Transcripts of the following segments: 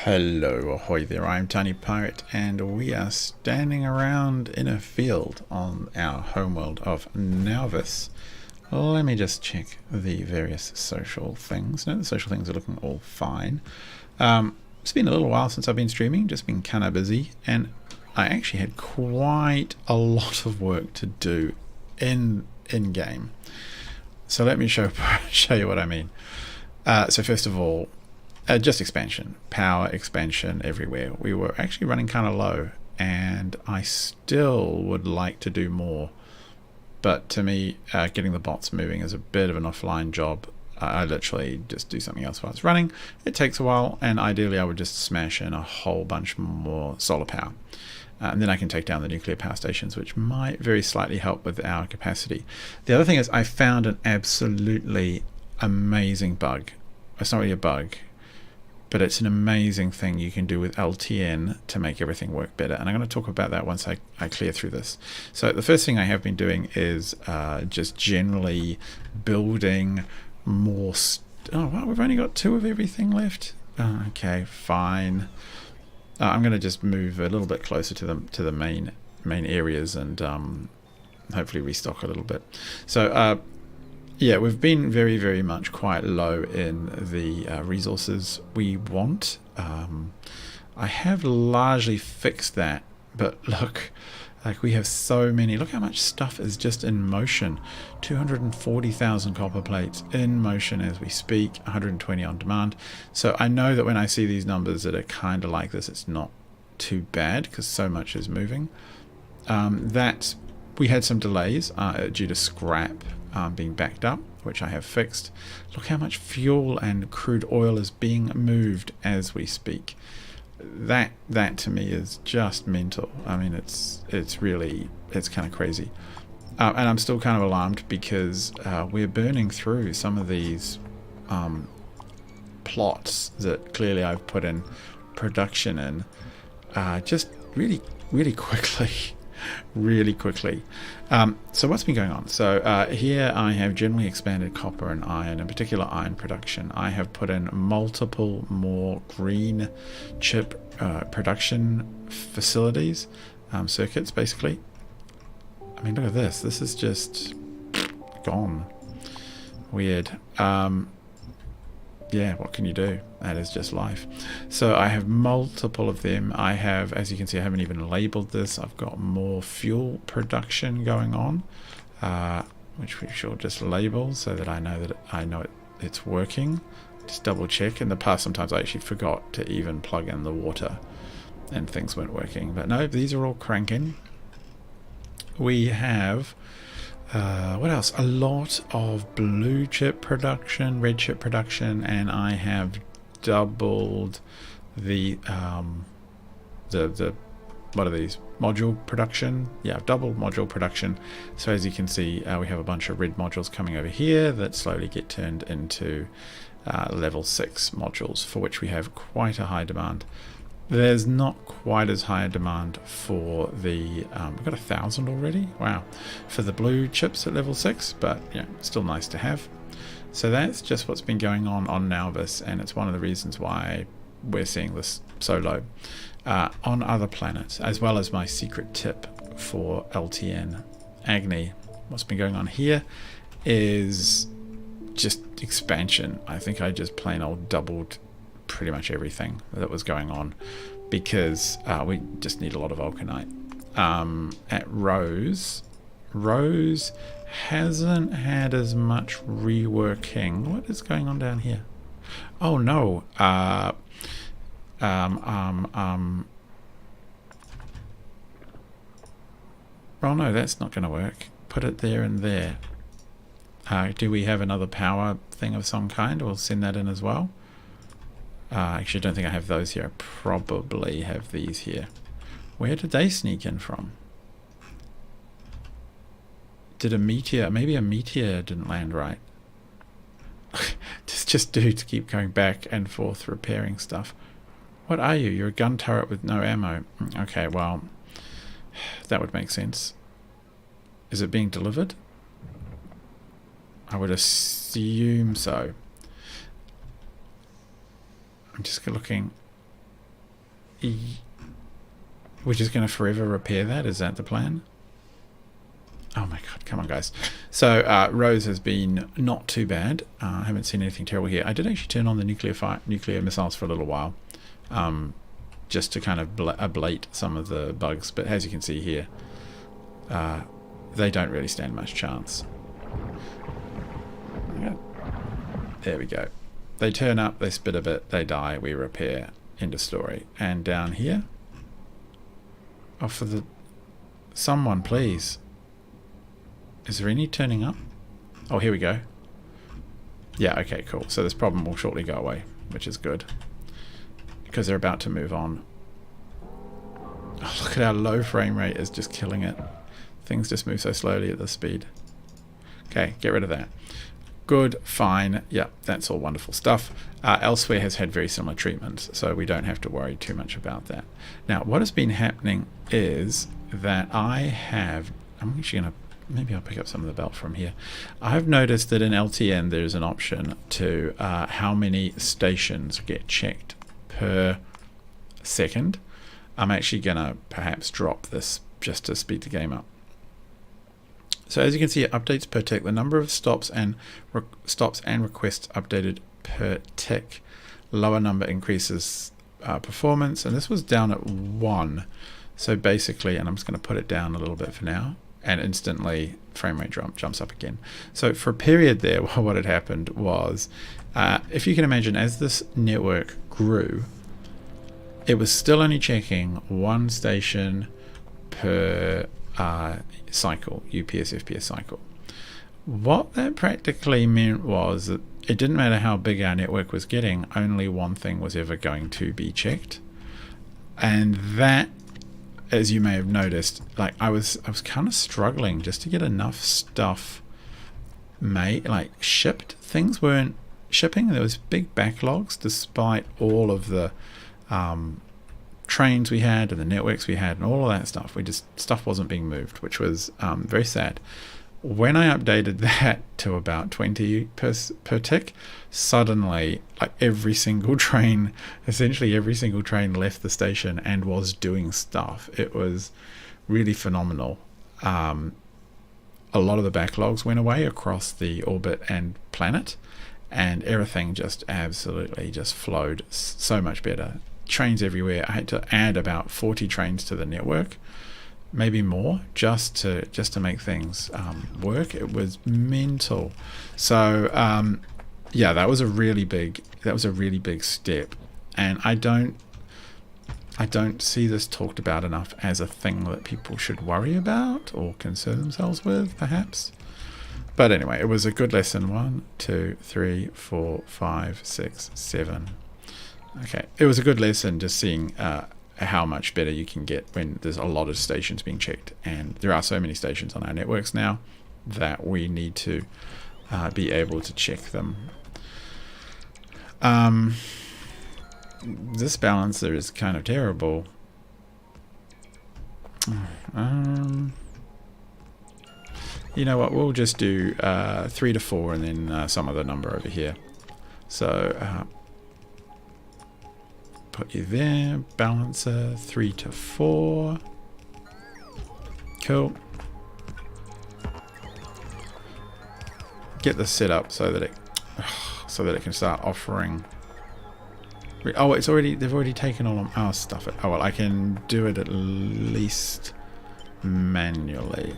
Hello, ahoy there, I'm Tiny Pirate, and we are standing around in a field on our homeworld of Nauvis. Let me just check the various social things. No, the social things are looking all fine. It's been a little while since I've been streaming, just been kind of busy, and I actually had quite a lot of work to do in-game. So let me show you what I mean. So first of all, just expansion, power expansion everywhere. We were actually running kind of low, and I still would like to do more. But to me, getting the bots moving is a bit of an offline job. I literally just do something else while it's running. It takes a while, and ideally I would just smash in a whole bunch more solar power. And then I can take down the nuclear power stations, which might very slightly help with our capacity. The other thing is I found an absolutely amazing bug. It's not really a bug, but it's an amazing thing you can do with LTN to make everything work better. And I'm going to talk about that once I clear through this. So the first thing I have been doing is just generally building more. Oh, wow, we've only got 2 of everything left. Okay, fine. I'm going to just move a little bit closer to the main areas and hopefully restock a little bit. So yeah, we've been very, very much quite low in the resources we want. I have largely fixed that, but look, like we have so many. Look how much stuff is just in motion. 240,000 copper plates in motion as we speak, 120 on demand. So I know that when I see these numbers that are kind of like this, it's not too bad because so much is moving. That we had some delays due to scrap being backed up, which I have fixed. Look how much fuel and crude oil is being moved as we speak. That to me is just mental. I mean, it's kind of crazy. And I'm still kind of alarmed because we're burning through some of these plots that clearly I've put in production in just really quickly. Really quickly. So what's been going on? So here I have generally expanded copper and iron, in particular iron production. I have put in multiple more green chip production facilities, circuits basically. I mean, look at this. This is just gone. Weird. Yeah, what can you do? That is just life. So I have multiple of them. I have, as you can see, I haven't even labeled this. I've got more fuel production going on, which we shall just label so that I know it's working. Just double check. In the past, sometimes I actually forgot to even plug in the water and things weren't working. But no, these are all cranking. We have what else? A lot of blue chip production, red chip production, and I have doubled the what are these? Module production. Yeah, I've doubled module production. So as you can see, we have a bunch of red modules coming over here that slowly get turned into level 6 modules, for which we have quite a high demand. There's not quite as high a demand for the, we've got 1,000 already, wow, for the blue chips at level 6, but yeah, still nice to have. So that's just what's been going on Nauvis, and it's one of the reasons why we're seeing this so low. On other planets, as well as my secret tip for LTN Agni, what's been going on here is just expansion. I think I just plain old doubled pretty much everything that was going on because we just need a lot of vulcanite. At Rose hasn't had as much reworking. What is going on down here? Oh no. Oh no, that's not going to work. Put it there and there. Do we have another power thing of some kind? We'll send that in as well. Actually, I don't think I have those here. I probably have these here. Where did they sneak in from? Did a meteor... Maybe a meteor didn't land right. just dudes keep going back and forth repairing stuff. What are you? You're a gun turret with no ammo. Okay, well, that would make sense. Is it being delivered? I would assume so. I'm just looking. We're just going to forever repair that? Is that the plan? Oh my god, come on guys. So Rose has been not too bad. I haven't seen anything terrible here. I did actually turn on the nuclear missiles for a little while, just to kind of ablate some of the bugs, but as you can see here, they don't really stand much chance. There we go. They turn up, they spit a bit, they die, we repair, end of story. And down here, oh, for the someone please. Is there any turning up? Oh, here we go. Yeah, okay, cool. So this problem will shortly go away, which is good, because they're about to move on. Oh, look at our low frame rate is just killing it. Things just move so slowly at this speed. Okay, get rid of that. Good, fine. Yeah, that's all wonderful stuff. Elsewhere has had very similar treatments, so we don't have to worry too much about that. Now, what has been happening is that I'm actually going to, maybe I'll pick up some of the belt from here. I've noticed that in LTN there's an option to how many stations get checked per second. I'm actually going to perhaps drop this just to speed the game up. So as you can see, it updates per tick. The number of stops and requests updated per tick. Lower number increases performance, and this was down at 1. So basically, and I'm just going to put it down a little bit for now, and instantly frame rate jumps up again. So for a period there, what had happened was, if you can imagine, as this network grew, it was still only checking 1 station per cycle, UPS FPS cycle. What that practically meant was that it didn't matter how big our network was getting, only one thing was ever going to be checked. And that, as you may have noticed, like I was kind of struggling just to get enough stuff made, like shipped. Things weren't shipping. There was big backlogs despite all of the trains we had and the networks we had and all of that stuff. Stuff wasn't being moved, which was very sad. When I updated that to about 20 per tick, suddenly like essentially every single train left the station and was doing stuff. It was really phenomenal. A lot of the backlogs went away across the orbit and planet, and everything just absolutely just flowed so much better. Trains everywhere. I had to add about 40 trains to the network, maybe more, just to make things work. It was mental. So yeah, that was a really big step, and I don't see this talked about enough as a thing that people should worry about or concern themselves with, perhaps. But anyway, it was a good lesson. 1, 2, 3, 4, 5, 6, 7. Okay, it was a good lesson just seeing how much better you can get when there's a lot of stations being checked, and there are so many stations on our networks now that we need to be able to check them. This balancer is kind of terrible. You know what, we'll just do 3 to 4 and then some other number over here. So put you there, balancer 3 to 4. Cool. Get this set up so that it can start offering. Oh, they've already taken all of our stuff. Oh well, I can do it at least manually.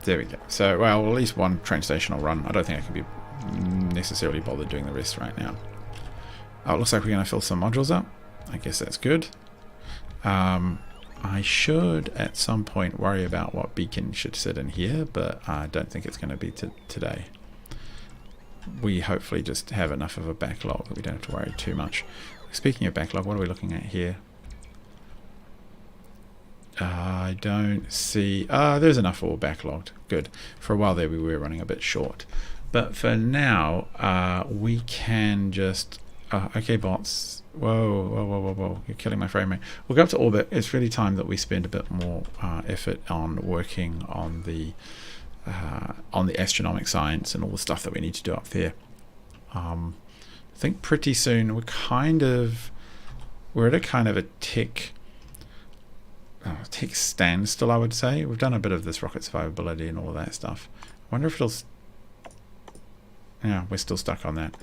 There we go. So, well, at least one train station will run. I don't think I can be necessarily bothered doing the rest right now. Oh, it looks like we're going to fill some modules up. I guess that's good. I should, at some point, worry about what beacon should sit in here, but I don't think it's going to be today. We hopefully just have enough of a backlog that we don't have to worry too much. Speaking of backlog, what are we looking at here? I don't see... there's enough ore backlogged. Good. For a while there we were running a bit short. But for now, we can just... okay, bots. Whoa, whoa, whoa, whoa, whoa. You're killing my frame rate. We'll go up to orbit. It's really time that we spend a bit more effort on working on the astronomic science and all the stuff that we need to do up there. I think pretty soon we're at a kind of a tech standstill, I would say. We've done a bit of this rocket survivability and all of that stuff. I wonder if it'll... Yeah, we're still stuck on that.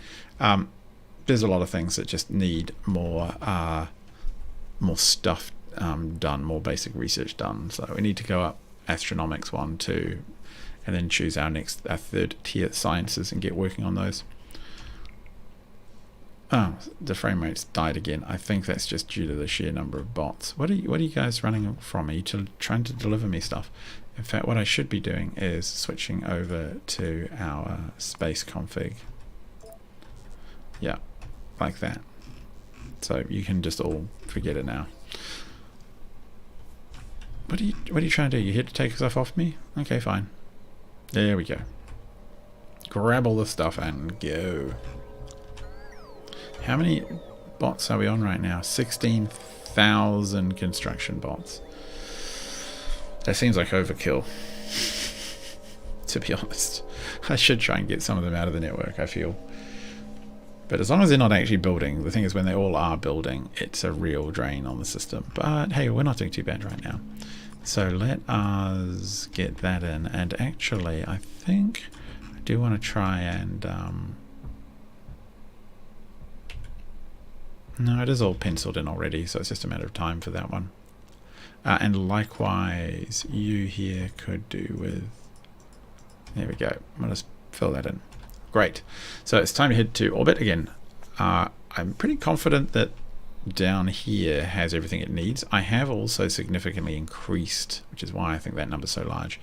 There's a lot of things that just need more stuff done, more basic research done. So we need to go up astronomics 1, 2, and then choose our third tier sciences and get working on those. Oh, the frame rate's died again. I think that's just due to the sheer number of bots. What are you guys running from? Are you trying to deliver me stuff? In fact, what I should be doing is switching over to our space config. Yeah, like that. So you can just all forget it now. What are you trying to do? You here to take stuff off me? Okay, fine. There we go. Grab all the stuff and go. How many bots are we on right now? 16,000 construction bots. That seems like overkill, to be honest. I should try and get some of them out of the network, I feel. But as long as they're not actually building, the thing is when they all are building, it's a real drain on the system. But hey, we're not doing too bad right now. So let us get that in. And actually, I think I do want to try and... no, it is all penciled in already, so it's just a matter of time for that one. And likewise, you here could do with... There we go. I'll just fill that in. Great. So it's time to head to orbit again. I'm pretty confident that down here has everything it needs. I have also significantly increased, which is why I think that number's so large,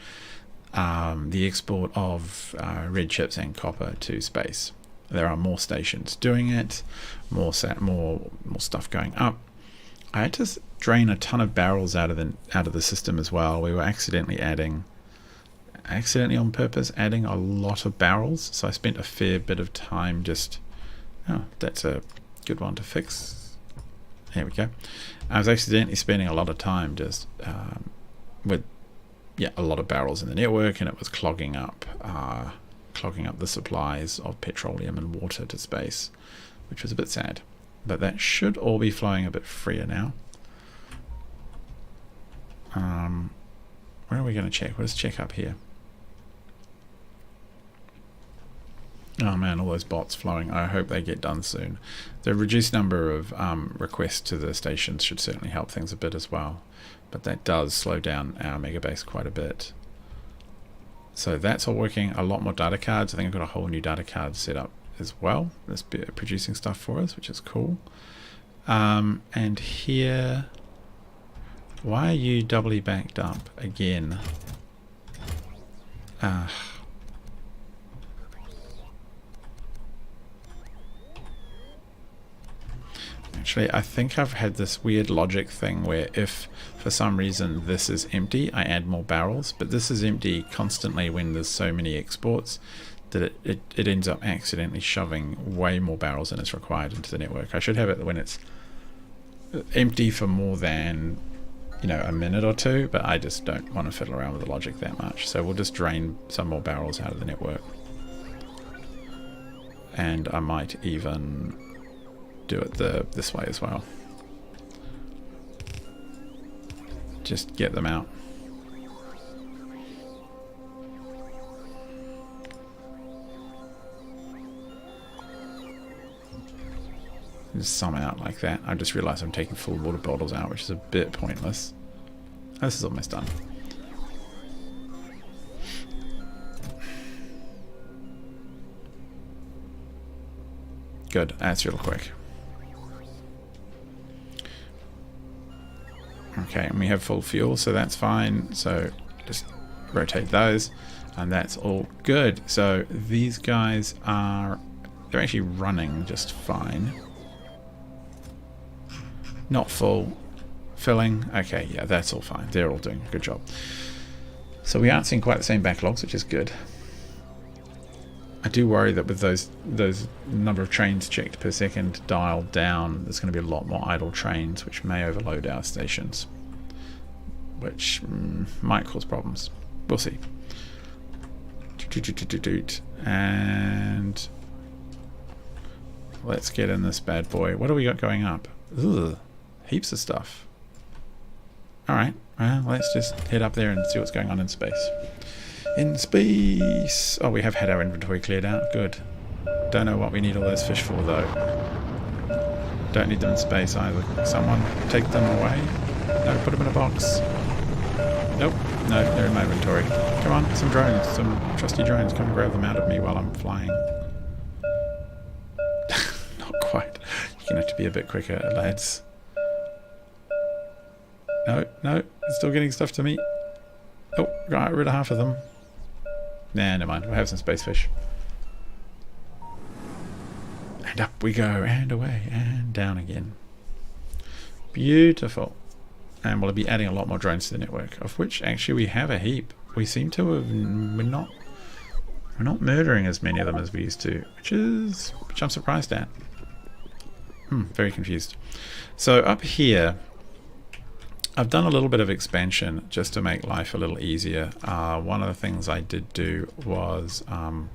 the export of red chips and copper to space. There are more stations doing it, more stuff going up. I had to drain a ton of barrels out of the system as well. We were accidentally on purpose adding a lot of barrels, so I spent a fair bit of time just... Oh, that's a good one to fix. There we go. I was accidentally spending a lot of time just with a lot of barrels in the network, and it was clogging up the supplies of petroleum and water to space, which was a bit sad. But that should all be flowing a bit freer now. Where are we going to check? Let's check up here. Oh man, all those bots flowing. I hope they get done soon. The reduced number of requests to the stations should certainly help things a bit as well. But that does slow down our megabase quite a bit. So that's all working. A lot more data cards. I think I've got a whole new data card set up as well. That's producing stuff for us, which is cool. And here... Why are you doubly backed up again? Actually, I think I've had this weird logic thing where if for some reason this is empty, I add more barrels, but this is empty constantly when there's so many exports that it ends up accidentally shoving way more barrels than is required into the network. I should have it when it's empty for more than, you know, a minute or two, but I just don't want to fiddle around with the logic that much. So we'll just drain some more barrels out of the network. And I might even do it this way as well. Just get them out. Just some out like that. I just realized I'm taking full water bottles out, which is a bit pointless. This is almost done. Good, that's real quick. Okay, and we have full fuel, so that's fine. So just rotate those, and that's all good. So these guys they're actually running just fine. Not full filling. Okay, yeah, that's all fine. They're all doing a good job. So we aren't seeing quite the same backlogs, which is good. I do worry that with those number of trains checked per second dialed down, there's going to be a lot more idle trains, which may overload our stations, which might cause problems. We'll see. And let's get in this bad boy. What do we got going up? Ugh, heaps of stuff. Alright, well, let's just head up there and see what's going on in space. In space! Oh, we have had our inventory cleared out. Good. Don't know what we need all those fish for, though. Don't need them in space either. Someone take them away? No, put them in a box. Nope. No, they're in my inventory. Come on, some drones. Some trusty drones. Come and grab them out of me while I'm flying. Not quite. You're going to have to be a bit quicker, lads. No, no. It's still getting stuff to me. Oh, got rid of half of them. Nah, never mind. We'll have some space fish. And up we go, and away, and down again. Beautiful. And we'll be adding a lot more drones to the network, of which actually we have a heap. We seem to have... We're not murdering as many of them as we used to, which I'm surprised at. Very confused. So up here, I've done a little bit of expansion just to make life a little easier. One of the things I did do was... are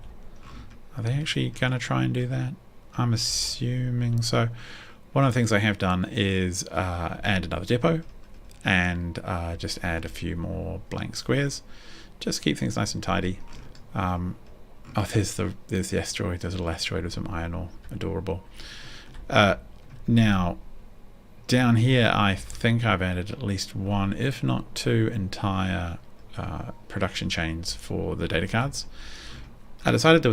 they actually going to try and do that? I'm assuming so. One of the things I have done is add another depot and just add a few more blank squares. Just keep things nice and tidy. Oh, there's the asteroid. There's a little asteroid with some iron ore. Adorable. Now, down here, I think I've added at least one, if not two, entire production chains for the data cards. I decided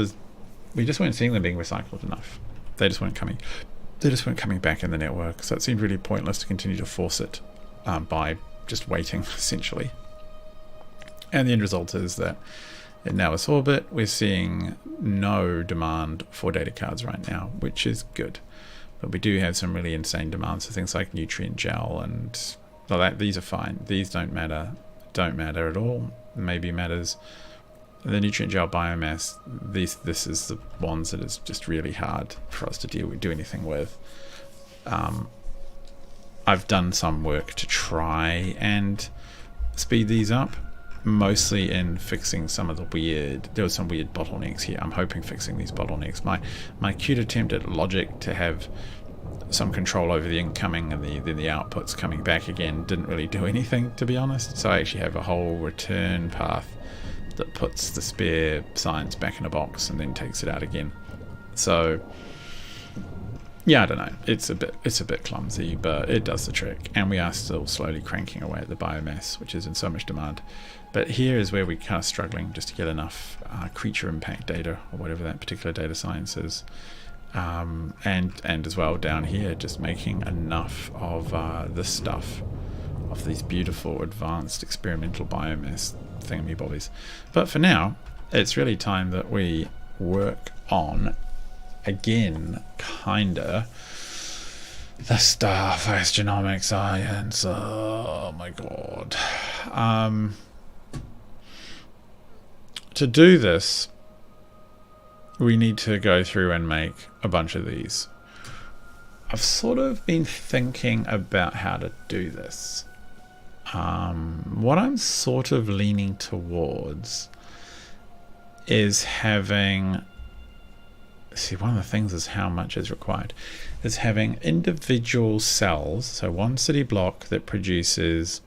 we just weren't seeing them being recycled enough. They just weren't coming back in the network. So it seemed really pointless to continue to force it by just waiting, essentially. And the end result is that in now Earth's orbit, we're seeing no demand for data cards right now, which is good. But we do have some really insane demands for things like nutrient gel and all that. These are fine. These don't matter at all. Maybe matters the nutrient gel biomass. This is the ones that is just really hard for us to do anything with. I've done some work to try and speed these up, mostly in fixing some of there were some weird bottlenecks here. I'm hoping fixing these bottlenecks. My cute attempt at logic to have some control over the incoming and then the outputs coming back again didn't really do anything, to be honest. So I actually have a whole return path that puts the spare science back in a box and then takes it out again. So yeah, I don't know. It's a bit clumsy, but it does the trick. And we are still slowly cranking away at the biomass, which is in so much demand. But here is where we're kind of struggling just to get enough creature impact data, or whatever that particular data science is. And as well down here, just making enough of this stuff, of these beautiful advanced experimental biomass thingamybobbies. But for now, it's really time that we work on, again, kinda, the Starfast Genomics science. Oh my god. To do this, we need to go through and make a bunch of these. I've sort of been thinking about how to do this. What I'm sort of leaning towards is having... See, one of the things is how much is required. Is having individual cells, so one city block that produces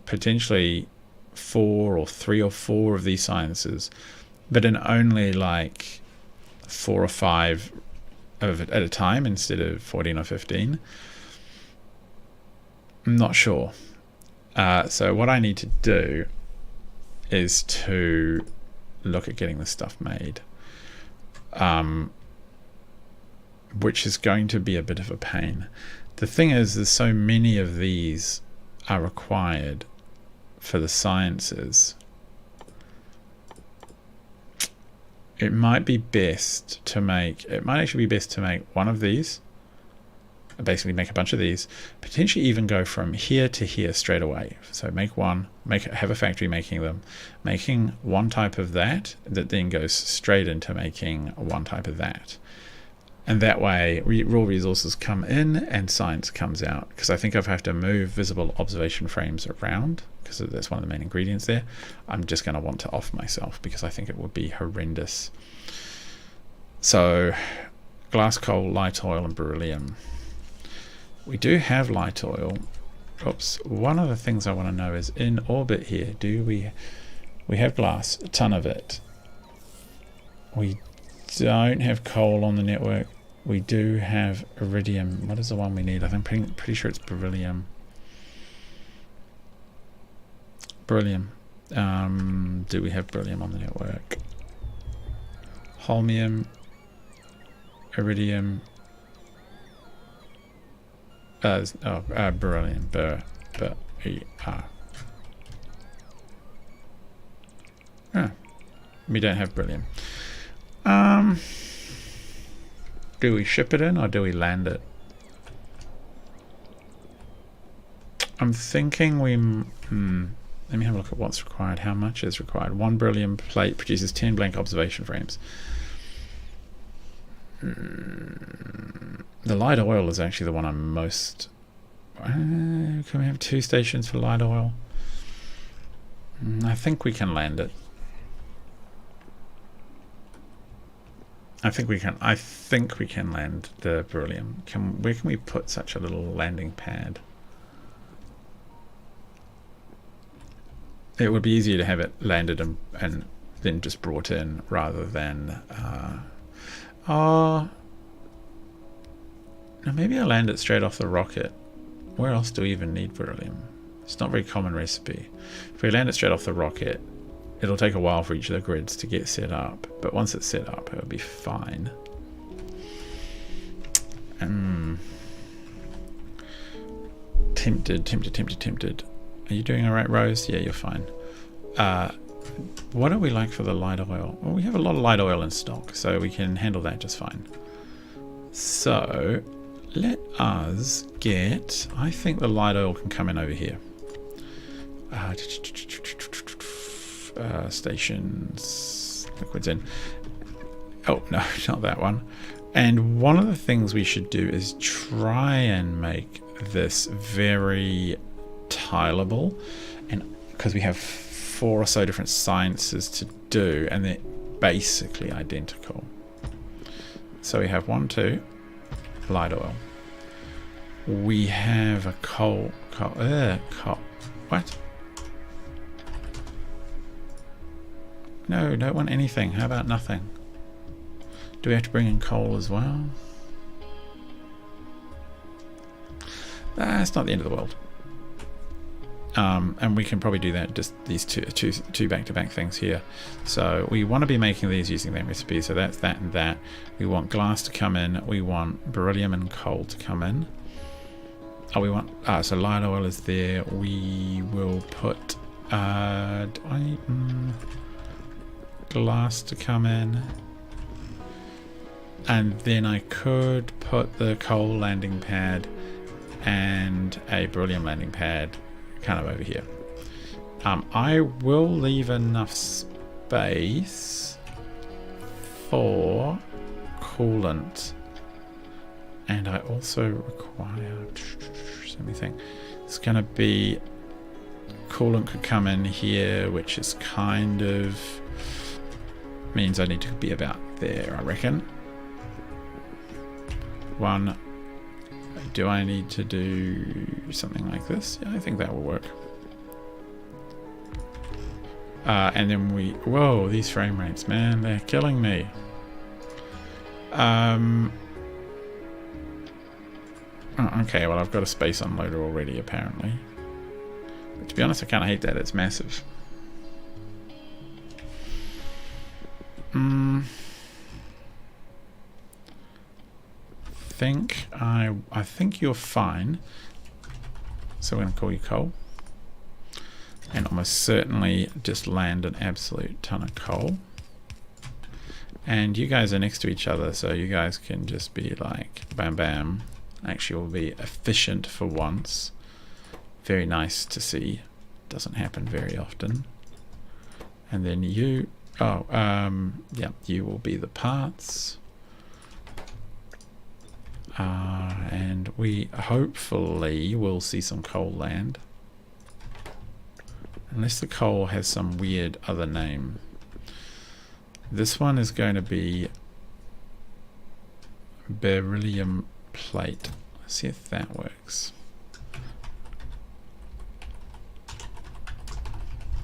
potentially 4 or 3 or 4 of these sciences, but in only like 4 or 5 of it at a time instead of 14 or 15. I'm not sure. So what I need to do is to look at getting this stuff made, which is going to be a bit of a pain. The thing is, there's so many of these are required for the sciences. It might actually be best to make one of these basically make a bunch of these, potentially even go from here to here straight away. So make one, have a factory making them, making one type of that then goes straight into making one type of that. And that way raw resources come in and science comes out, because I think if I have to move visible observation frames around, because that's one of the main ingredients there, I'm just going to want to off myself because I think it would be horrendous. So glass, coal, light oil and beryllium. We do have light oil. Oops. One of the things I want to know is in orbit here, do we have glass, a ton of it. We don't have coal on the network. We do have iridium. What is the one we need? I think pretty sure it's beryllium. Beryllium. Do we have beryllium on the network? Holmium, iridium. Beryllium. We don't have beryllium. Do we ship it in or do we land it? I'm thinking we... let me have a look at what's required. How much is required? 1 beryllium plate produces 10 blank observation frames. The light oil is actually the one I'm most... can we have 2 stations for light oil? I think we can land it. I think we can land the beryllium. Where can we put such a little landing pad? It would be easier to have it landed and then just brought in rather than no, maybe I'll land it straight off the rocket. Where else do we even need beryllium? It's not a very common recipe. If we land it straight off the rocket, it'll take a while for each of the grids to get set up, but once it's set up, it'll be fine. Tempted. Are you doing all right, Rose? Yeah, you're fine. What do we like for the light oil? Well, we have a lot of light oil in stock, so we can handle that just fine. So let us get... I think the light oil can come in over here. Stations, liquids in. Oh, no, not that one. And one of the things we should do is try and make this very tileable, and because we have 4 or so different sciences to do and they're basically identical. So we have 1, 2 light oil. We have a coal. What? No, don't want anything. How about nothing? Do we have to bring in coal as well? It's not the end of the world. And we can probably do that, just these two back-to-back things here. So we want to be making these using that recipe, so that's that and that. We want glass to come in, we want beryllium and coal to come in. Oh, we want, so light oil is there. We will put, glass to come in. And then I could put the coal landing pad and a beryllium landing pad kind of over here. I will leave enough space for coolant, and I also require, let me think, it's going to be coolant could come in here, which is kind of means I need to be about there, I reckon. 1. Do I need to do something like this? Yeah, I think that will work. And then whoa, these frame rates, man, they're killing me. Okay, well, I've got a space unloader already, apparently. But to be honest, I kind of hate that. It's massive. I think you're fine. So we're going to call you coal. And almost certainly just land an absolute ton of coal. And you guys are next to each other, so you guys can just be like bam bam. Actually will be efficient for once. Very nice to see. Doesn't happen very often. And then you, yeah, you will be the parts. And we hopefully will see some coal land. Unless the coal has some weird other name. This one is going to be Beryllium plate. Let's see if that works.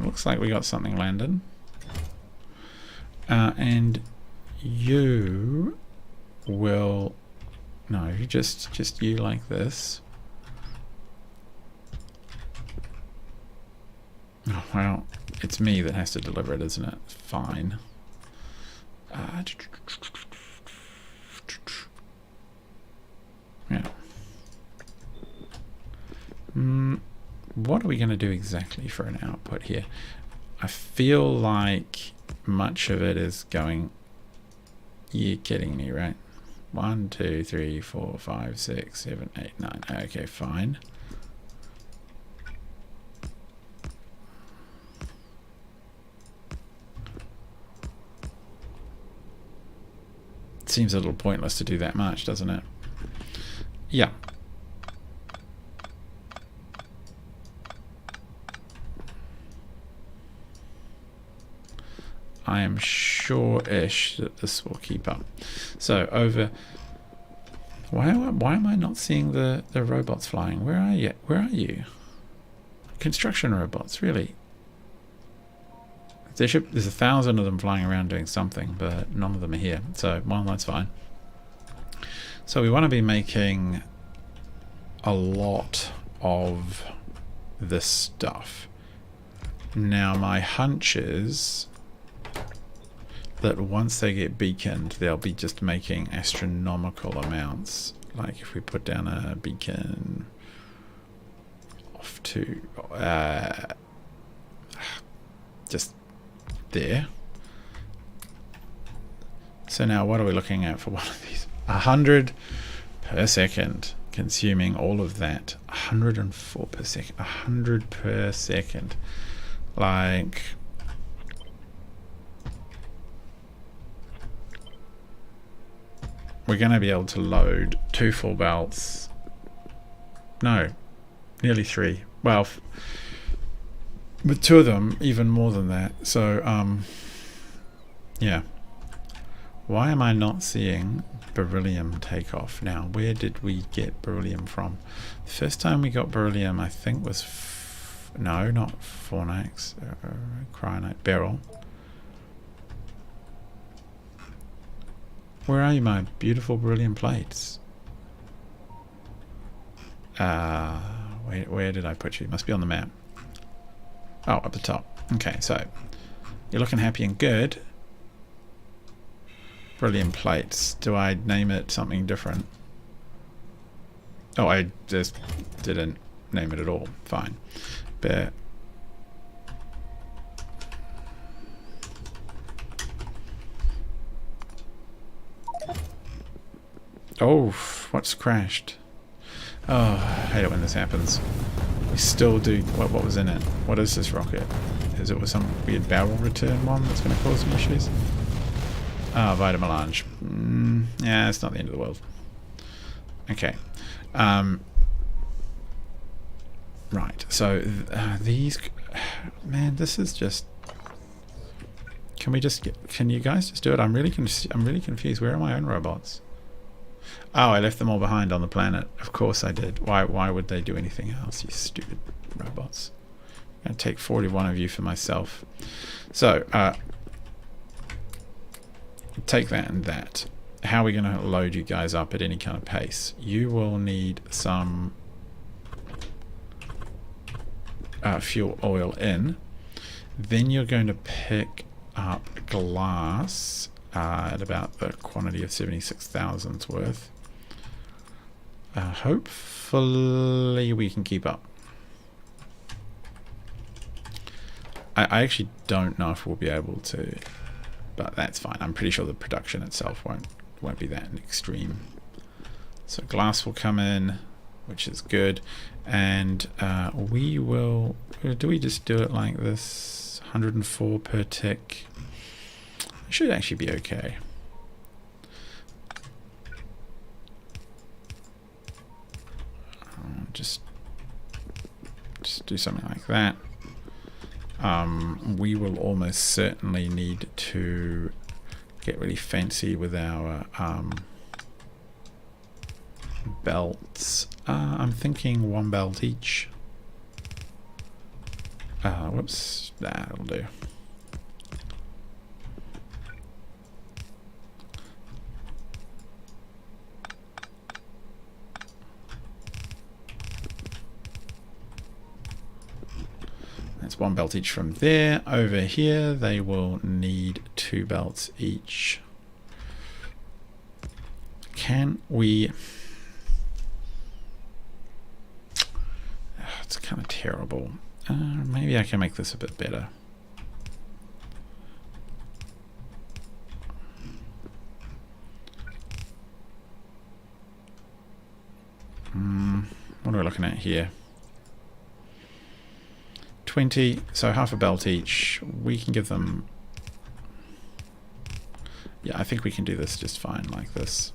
Looks like we got something landed. And you will... No, you just you like this. Oh, well, it's me that has to deliver it, isn't it? Fine. Yeah. What are we going to do exactly for an output here? I feel like much of it is going... You're kidding me, right? 1, 2, 3, 4, 5, 6, 7, 8, 9. Okay, fine. It seems a little pointless to do that much, doesn't it? Yeah. I am sure-ish that this will keep up. So over... Why am I not seeing the robots flying? Where are you? Where are you? Construction robots, really? There's 1,000 of them flying around doing something, but none of them are here. So, well, that's fine. So we want to be making a lot of this stuff. Now, my hunch is that once they get beaconed, they'll be just making astronomical amounts. Like if we put down a beacon off to just there. So now what are we looking at for one of these? 100 per second, consuming all of that. 104 per second. 100 per second. Like... We're going to be able to load 2 full belts. No, nearly 3. Well, with 2 of them, even more than that. So, yeah. Why am I not seeing beryllium take off? Now, where did we get beryllium from? The first time we got beryllium, I think, was... no, not fornax. Cryonite. Beryl. Where are you, my beautiful beryllium plates? Where did I put you? Must be on the map. Oh, up the top. Okay, so you're looking happy and good. Beryllium plates. Do I name it something different? Oh, I just didn't name it at all. Fine. Bear. Oh, what's crashed? Oh, I hate it when this happens. We still do... What was in it? What is this rocket? Is it with some weird barrel return one that's going to cause some issues? Ah, Vitamelange. Yeah, it's not the end of the world. Okay. Right, so these... Man, this is just... Can we just get... Can you guys just do it? I'm really confused. Where are my own robots? Oh, I left them all behind on the planet. Of course I did. Why would they do anything else, you stupid robots? I'm going to take 41 of you for myself. So, take that and that. How are we going to load you guys up at any kind of pace? You will need some fuel oil in. Then you're going to pick up glass at about the quantity of 76,000's worth. Hopefully we can keep up. I actually don't know if we'll be able to, but that's fine. I'm pretty sure the production itself won't be that extreme. So glass will come in, which is good, and we will, do we just do it like this, 104 per tick? It should actually be okay. Just do something like that. We will almost certainly need to get really fancy with our belts. I'm thinking one belt each. Whoops, that'll do. That's one belt each from there. Over here, they will need 2 belts each. Can we... It's kind of terrible. Maybe I can make this a bit better. What are we looking at here? 20, so half a belt each. We can give them... Yeah, I think we can do this just fine like this.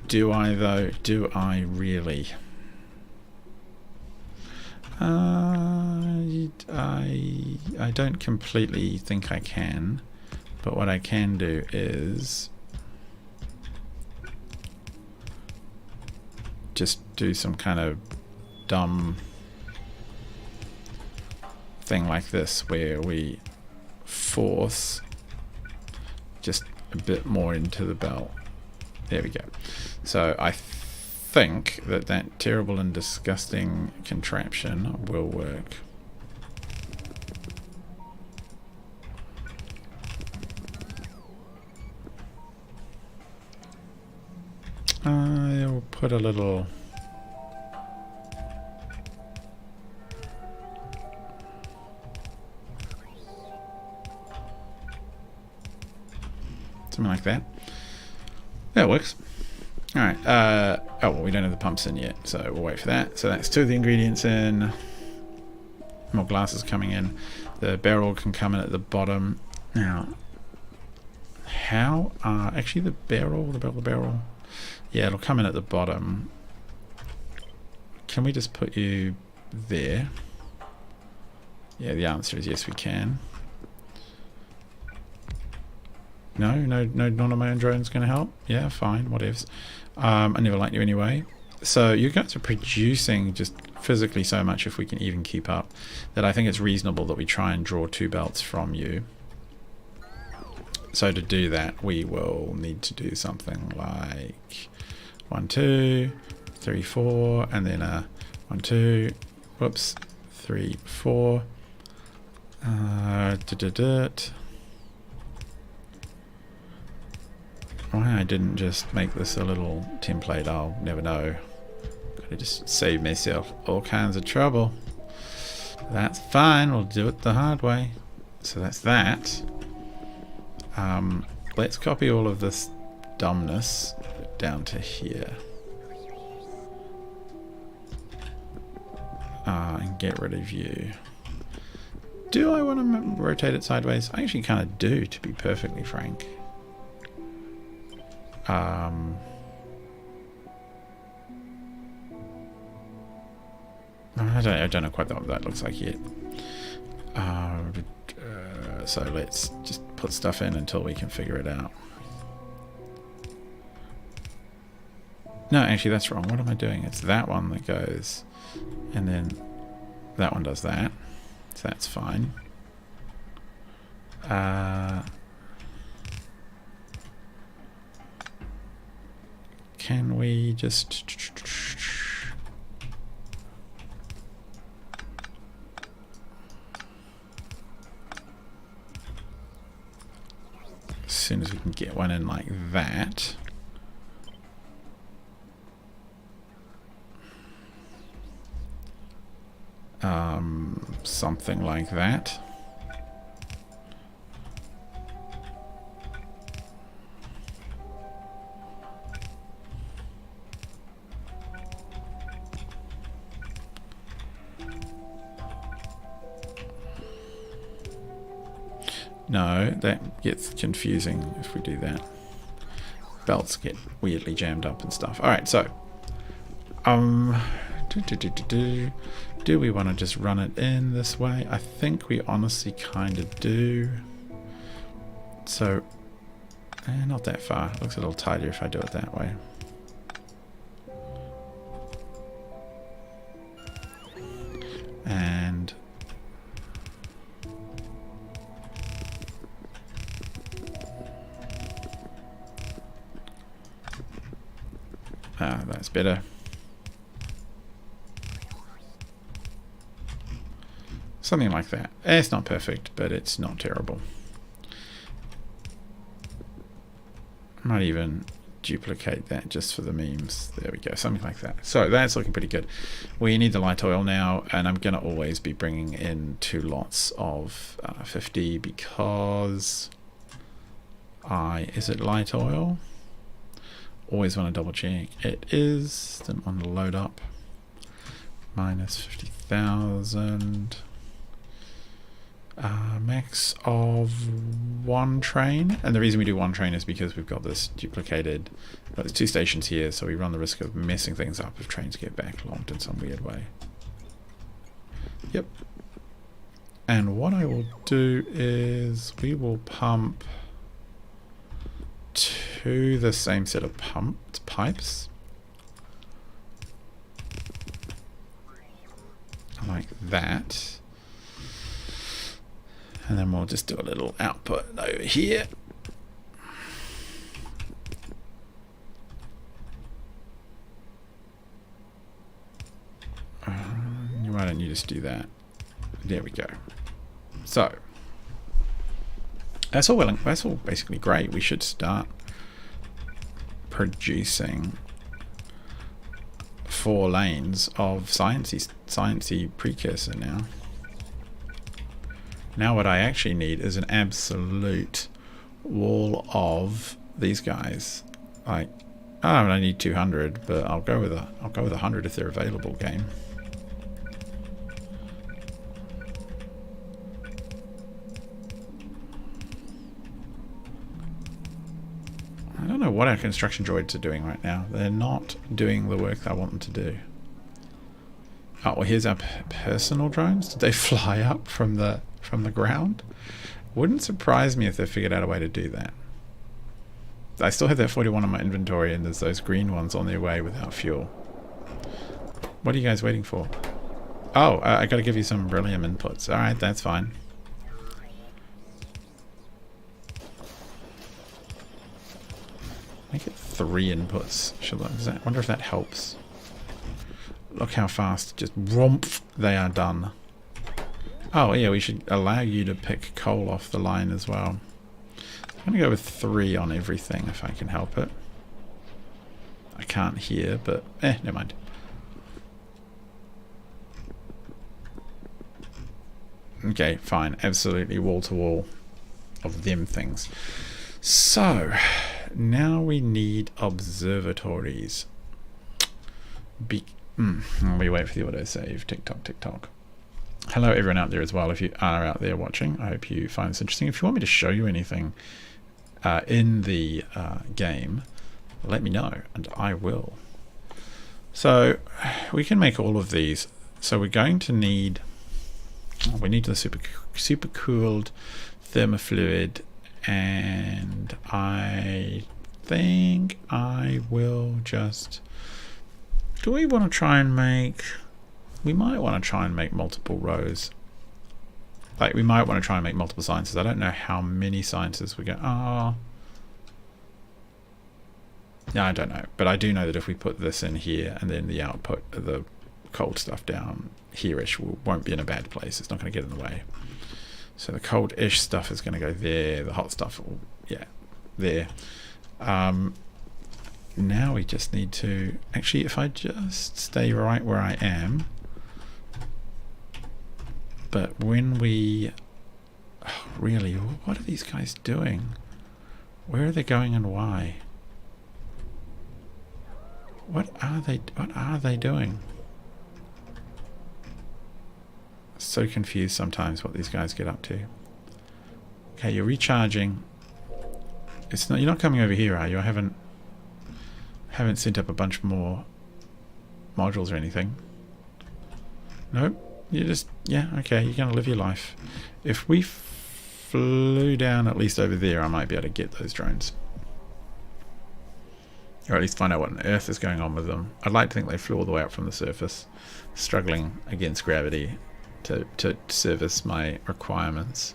Do I though? Do I really? I don't completely think I can, but what I can do is just do some kind of dumb thing like this where we force just a bit more into the belt. There we go. So I think that that terrible and disgusting contraption will work. I'll put a little... something like that. That works. Alright, oh well, we don't have the pumps in yet, so we'll wait for that. So that's 2 of the ingredients in. More glasses coming in. The barrel can come in at the bottom. Now, how actually the barrel, yeah, it'll come in at the bottom. Can we just put you there? Yeah, the answer is yes, we can. No, none of my own drone's going to help. Yeah, fine, whatevs. I never liked you anyway. So you guys are producing just physically so much, if we can even keep up, that I think it's reasonable that we try and draw 2 belts from you. So to do that, we will need to do something like 1, 2, 3, 4, and then a 1, 2, whoops, 3, 4. Why I didn't just make this a little template, I'll never know. Could have just saved myself all kinds of trouble. That's fine, we'll do it the hard way. So that's that. Let's copy all of this dumbness down to here. And get rid of you. Do I want to rotate it sideways? I actually kind of do, to be perfectly frank. I don't know quite what that looks like yet. So let's just put stuff in until we can figure it out. No, actually that's wrong. What am I doing? It's that one that goes, and then that one does that. So that's fine. Can we just... as soon as we can get one in like that. Something like that. No, that gets confusing if we do that. Belts get weirdly jammed up and stuff. Alright, so do we want to just run it in this way? I think we honestly kind of do. So, not that far. Looks a little tighter if I do it that way. And that's better. Something like that. It's not perfect, but it's not terrible. I might even duplicate that just for the memes. There we go, something like that. So that's looking pretty good. We need the light oil now, and I'm going to always be bringing in 2 lots of 50 because is it light oil? Always want to double check. It is. Didn't want to load up. Minus 50,000. Max of 1 train, and the reason we do 1 train is because we've got this duplicated, there's 2 stations here, so we run the risk of messing things up if trains get backlogged in some weird way. Yep. And what I will do is we will pump to the same set of pipes like that. And then we'll just do a little output over here. Why don't you just do that? There we go. So that's all basically great. We should start producing 4 lanes of sciencey precursor now. Now what I actually need is an absolute wall of these guys. Like, I need 200, but I'll go with 100 if they're available. Game. I don't know what our construction droids are doing right now. They're not doing the work that I want them to do. Oh, well, here's our personal drones. Did they fly up from the ground? Wouldn't surprise me if they figured out a way to do that. I still have that 41 on my inventory, and there's those green ones on their way without fuel. What are you guys waiting for? Oh, I gotta give you some Beryllium inputs. Alright, that's fine. Make it 3 inputs. I wonder if that helps. Look how fast, just romp, they are done. Oh yeah, we should allow you to pick coal off the line as well. I'm going to go with 3 on everything if I can help it. I can't hear, but never mind. Okay, fine. Absolutely wall to wall of them things. So, now we need observatories. We wait for the autosave. Tick tock, tick tock. Hello everyone out there as well, if you are out there watching. I hope you find this interesting. If you want me to show you anything in the game, let me know and I will. So we can make all of these. So we're going to need, we need the super cooled thermofluid, and I think I will just, do we want to try and make, we might want to try and make multiple rows. Like, we might want to try and make multiple sciences. I don't know how many sciences we get. No, I don't know. But I do know that if we put this in here and then the output of the cold stuff down here-ish won't be in a bad place. It's not going to get in the way. So the cold-ish stuff is going to go there. The hot stuff, there. Now we just need to... Actually, if I just stay right where I am... But when we... Oh, really, what are these guys doing? Where are they going and why? What are they doing? So confused sometimes what these guys get up to. Okay, you're recharging. It's not. You're not coming over here, are you? I haven't sent up a bunch more modules or anything. Nope. You just, yeah, okay, you're going to live your life. If we flew down at least over there, I might be able to get those drones. Or at least find out what on earth is going on with them. I'd like to think they flew all the way up from the surface, struggling against gravity to service my requirements.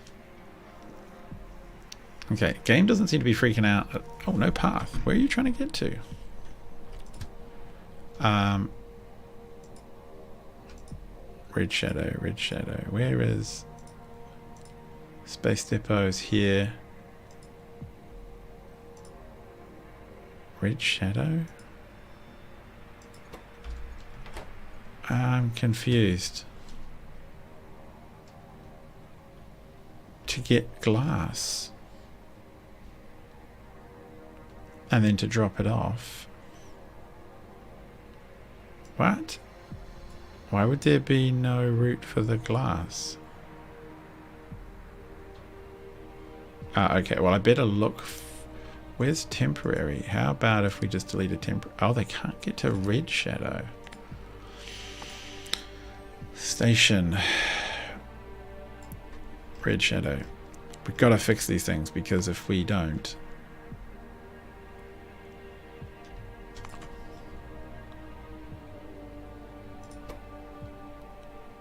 Okay, game doesn't seem to be freaking out. Oh, no path. Where are you trying to get to? Red shadow, red shadow. Where is Space Depot's here? Red shadow? I'm confused. To get glass. And then to drop it off. What? Why would there be no route for the glass? Okay, well I better look. Where's temporary? How about if we just delete a temporary? Oh, they can't get to red shadow. Station. Red shadow. We've got to fix these things because if we don't...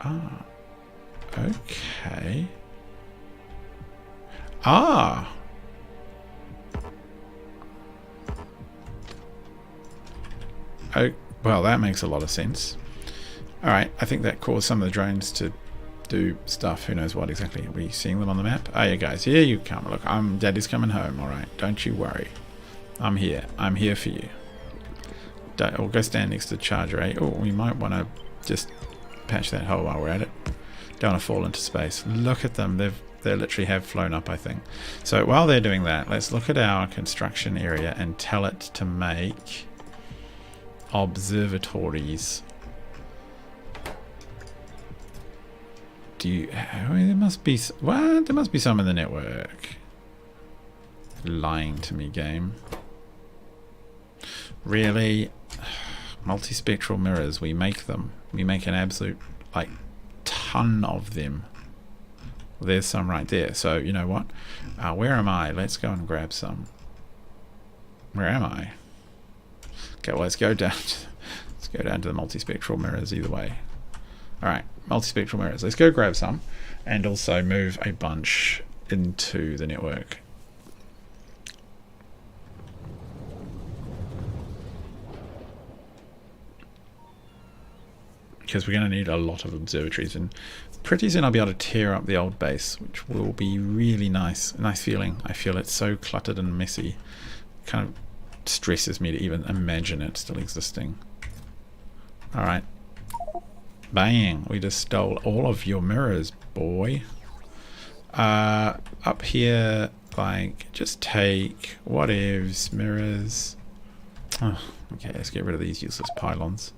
Ah, okay. Ah! Oh, well, that makes a lot of sense. Alright, I think that caused some of the drones to do stuff. Who knows what exactly. Are we seeing them on the map? Oh, yeah, guys. Here you come. Look, Daddy's coming home, alright? Don't you worry. I'm here. I'm here for you. We'll go stand next to the charger, eh? Oh, we might want to just... patch that hole while we're at it. Don't want to fall into space. Look at them. They literally have flown up, I think. So while they're doing that, let's look at our construction area and tell it to make observatories. There must be... What? There must be some in the network. Lying to me, game. Really? Multispectral mirrors. We make them. We make an absolute, like, ton of them. Well, there's some right there. So, you know what? Where am I? Let's go and grab some. Where am I? Okay, well, let's go down to the multispectral mirrors either way. Alright, multispectral mirrors. Let's go grab some and also move a bunch into the network. Because we're going to need a lot of observatories, and pretty soon I'll be able to tear up the old base, which will be really nice. A nice feeling. I feel it's so cluttered and messy. It kind of stresses me to even imagine it still existing. Alright. Bang! We just stole all of your mirrors, boy. Up here, like, just take whatevs, mirrors. Oh, okay, let's get rid of these useless pylons.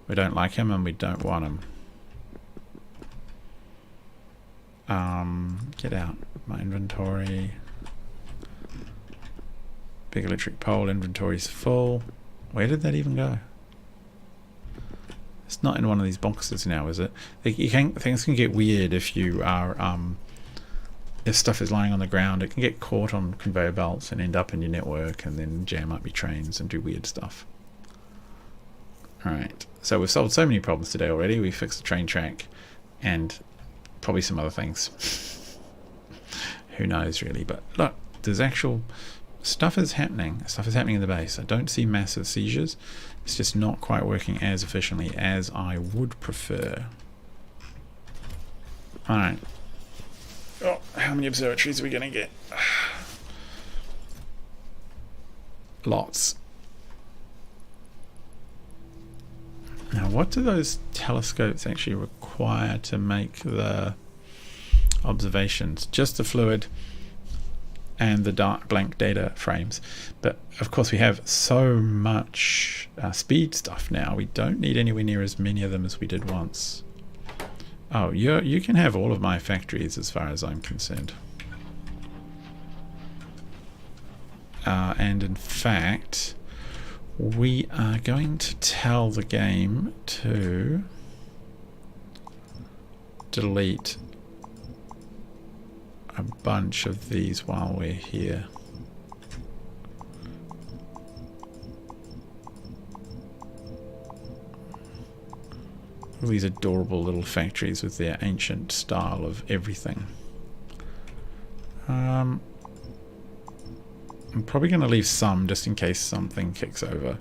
We don't like him and we don't want him. Get out. My inventory. Big electric pole inventory's full. Where did that even go? It's not in one of these boxes now, is it? Things can get weird if you are, if stuff is lying on the ground. It can get caught on conveyor belts and end up in your network and then jam up your trains and do weird stuff. Alright, so we've solved so many problems today already. We fixed the train track and probably some other things. Who knows really, but look, there's actual stuff is happening. Stuff is happening in the base. I don't see massive seizures. It's just not quite working as efficiently as I would prefer. Alright. Oh, how many observatories are we going to get? Lots. Now, what do those telescopes actually require to make the observations? Just the fluid and the dark blank data frames. But of course we have so much speed stuff now. We don't need anywhere near as many of them as we did once. Oh, you can have all of my factories as far as I'm concerned. and in fact we are going to tell the game to delete a bunch of these while we're here. All these adorable little factories with their ancient style of everything. I'm probably going to leave some just in case something kicks over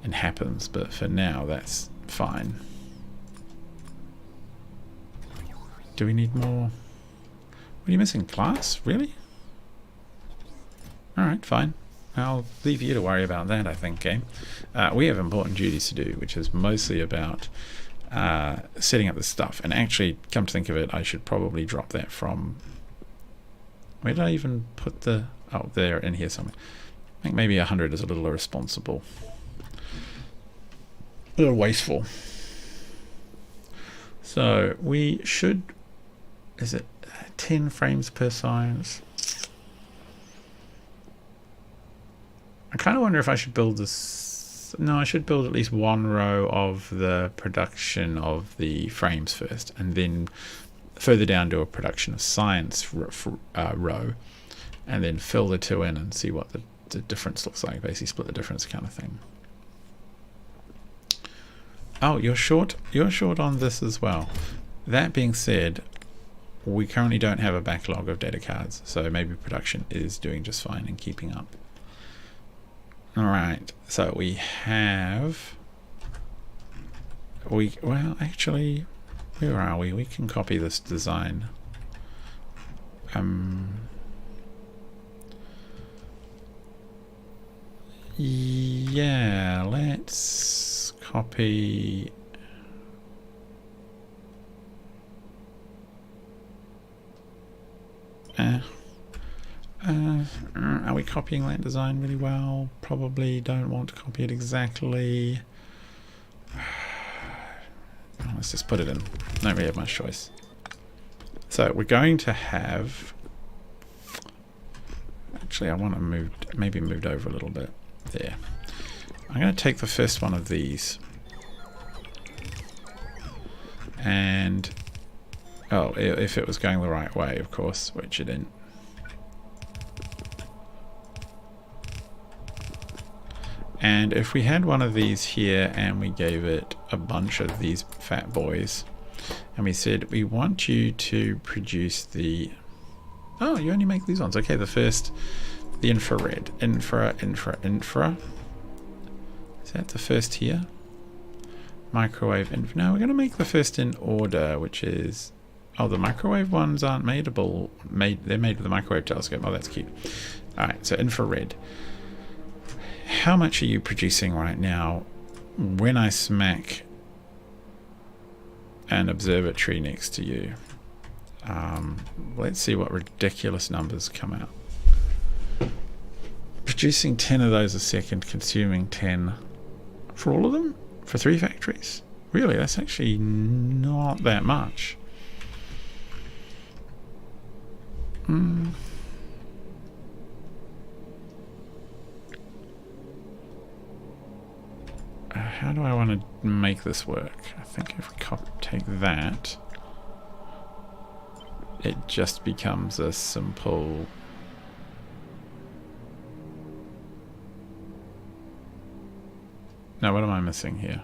and happens, but for now that's fine. Do we need more? What are you missing? Glass? Really? Alright, fine. I'll leave you to worry about that, I think, game. We have important duties to do, which is mostly about setting up the stuff. And actually, come to think of it, I should probably drop that from... Where did I even put the... Oh, there, in here somewhere. I think maybe 100 is a little irresponsible. A little wasteful. So, we should... Is it 10 frames per science? I kind of wonder if I should build this... No, I should build at least one row of the production of the frames first, and then further down do a production of science row, and then fill the two in and see what the difference looks like. Basically split the difference kind of thing. Oh, you're short on this as well. That being said, we currently don't have a backlog of data cards, so maybe production is doing just fine and keeping up. Alright, so we have... Well, actually, where are we? We can copy this design. Yeah, let's copy... Are we copying that design really well? Probably don't want to copy it exactly. Let's just put it in. Don't really have much choice. So we're going to have... Actually, I want to move, maybe moved over a little bit. There. I'm going to take the first one of these. And... Oh, if it was going the right way, of course, which it didn't. And if we had one of these here and we gave it a bunch of these fat boys and we said we want you to produce the... Oh, you only make these ones. Okay, the first, the infrared. Infra. Is that the first here? Microwave. No, we're going to make the first in order, which is... Oh, the microwave ones aren't madeable. They're made with the microwave telescope. Oh, that's cute. Alright, so infrared. How much are you producing right now when I smack an observatory next to you? Let's see what ridiculous numbers come out. Producing 10 of those a second, consuming 10 for all of them? For 3 factories? Really, that's actually not that much. How do I want to make this work? I think if we take that, it just becomes a simple... Now, what am I missing here?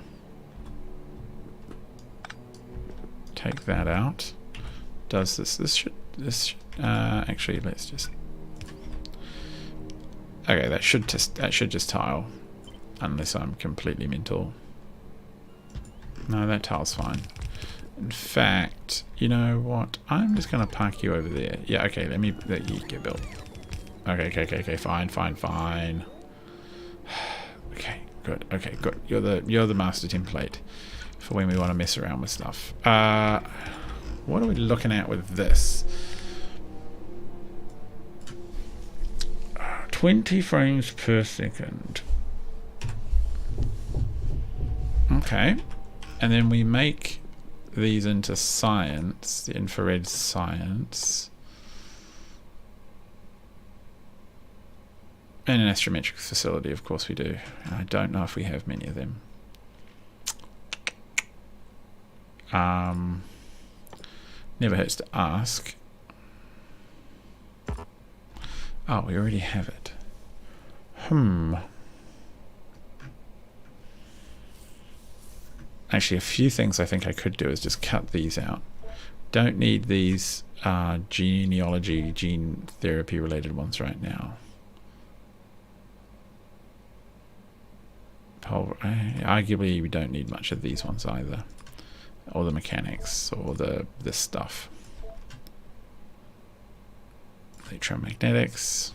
Take that out. Does this should actually, let's just... Okay, that should just tile. Unless I'm completely mental. No, that tile's fine. In fact, you know what? I'm just going to park you over there. Yeah, okay, let you get built. Okay, fine. Okay, good. You're the master template for when we want to mess around with stuff. What are we looking at with this? 20 frames per second. Okay, and then we make these into science, the infrared science. And an astrometrics facility, of course we do. I don't know if we have many of them. Never hurts to ask. Oh, we already have it. Actually, a few things I think I could do is just cut these out. Don't need these genealogy, gene therapy related ones right now. Arguably, we don't need much of these ones either. Or the mechanics, or this stuff. Electromagnetics.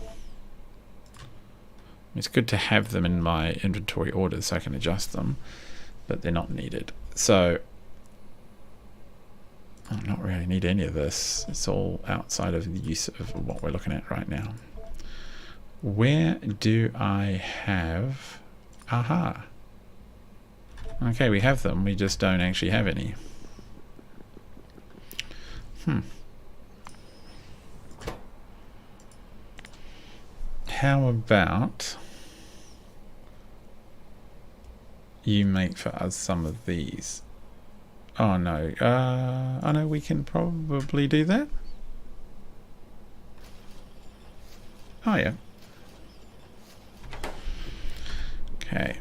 It's good to have them in my inventory order so I can adjust them, but they're not needed. So, I don't really need any of this. It's all outside of the use of what we're looking at right now. Where do I have... Aha! Okay, we have them, we just don't actually have any. How about you make for us some of these? Oh no, I know we can probably do that. Oh yeah. Okay.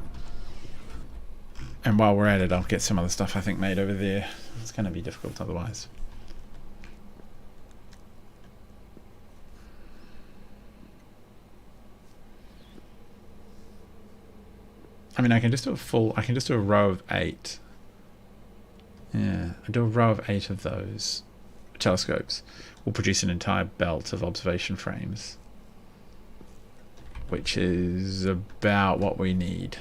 And while we're at it, I'll get some other stuff I think made over there. It's going to be difficult otherwise. I mean, I can just do a row of 8. Yeah, I do a row of 8 of those telescopes. We'll produce an entire belt of observation frames, which is about what we need.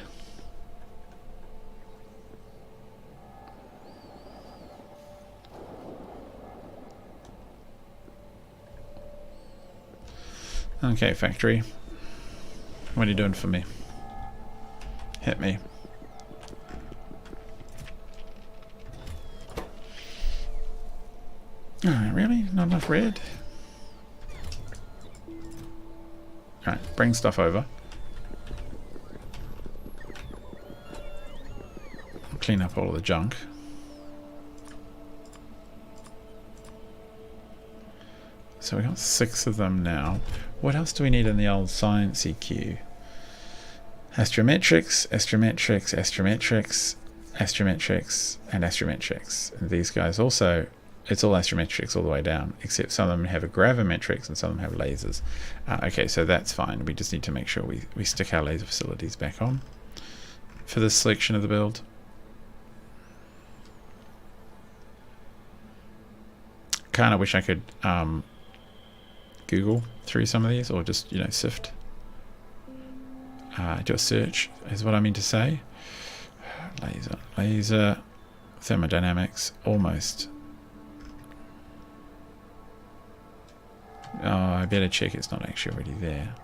Okay, factory. What are you doing for me? Hit me. Oh, really? Not enough red? Alright, bring stuff over. Clean up all of the junk. So we got 6 of them now. What else do we need in the old sciencey queue? Astrometrics, astrometrics, astrometrics, astrometrics, and astrometrics. And these guys also, it's all astrometrics all the way down, except some of them have a gravimetrics and some of them have lasers. Okay, so that's fine. We just need to make sure we stick our laser facilities back on for this selection of the build. Kind of wish I could Google through some of these, or just, you know, sift. Do a search is what I mean to say. Laser, thermodynamics, almost. Oh, I better check it's not actually already there.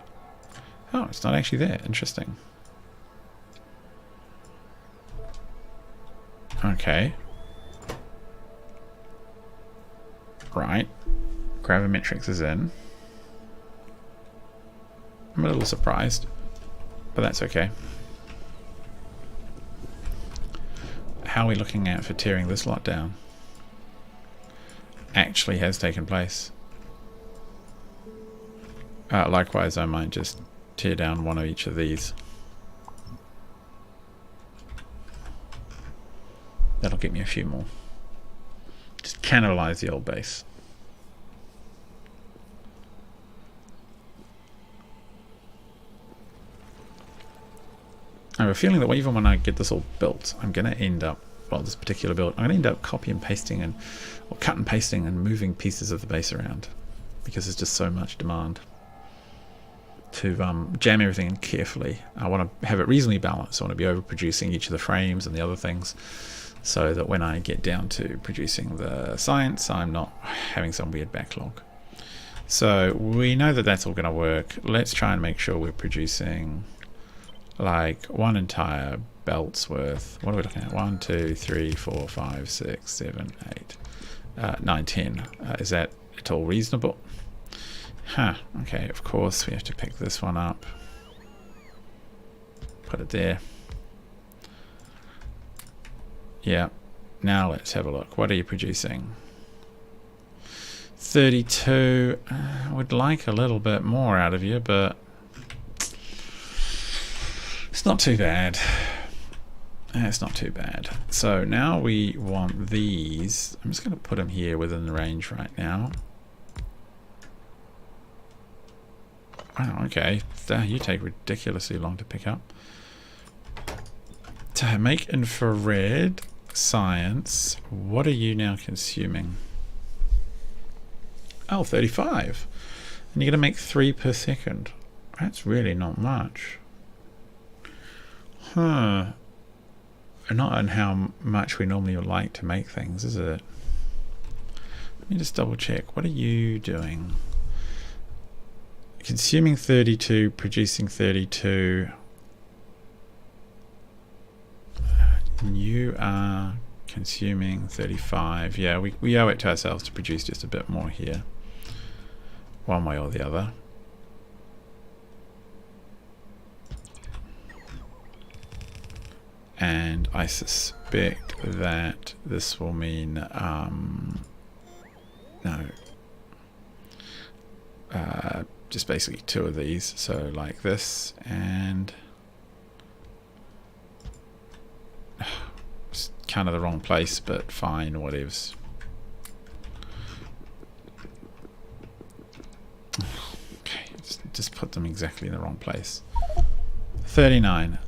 Oh, it's not actually there. Interesting. Okay. Right. Gravimetrics is in. I'm a little surprised, but that's okay. How are we looking at for tearing this lot down? Actually has taken place. Likewise, I might just tear down one of each of these. That'll get me a few more. Just cannibalize the old base. I have a feeling that even when I get this all built, I'm going to end up, well, this particular build, I'm going to end up copy and pasting and, or cut and pasting and moving pieces of the base around, because there's just so much demand to jam everything in carefully. I want to have it reasonably balanced. I want to be overproducing each of the frames and the other things, so that when I get down to producing the science, I'm not having some weird backlog. So we know that that's all going to work. Let's try and make sure we're producing like one entire belt's worth. What are we looking at? 1, 2, 3, 4, 5, 6, 7, 8, 9, 10. Is that at all reasonable? Huh. Okay, of course we have to pick this one up. put it there. Yeah. Now let's have a look. What are you producing? 32. I would like a little bit more out of you, but it's not too bad. It's not too bad. So now we want these. I'm just going to put them here within the range right now. Wow, okay. You take ridiculously long to pick up. To make infrared science, what are you now consuming? Oh, 35. And you're going to make 3 per second. That's really not much. Huh. Not on how much we normally would like to make things, is it? Let me just double check. What are you doing? Consuming 32, producing 32. You are consuming 35. Yeah, we owe it to ourselves to produce just a bit more here. One way or the other. And I suspect that this will mean just basically 2 of these, so like this, and it's kind of the wrong place, but fine, whatevs. Okay, just put them exactly in the wrong place. 39.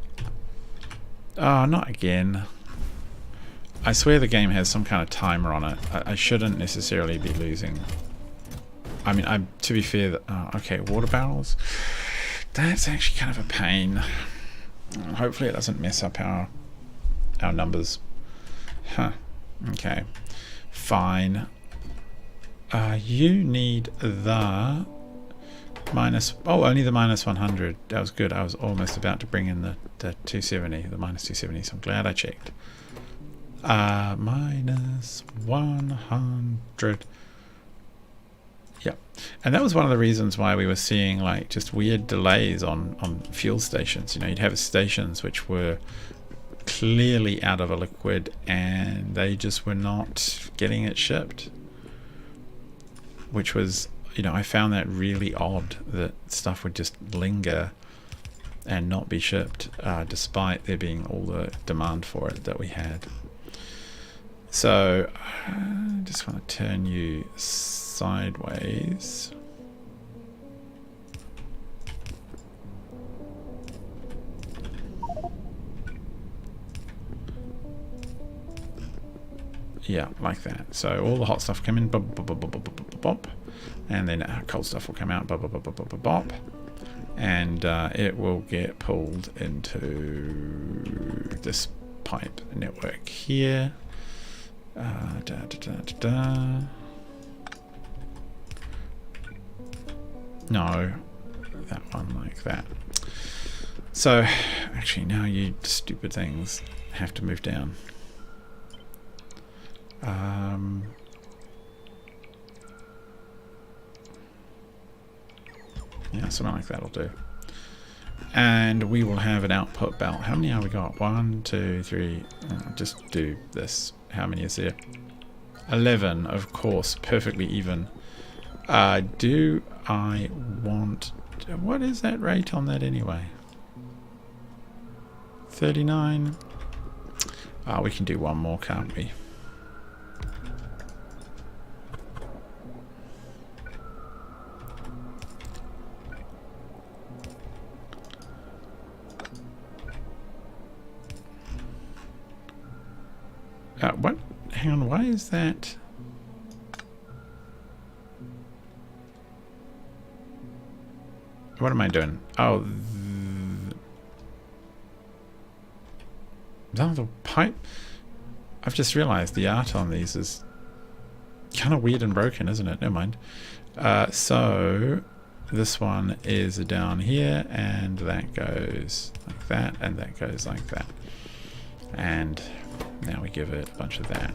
Oh, not again. I swear the game has some kind of timer on it. I shouldn't necessarily be losing. I mean, to be fair, okay, water barrels. That's actually kind of a pain. Hopefully it doesn't mess up our numbers. Huh. Okay. Fine. You need the minus... Oh, only the minus 100. That was good. I was almost about to bring in the 270, the minus 270, so I'm glad I checked. Minus 100. Yep. And that was one of the reasons why we were seeing like just weird delays on fuel stations. You know, you'd have stations which were clearly out of a liquid and they just were not getting it shipped. Which was, you know, I found that really odd that stuff would just linger and not be shipped despite there being all the demand for it that we had. So I just want to turn you sideways. Yeah, like that. So all the hot stuff come in, bop, bop, bop, bop, bop, bop, bop, and then cold stuff will come out, bop, bop, bop, bop, bop, bop, and it will get pulled into this pipe network here. No, that one like that. So actually now you stupid things have to move down. Yeah, something like that'll do. And we will have an output belt. How many have we got? 1, 2, 3. Just do this. How many is there? 11, of course, perfectly even. Do I want... What is that rate on that anyway? 39. We can do one more, can't we? What? Hang on, why is that? What am I doing? Oh, the pipe. I've just realized the art on these is kind of weird and broken, isn't it? Never mind. So this one is down here, and that goes like that, and that goes like that. And now we give it a bunch of that.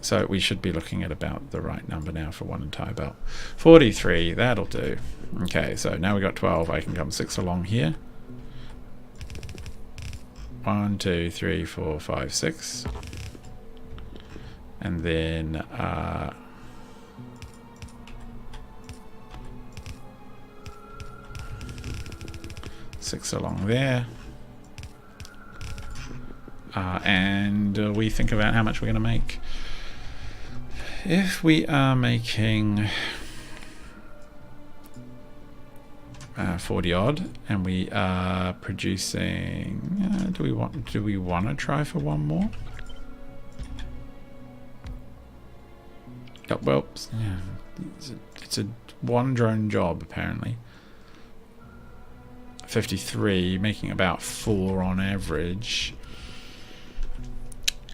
So we should be looking at about the right number now for one entire belt. 43, that'll do. Okay, so now we got 12. I can come 6 along here. 1, 2, 3, 4, 5, 6. And then 6 along there. And we think about how much we're going to make. If we are making 40 odd, and we are producing, do we want to try for one more? Oh, well, yeah, it's a one drone job apparently. 53, making about 4 on average.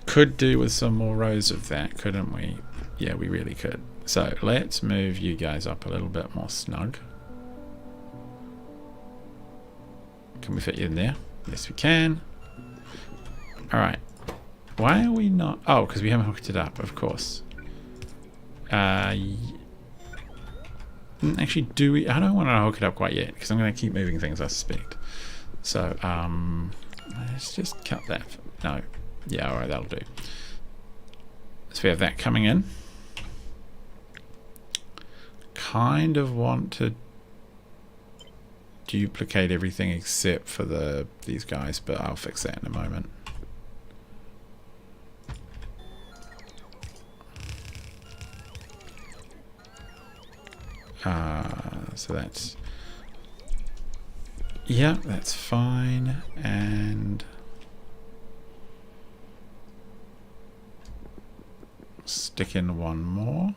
Could do with some more rows of that, couldn't we? Yeah, we really could. So let's move you guys up a little bit more snug. Can we fit you in there? Yes, we can. Alright. Why are we not... Oh, because we haven't hooked it up, of course. Actually, do we... I don't want to hook it up quite yet, because I'm going to keep moving things, I suspect. So, let's just cut that. No. Yeah, alright, that'll do. So we have that coming in. Kind of want to duplicate everything except for these guys, but I'll fix that in a moment. So that's... Yeah, that's fine. And... stick in one more.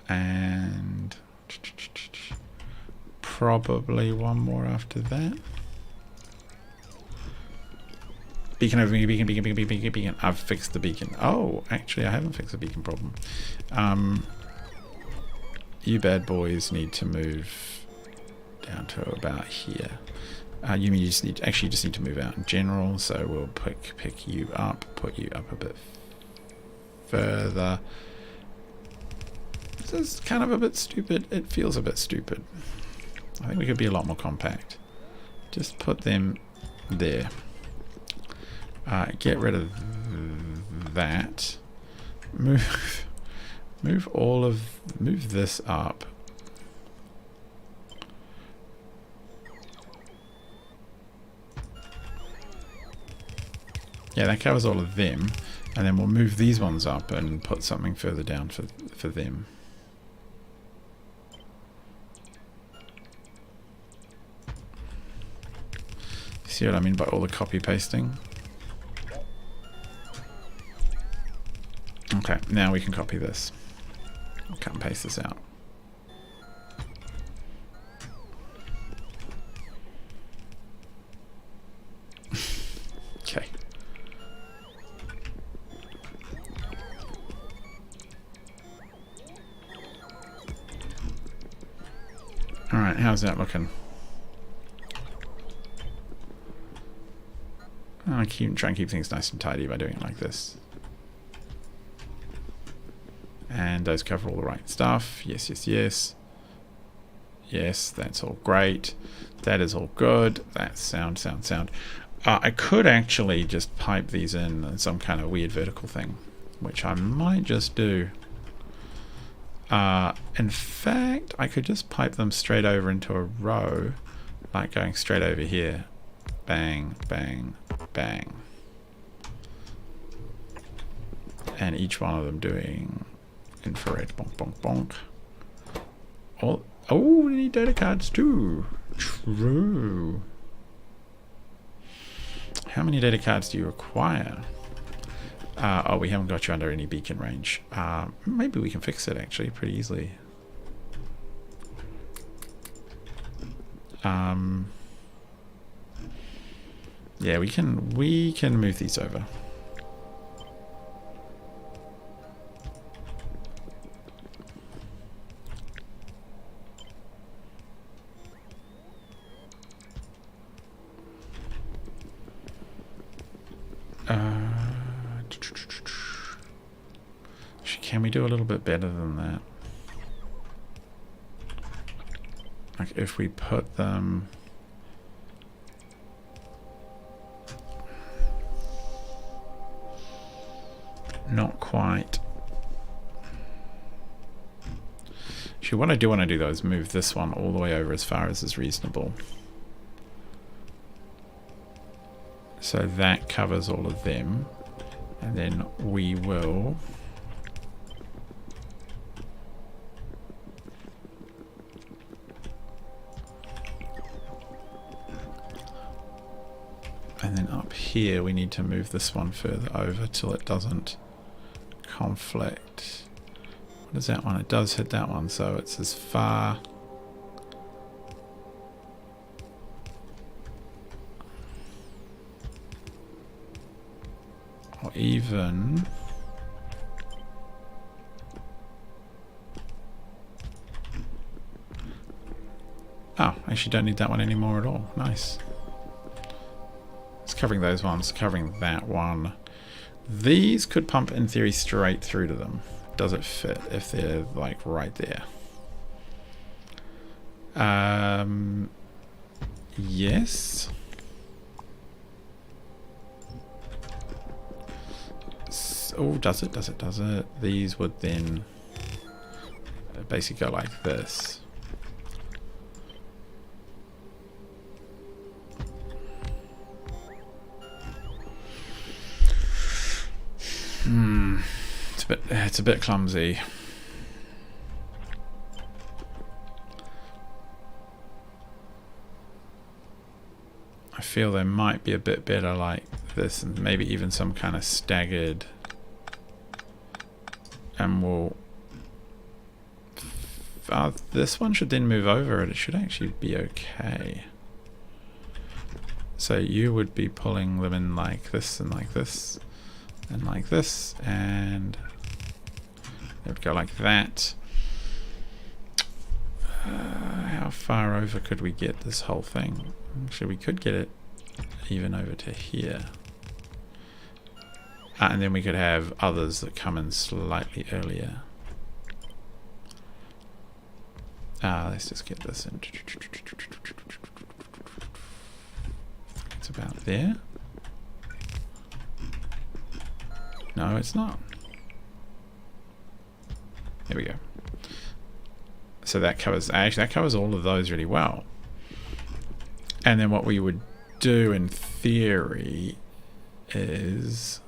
And... probably one more after that. Beacon over me, beacon, beacon, beacon, beacon, beacon, beacon. I've fixed the beacon. Oh, actually I haven't fixed the beacon problem. You bad boys need to move down to about here. You mean you just need, actually you just need to move out in general, so we'll pick you up, put you up a bit further. This is kind of a bit stupid. It feels a bit stupid. I think we could be a lot more compact. Just put them there. Get rid of that. Move this up. Yeah, that covers all of them, and then we'll move these ones up and put something further down for them. See what I mean by all the copy pasting? Okay, now we can copy this. I'll cut and paste this out. Okay. Alright, how's that looking? I try and keep things nice and tidy by doing it like this. And those cover all the right stuff. Yes, yes, yes. Yes, that's all great. That is all good. That's sound. I could actually just pipe these in some kind of weird vertical thing, which I might just do. In fact, I could just pipe them straight over into a row, like going straight over here. Bang, bang, bang. And each one of them doing infrared. Bonk, bonk, bonk. Oh, we need data cards too. True. How many data cards do you require? Oh, we haven't got you under any beacon range. Maybe we can fix it actually pretty easily. Yeah, we can move these over. Can we do a little bit better than that? Like if we put them not quite. Actually, what I do want to do though is move this one all the way over as far as is reasonable. So that covers all of them. And then we will... And then up here we need to move this one further over till it doesn't conflict. What is that one? It does hit that one, so it's as far... Or even... Oh, I actually don't need that one anymore at all. Nice. It's covering those ones, covering that one. These could pump in theory straight through to them. Does it fit if they're like right there? Yes. Oh, does it? Does it? Does it? These would then basically go like this. It's a bit clumsy. I feel there might be a bit better like this, and maybe even some kind of staggered. And we'll... this one should then move over, and it should actually be okay. So you would be pulling them in like this and like this. And like this, and it would go like that. How far over could we get this whole thing? Actually, we could get it even over to here. And then we could have others that come in slightly earlier. Let's just get this in. It's about there. No, it's not. There we go. So that covers, actually that covers all of those really well. And then what we would do in theory is...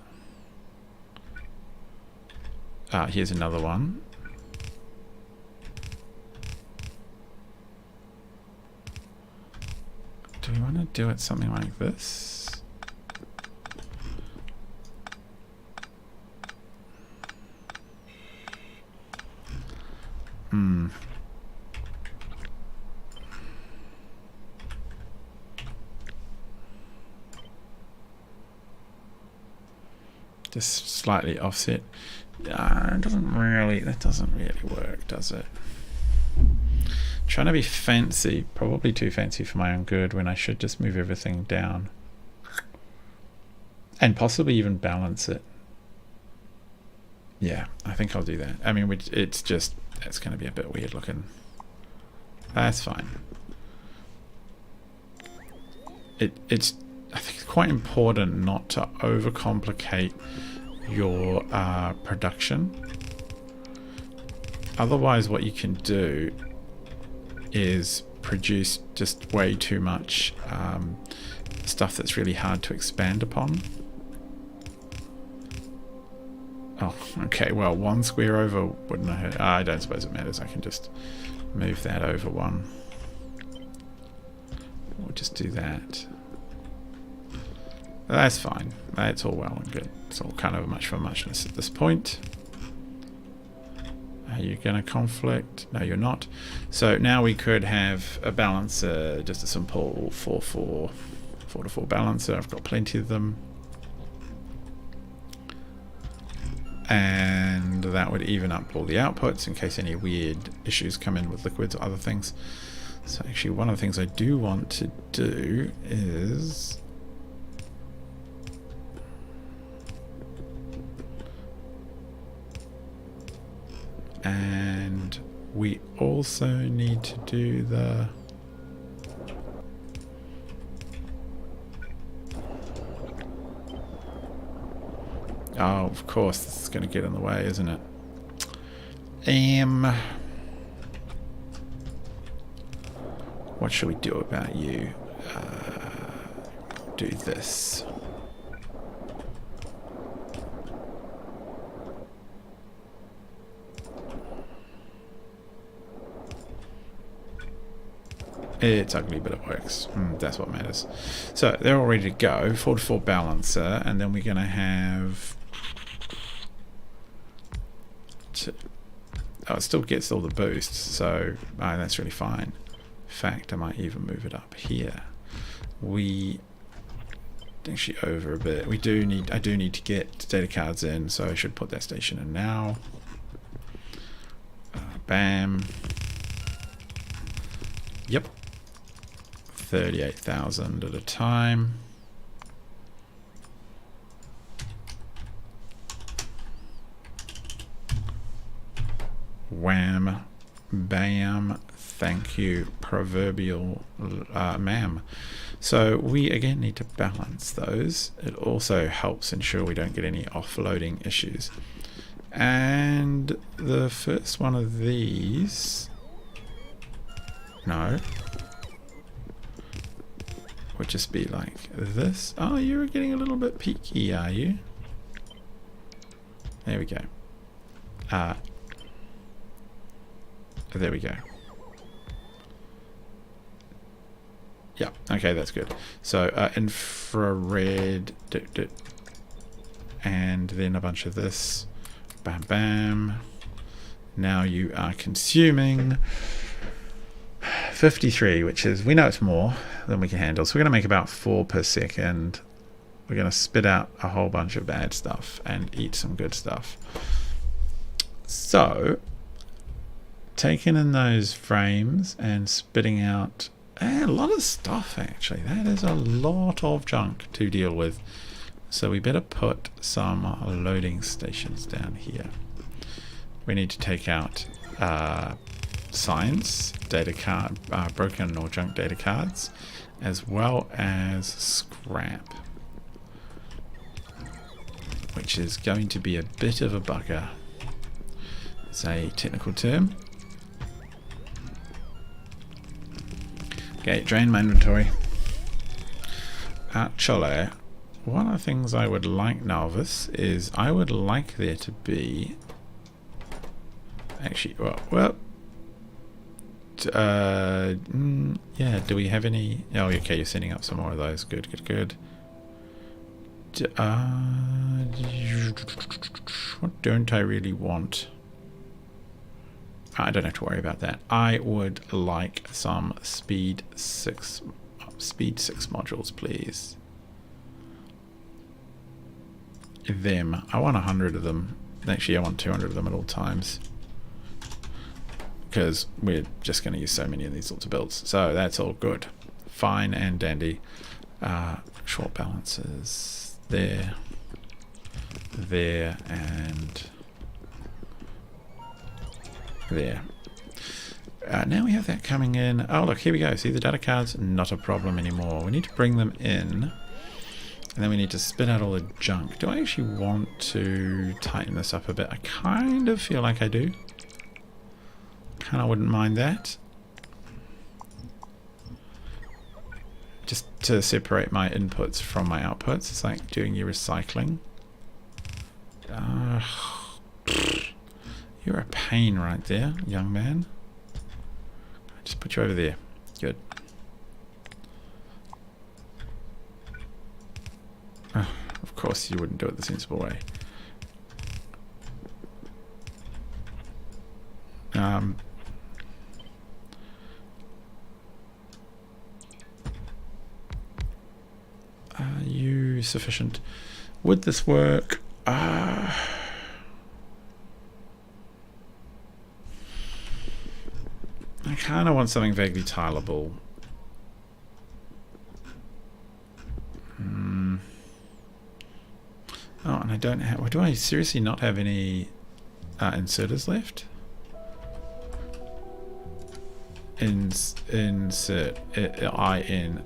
here's another one. Do we want to do it something like this? Just slightly offset. That doesn't really work, does it? Trying to be fancy, probably too fancy for my own good, when I should just move everything down. And possibly even balance it. Yeah, I think I'll do that. I mean, it's just, it's going to be a bit weird looking. That's fine. It's, I think it's quite important not to overcomplicate your production. Otherwise, what you can do is produce just way too much stuff that's really hard to expand upon. Oh, okay, well, one square over wouldn't hurt. I don't suppose it matters. I can just move that over one. We'll just do that. That's fine. That's all well and good. It's all kind of much for muchness at this point. Are you going to conflict? No, you're not. So now we could have a balancer, just a simple 4 to 4 balancer. I've got plenty of them. And that would even up all the outputs in case any weird issues come in with liquids or other things. So actually one of the things I do want to do is... And we also need to do the... Oh, of course, this is going to get in the way, isn't it? What should we do about you? Do this. It's ugly, but it works. That's what matters. So they're all ready to go. 4 to 4 balancer, and then we're going to have... Oh, it still gets all the boosts, so that's really fine. In fact, I might even move it up here. We actually over a bit. I do need to get data cards in, so I should put that station in now. Bam. Yep. 38,000 at a time. Wham. Bam. Thank you, proverbial ma'am. So we again need to balance those. It also helps ensure we don't get any offloading issues. And the first one of these, no, would just be like this. Oh, you're getting a little bit peaky, are you? There we go. There we go. Yeah, okay, that's good. So infrared, and then a bunch of this. Bam, bam. Now you are consuming 53, which is, we know it's more than we can handle. So we're going to make about 4 per second. We're going to spit out a whole bunch of bad stuff and eat some good stuff. So, taking in those frames and spitting out a lot of stuff, actually. That is a lot of junk to deal with. So we better put some loading stations down here. We need to take out signs, data card, broken or junk data cards, as well as scrap, which is going to be a bit of a bugger. It's a technical term. Okay, drain my inventory. Actually, one of the things I would like, Novice, is I would like there to be... Actually, yeah, do we have any... Oh, okay, you're sending up some more of those. Good, good, good. What don't I really want? I don't have to worry about that. I would like some speed 6 modules, please. Them. I want 100 of them. Actually, I want 200 of them at all times, because we're just going to use so many of these sorts of builds. So that's all good. Fine and dandy. Short balances. There. There and... there. Now we have that coming in. Oh, look, here we go. See the data cards? Not a problem anymore. We need to bring them in, and then we need to spit out all the junk. Do I actually want to tighten this up a bit? I kind of feel like I do. Kind of wouldn't mind that. Just to separate my inputs from my outputs. It's like doing your recycling. You're a pain right there, young man. Just put you over there. Good. Of course you wouldn't do it the sensible way. Are you sufficient? Would this work? I kind of want something vaguely tileable. Oh, and I don't have... Do I seriously not have any inserters left? Insert IN.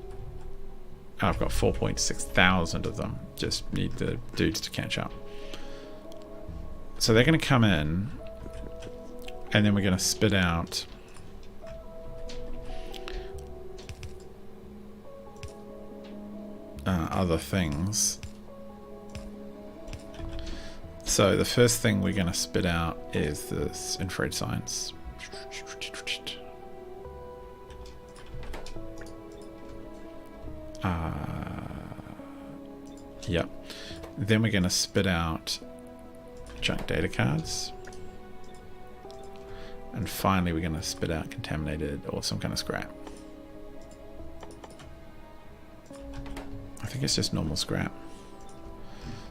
I've got 4.6 thousand of them. Just need the dudes to catch up. So they're going to come in, and then we're going to spit out other things. So the first thing we're going to spit out is this infrared science. Yep. Then we're going to spit out junk data cards. And finally we're going to spit out contaminated or some kind of scrap. I think it's just normal scrap.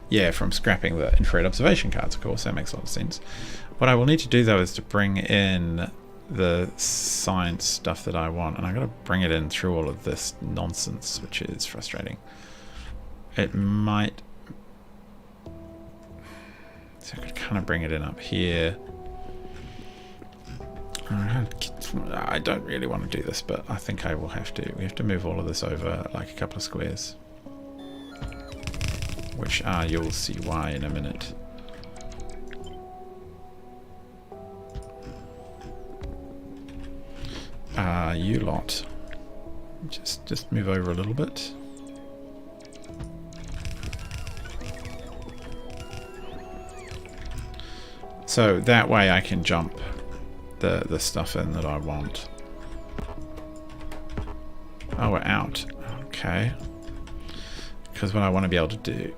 Yeah, from scrapping the infrared observation cards, of course. That makes a lot of sense. What I will need to do, though, is to bring in the science stuff that I want. And I've got to bring it in through all of this nonsense, which is frustrating. It might... So I could kind of bring it in up here. I don't really want to do this, but I think I will have to. We have to move all of this over like a couple of squares. Which you'll see why in a minute. You lot. Just move over a little bit. So that way I can jump the stuff in that I want. Oh, we're out. Okay. Because what I want to be able to do...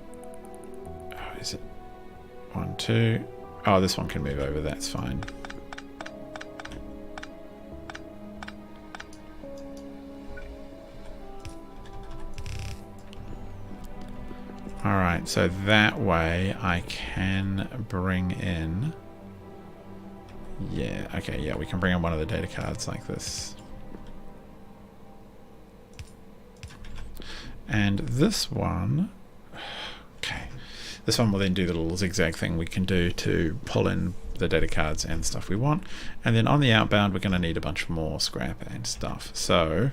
Oh, is it 1, 2? Oh, this one can move over. That's fine. Alright, so that way I can bring in... Yeah, okay, yeah, we can bring in one of the data cards like this. And this one... Okay. This one will then do the little zigzag thing we can do to pull in the data cards and stuff we want. And then on the outbound, we're going to need a bunch more scrap and stuff. So...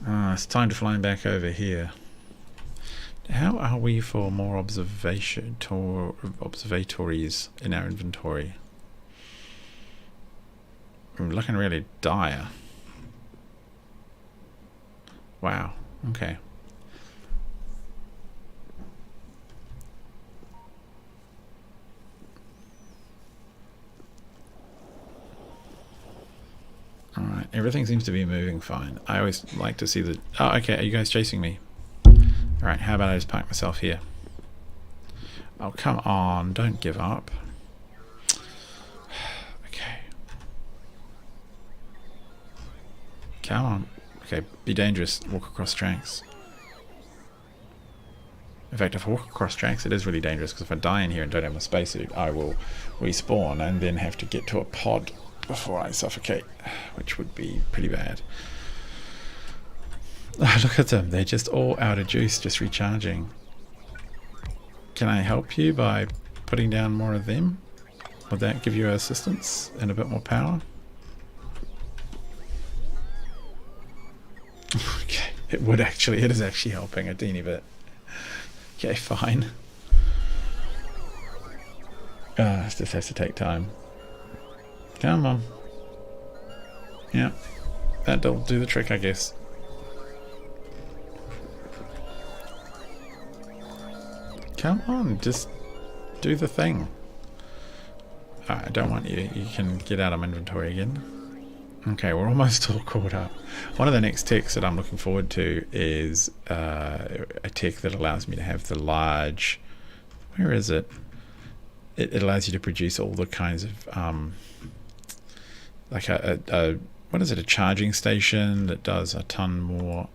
it's time to fly back over here. How are we for more observatories in our inventory? We're looking really dire. Wow, okay. Alright, everything seems to be moving fine. I always like to see the... Oh, okay, are you guys chasing me? Alright, how about I just park myself here? Oh, come on, don't give up. Okay. Come on. Okay, be dangerous. Walk across tracks. In fact, if I walk across tracks, it is really dangerous, because if I die in here and don't have my spacesuit, I will respawn and then have to get to a pod before I suffocate, which would be pretty bad. Oh, look at them. They're just all out of juice, just recharging. Can I help you by putting down more of them? Would that give you assistance and a bit more power? Okay, it would actually. It is actually helping a teeny bit. Okay, fine. It just has to take time. Come on. Yeah, that'll do the trick, I guess. Come on, just do the thing. I don't want you. You can get out of my inventory again. Okay, we're almost all caught up. One of the next techs that I'm looking forward to is a tech that allows me to have the large... Where is it? It allows you to produce all the kinds of... like what is it? A charging station that does a ton more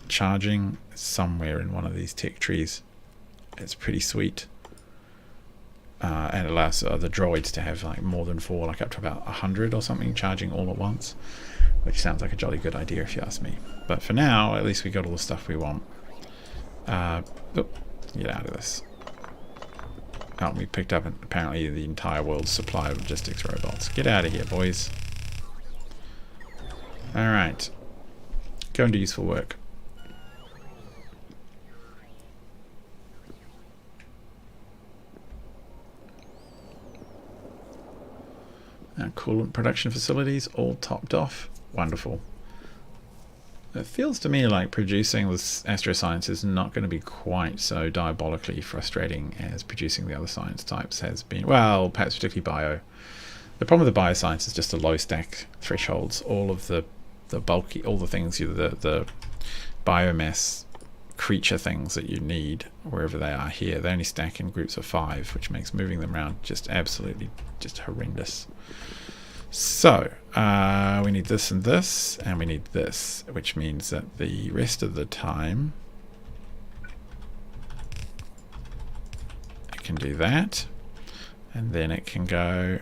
charging somewhere in one of these tech trees. It's pretty sweet. And it allows the droids to have like more than 4, like up to about 100 or something charging all at once, which sounds like a jolly good idea if you ask me. But for now, at least we got all the stuff we want. Get out of this. Oh, we picked up apparently the entire world's supply of logistics robots. Get out of here, boys. Alright. go and do useful work. Our coolant production facilities all topped off. Wonderful. It feels to me like producing this astroscience is not going to be quite so diabolically frustrating as producing the other science types has been. Well, perhaps particularly bio. The problem with the bioscience is just the low stack thresholds. All of the bulky, all the things, the biomass creature things that you need wherever they are here, they only stack in groups of 5, which makes moving them around just absolutely just horrendous. So we need this and this, and we need this, which means that the rest of the time it can do that, and then it can go,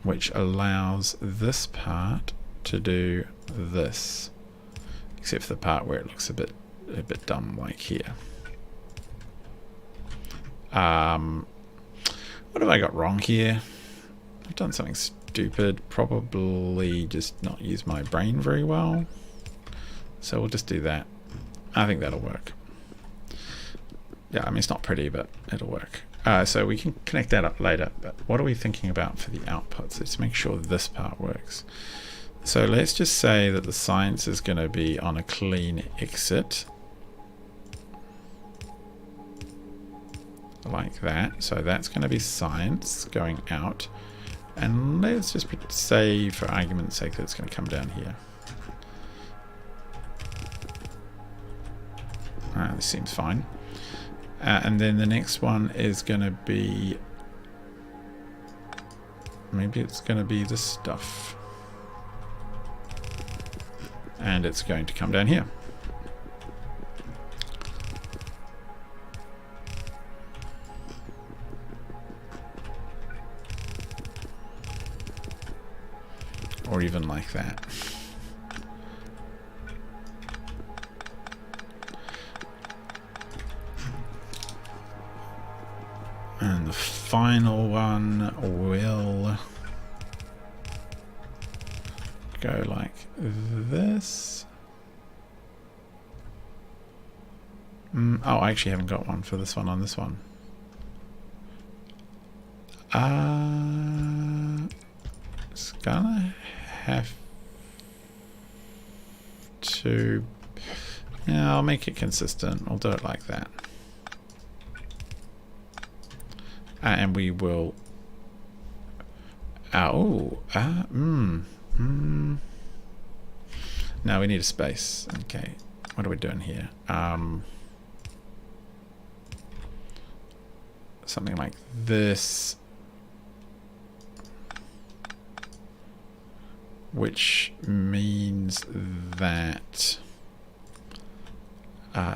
which allows this part to do this, except for the part where it looks a bit dumb, like here. What have I got wrong here? I've done something stupid. Probably just not use my brain very well. So we'll just do that. I think that'll work. Yeah, I mean, it's not pretty, but it'll work. So we can connect that up later. But what are we thinking about for the outputs? Let's make sure this part works. So let's just say that the science is going to be on a clean exit. Like that. So that's going to be science going out, and let's just say for argument's sake that it's going to come down here. This seems fine. And then the next one is going to be, maybe it's going to be this stuff, and it's going to come down here. Or even like that. And the final one will go like this. Oh, I actually haven't got one for this one on this one. It's gonna have to, yeah, I'll make it consistent. I'll do it like that. And we will, now we need a space. Okay, what are we doing here? Something like this, which means that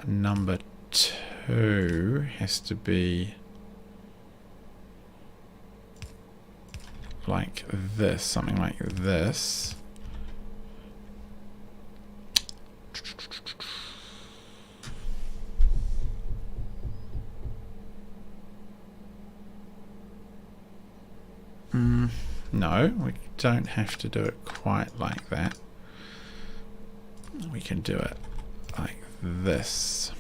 number 2 has to be like this, something like this. No, we don't have to do it quite like that. We can do it like this.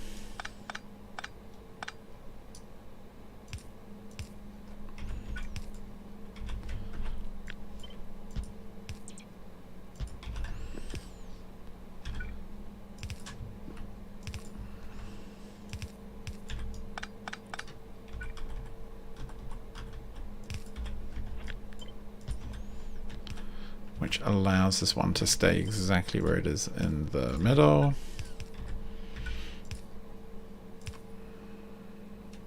Which allows this one to stay exactly where it is in the middle.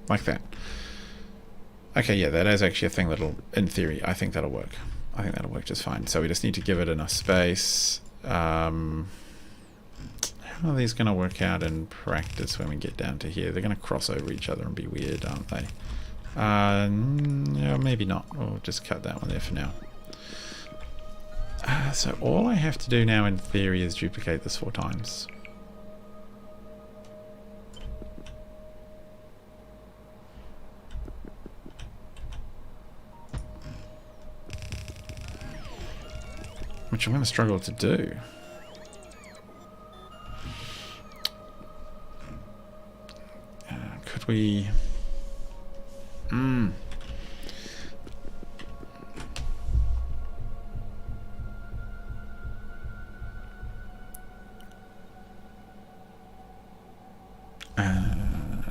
Like that. Okay, yeah, that is actually a thing that'll, in theory, I think that'll work. I think that'll work just fine. So we just need to give it enough space. How are these going to work out in practice when we get down to here? They're going to cross over each other and be weird, aren't they? Yeah, maybe not. We'll just cut that one there for now. So all I have to do now in theory is duplicate this 4 times. which I'm going to struggle to do. Could we...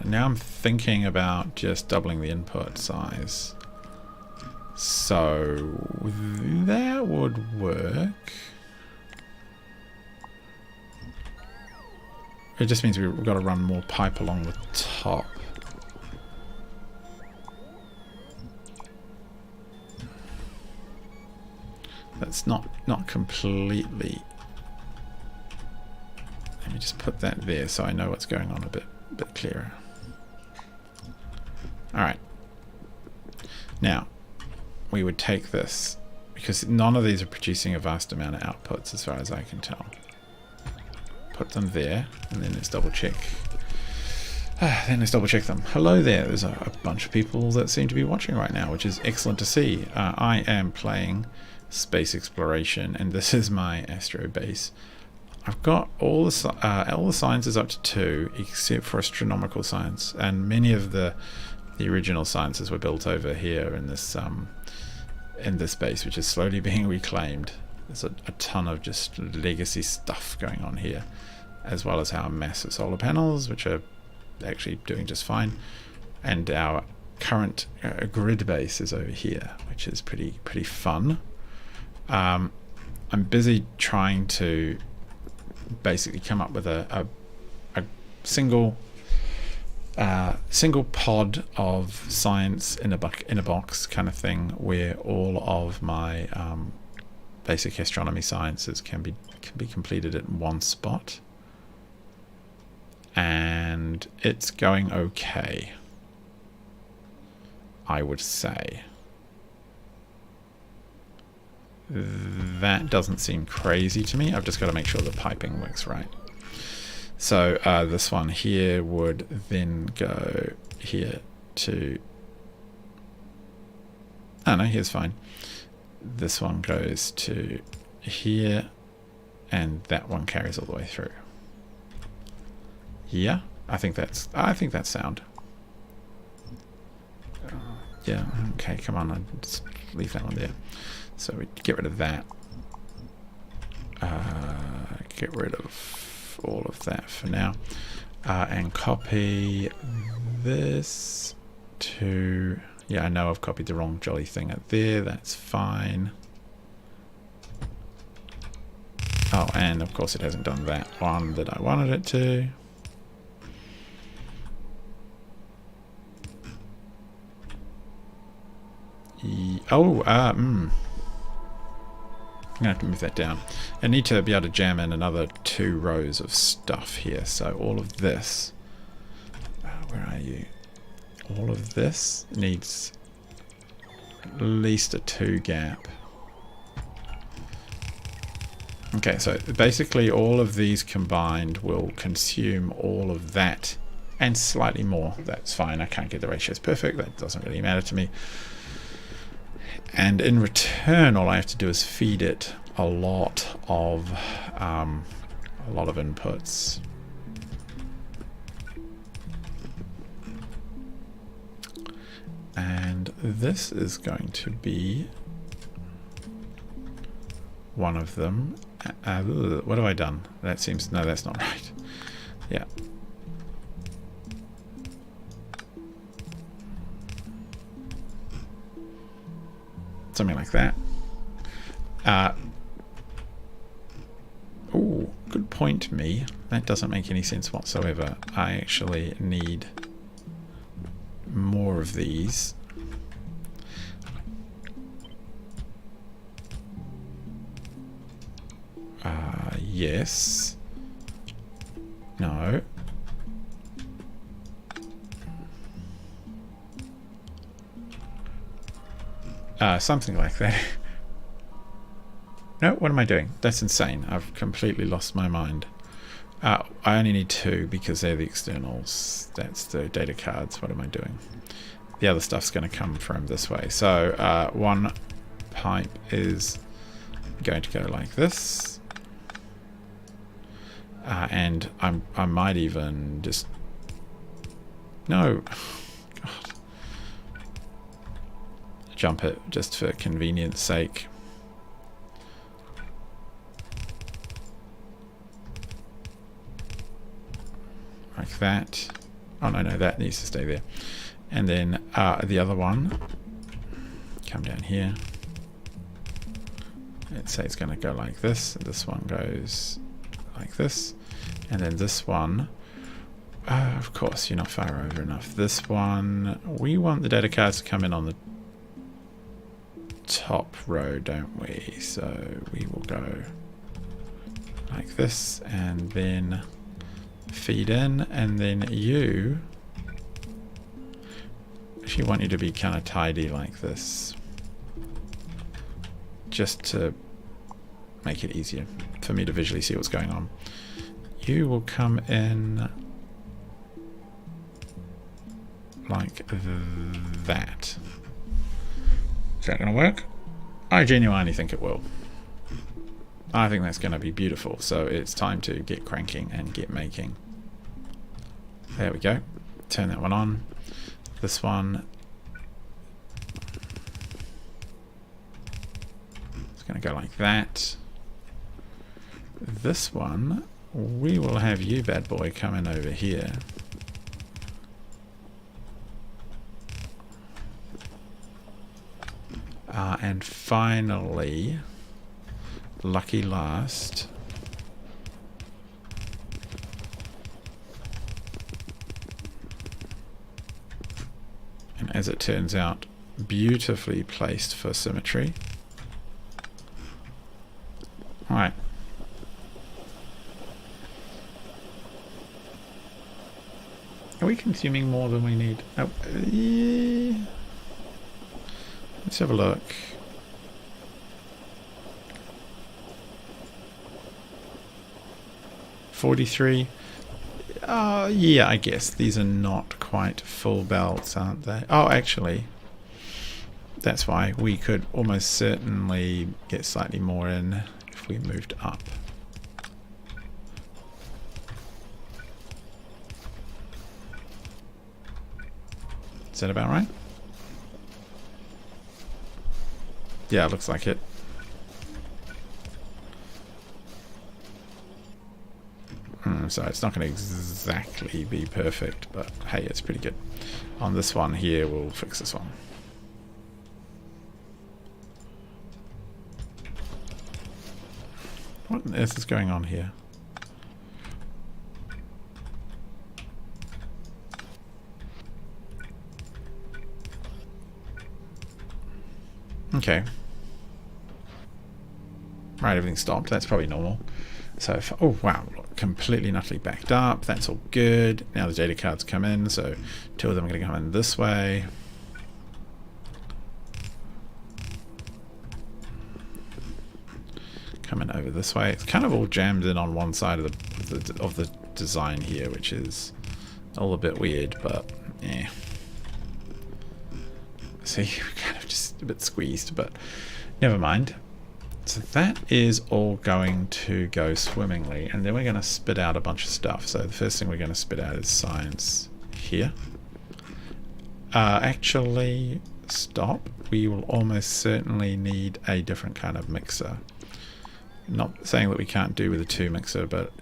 now I'm thinking about just doubling the input size. So that would work. It just means we've got to run more pipe along the top. That's not completely. Let me just put that there so I know what's going on a bit clearer. Alright. Now, we would take this, because none of these are producing a vast amount of outputs as far as I can tell. Put them there, and then let's double check. Then let's double check them. Hello there, there's a bunch of people that seem to be watching right now, which is excellent to see. I am playing Space Exploration, and this is my Astro base. I've got all the sciences up to 2, except for astronomical science, and many of the original sciences were built over here in this base, which is slowly being reclaimed. There's a ton of just legacy stuff going on here, as well as our massive solar panels, which are actually doing just fine, and our current grid base is over here, which is pretty fun. I'm busy trying to basically come up with a single pod of science in a box kind of thing, where all of my basic astronomy sciences can be completed at one spot, and it's going okay, I would say. That doesn't seem crazy to me. I've just got to make sure the piping works right. So this one here would then go here to... Oh no, here's fine. This one goes to here, and that one carries all the way through. Yeah, I think that's sound. Yeah, okay, come on, I'll just leave that one there. So we get rid of that. Get rid of all of that for now, and copy this to... Yeah, I know I've copied the wrong jolly thing up there. That's fine. Oh, and of course it hasn't done that one that I wanted it to. I'm gonna have to move that down. I need to be able to jam in another 2 rows of stuff here. So all of this, where are you? All of this needs at least a 2 gap. Okay, so basically all of these combined will consume all of that and slightly more. That's fine. I can't get the ratios perfect. That doesn't really matter to me. And in return, all I have to do is feed it a lot of inputs. And this is going to be one of them. What have I done? That seems... No, that's not right. Yeah. Something like that. Oh, good point, me. That doesn't make any sense whatsoever. I actually need more of these. Yes. No. Something like that. No, what am I doing? That's insane. I've completely lost my mind. I only need 2 because they're the externals. That's the data cards. What am I doing? The other stuff's going to come from this way. So 1 pipe is going to go like this. And I might even just... No! God. Jump it just for convenience sake. Like that. Oh no, that needs to stay there. And then the other one, come down here. Let's say it's going to go like this. This one goes like this. And then this one, of course, you're not far over enough. This one, we want the data cards to come in on the top row, don't we? So we will go like this and then feed in, and then you actually want you to be kind of tidy like this, just to make it easier for me to visually see what's going on. You will come in like that. Is that going to work? I genuinely think it will. I think that's going to be beautiful, so it's time to get cranking and get making. There we go. Turn that one on. This one, it's going to go like that. This one, we will have you, bad boy, coming over here. And finally, lucky last, and as it turns out, beautifully placed for symmetry. Alright. Are we consuming more than we need? Oh, yeah. Let's have a look. $43. Yeah, I guess these are not quite full belts, aren't they? Oh, actually, that's why we could almost certainly get slightly more in if we moved up. Is that about right? Yeah, it looks like it. So it's not going to exactly be perfect, but hey, it's pretty good. On this one here, we'll fix this one. What on earth is going on here? Okay. Right, everything stopped. That's probably normal. So, if, oh wow, completely and utterly backed up. That's all good. Now the data cards come in, so two of them are going to come in this way. Coming over this way. It's kind of all jammed in on one side of the design here, which is all a bit weird, but yeah. See, we're kind of just a bit squeezed, but never mind. So that is all going to go swimmingly, and then we're going to spit out a bunch of stuff. So the first thing we're going to spit out is science here. Actually, stop. We will almost certainly need a different kind of mixer. Not saying that we can't do with a 2 mixer, but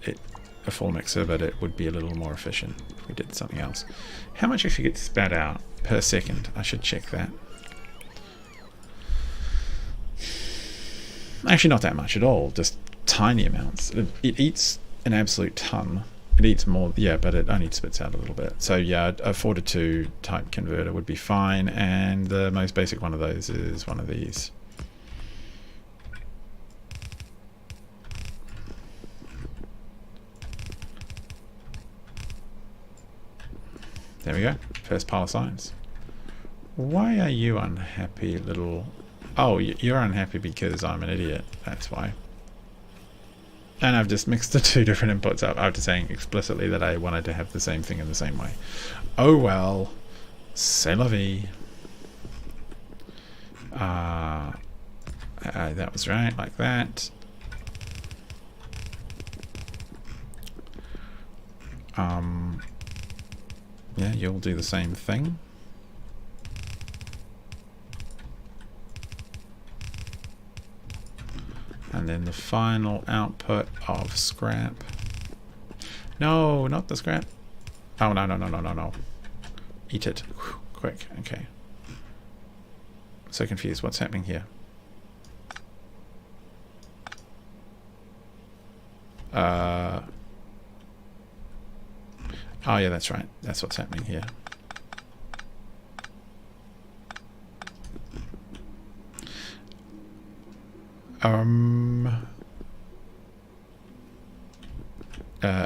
a 4 mixer, but it would be a little more efficient if we did something else. How much actually gets spat out per second? I should check that. Actually, not that much at all, just tiny amounts. It eats an absolute ton. It eats more, yeah, but it only spits out a little bit. So yeah, a 4 to 2 type converter would be fine, and the most basic one of those is one of these. There we go, first pile of science. Why are you unhappy, little... Oh, you're unhappy because I'm an idiot, that's why. And I've just mixed the two different inputs up after saying explicitly that I wanted to have the same thing in the same way. Oh well, c'est la vie. That was right, like that. Yeah, you'll do the same thing. And then the final output of scrap. No, not the scrap. Oh, no, no, no, no, no, no. Eat it. Whew, quick, okay. So confused. What's happening here? Oh yeah, that's right. That's what's happening here.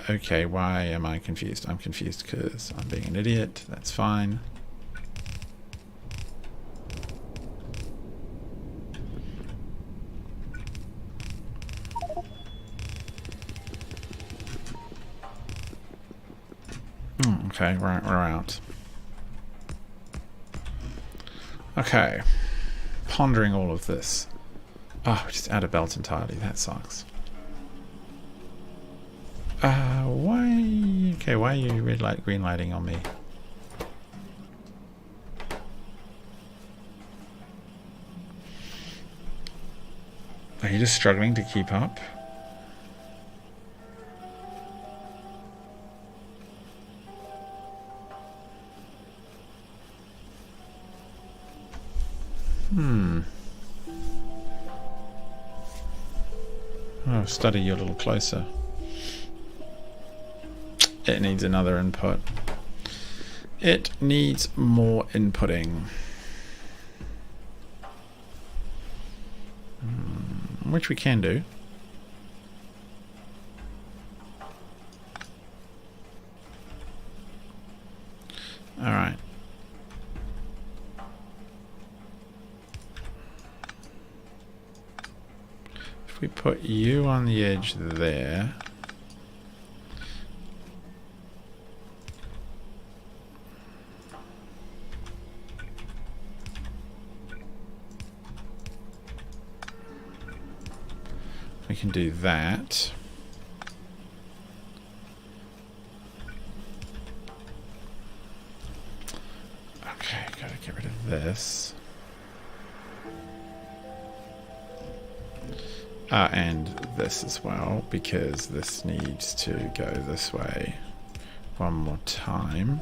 Okay, why am I confused? I'm confused because I'm being an idiot. That's fine. Okay, we're out. Okay. Pondering all of this. Oh, just out of belt entirely. That sucks. Why? Okay, why are you red light, green lighting on me? Are you just struggling to keep up? Oh, study you a little closer. It needs another input. It needs more inputting. Which we can do. Alright. If we put you on the edge there. We can do that. Okay, gotta get rid of this. And this as well, because this needs to go this way one more time,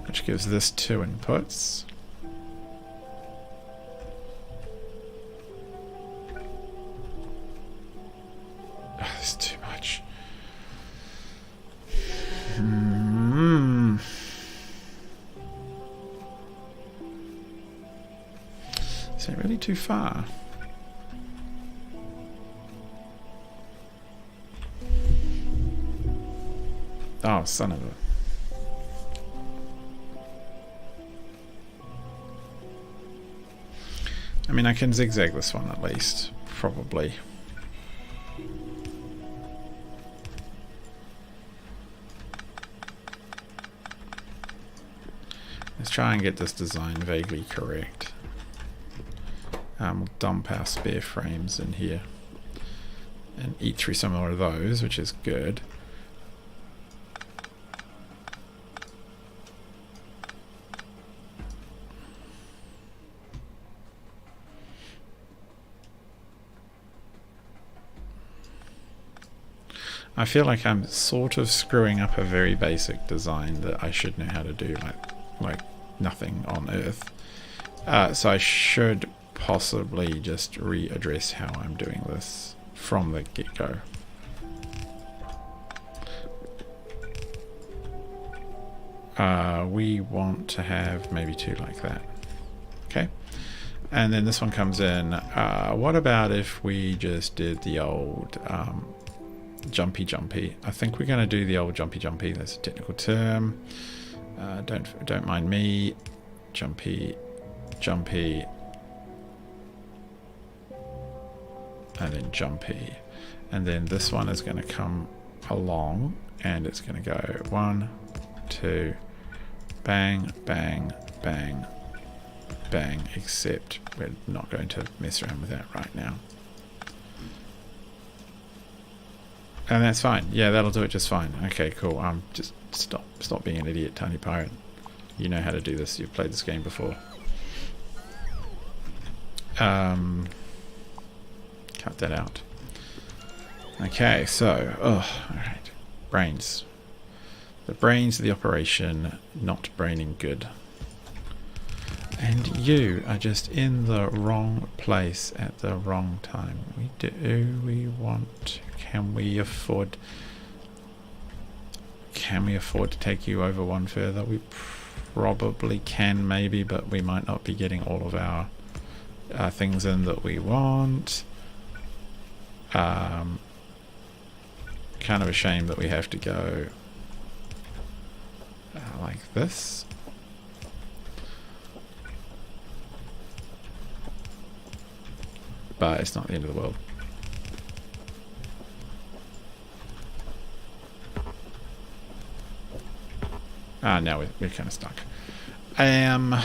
which gives this 2 inputs. Oh, this is too much. Is it really too far? Oh, son of a... I mean, I can zigzag this one at least, probably. Let's try and get this design vaguely correct. We'll dump our spare frames in here and eat through some more of those, which is good. I feel like I'm sort of screwing up a very basic design that I should know how to do, like nothing on Earth. So I should possibly just readdress how I'm doing this from the get-go. We want to have maybe 2 like that. Okay. And then this one comes in. What about if we just did the old... jumpy. I think we're going to do the old jumpy. That's a technical term. Don't mind me. Jumpy, and then jumpy, and then this one is going to come along, and it's going to go 1, 2, bang, bang, bang, bang, except we're not going to mess around with that right now. And that's fine. Yeah, that'll do it just fine. Okay, cool. Just stop being an idiot, Tiny Pirate. You know how to do this. You've played this game before. Cut that out. Okay, so, alright. Brains. The brains of the operation, not braining good. And you are just in the wrong place at the wrong time. Can we afford to take you over one further? We probably can, maybe, but we might not be getting all of our things in that we want. Kind of a shame that we have to go like this. But it's not the end of the world. Now we're kind of stuck. Well,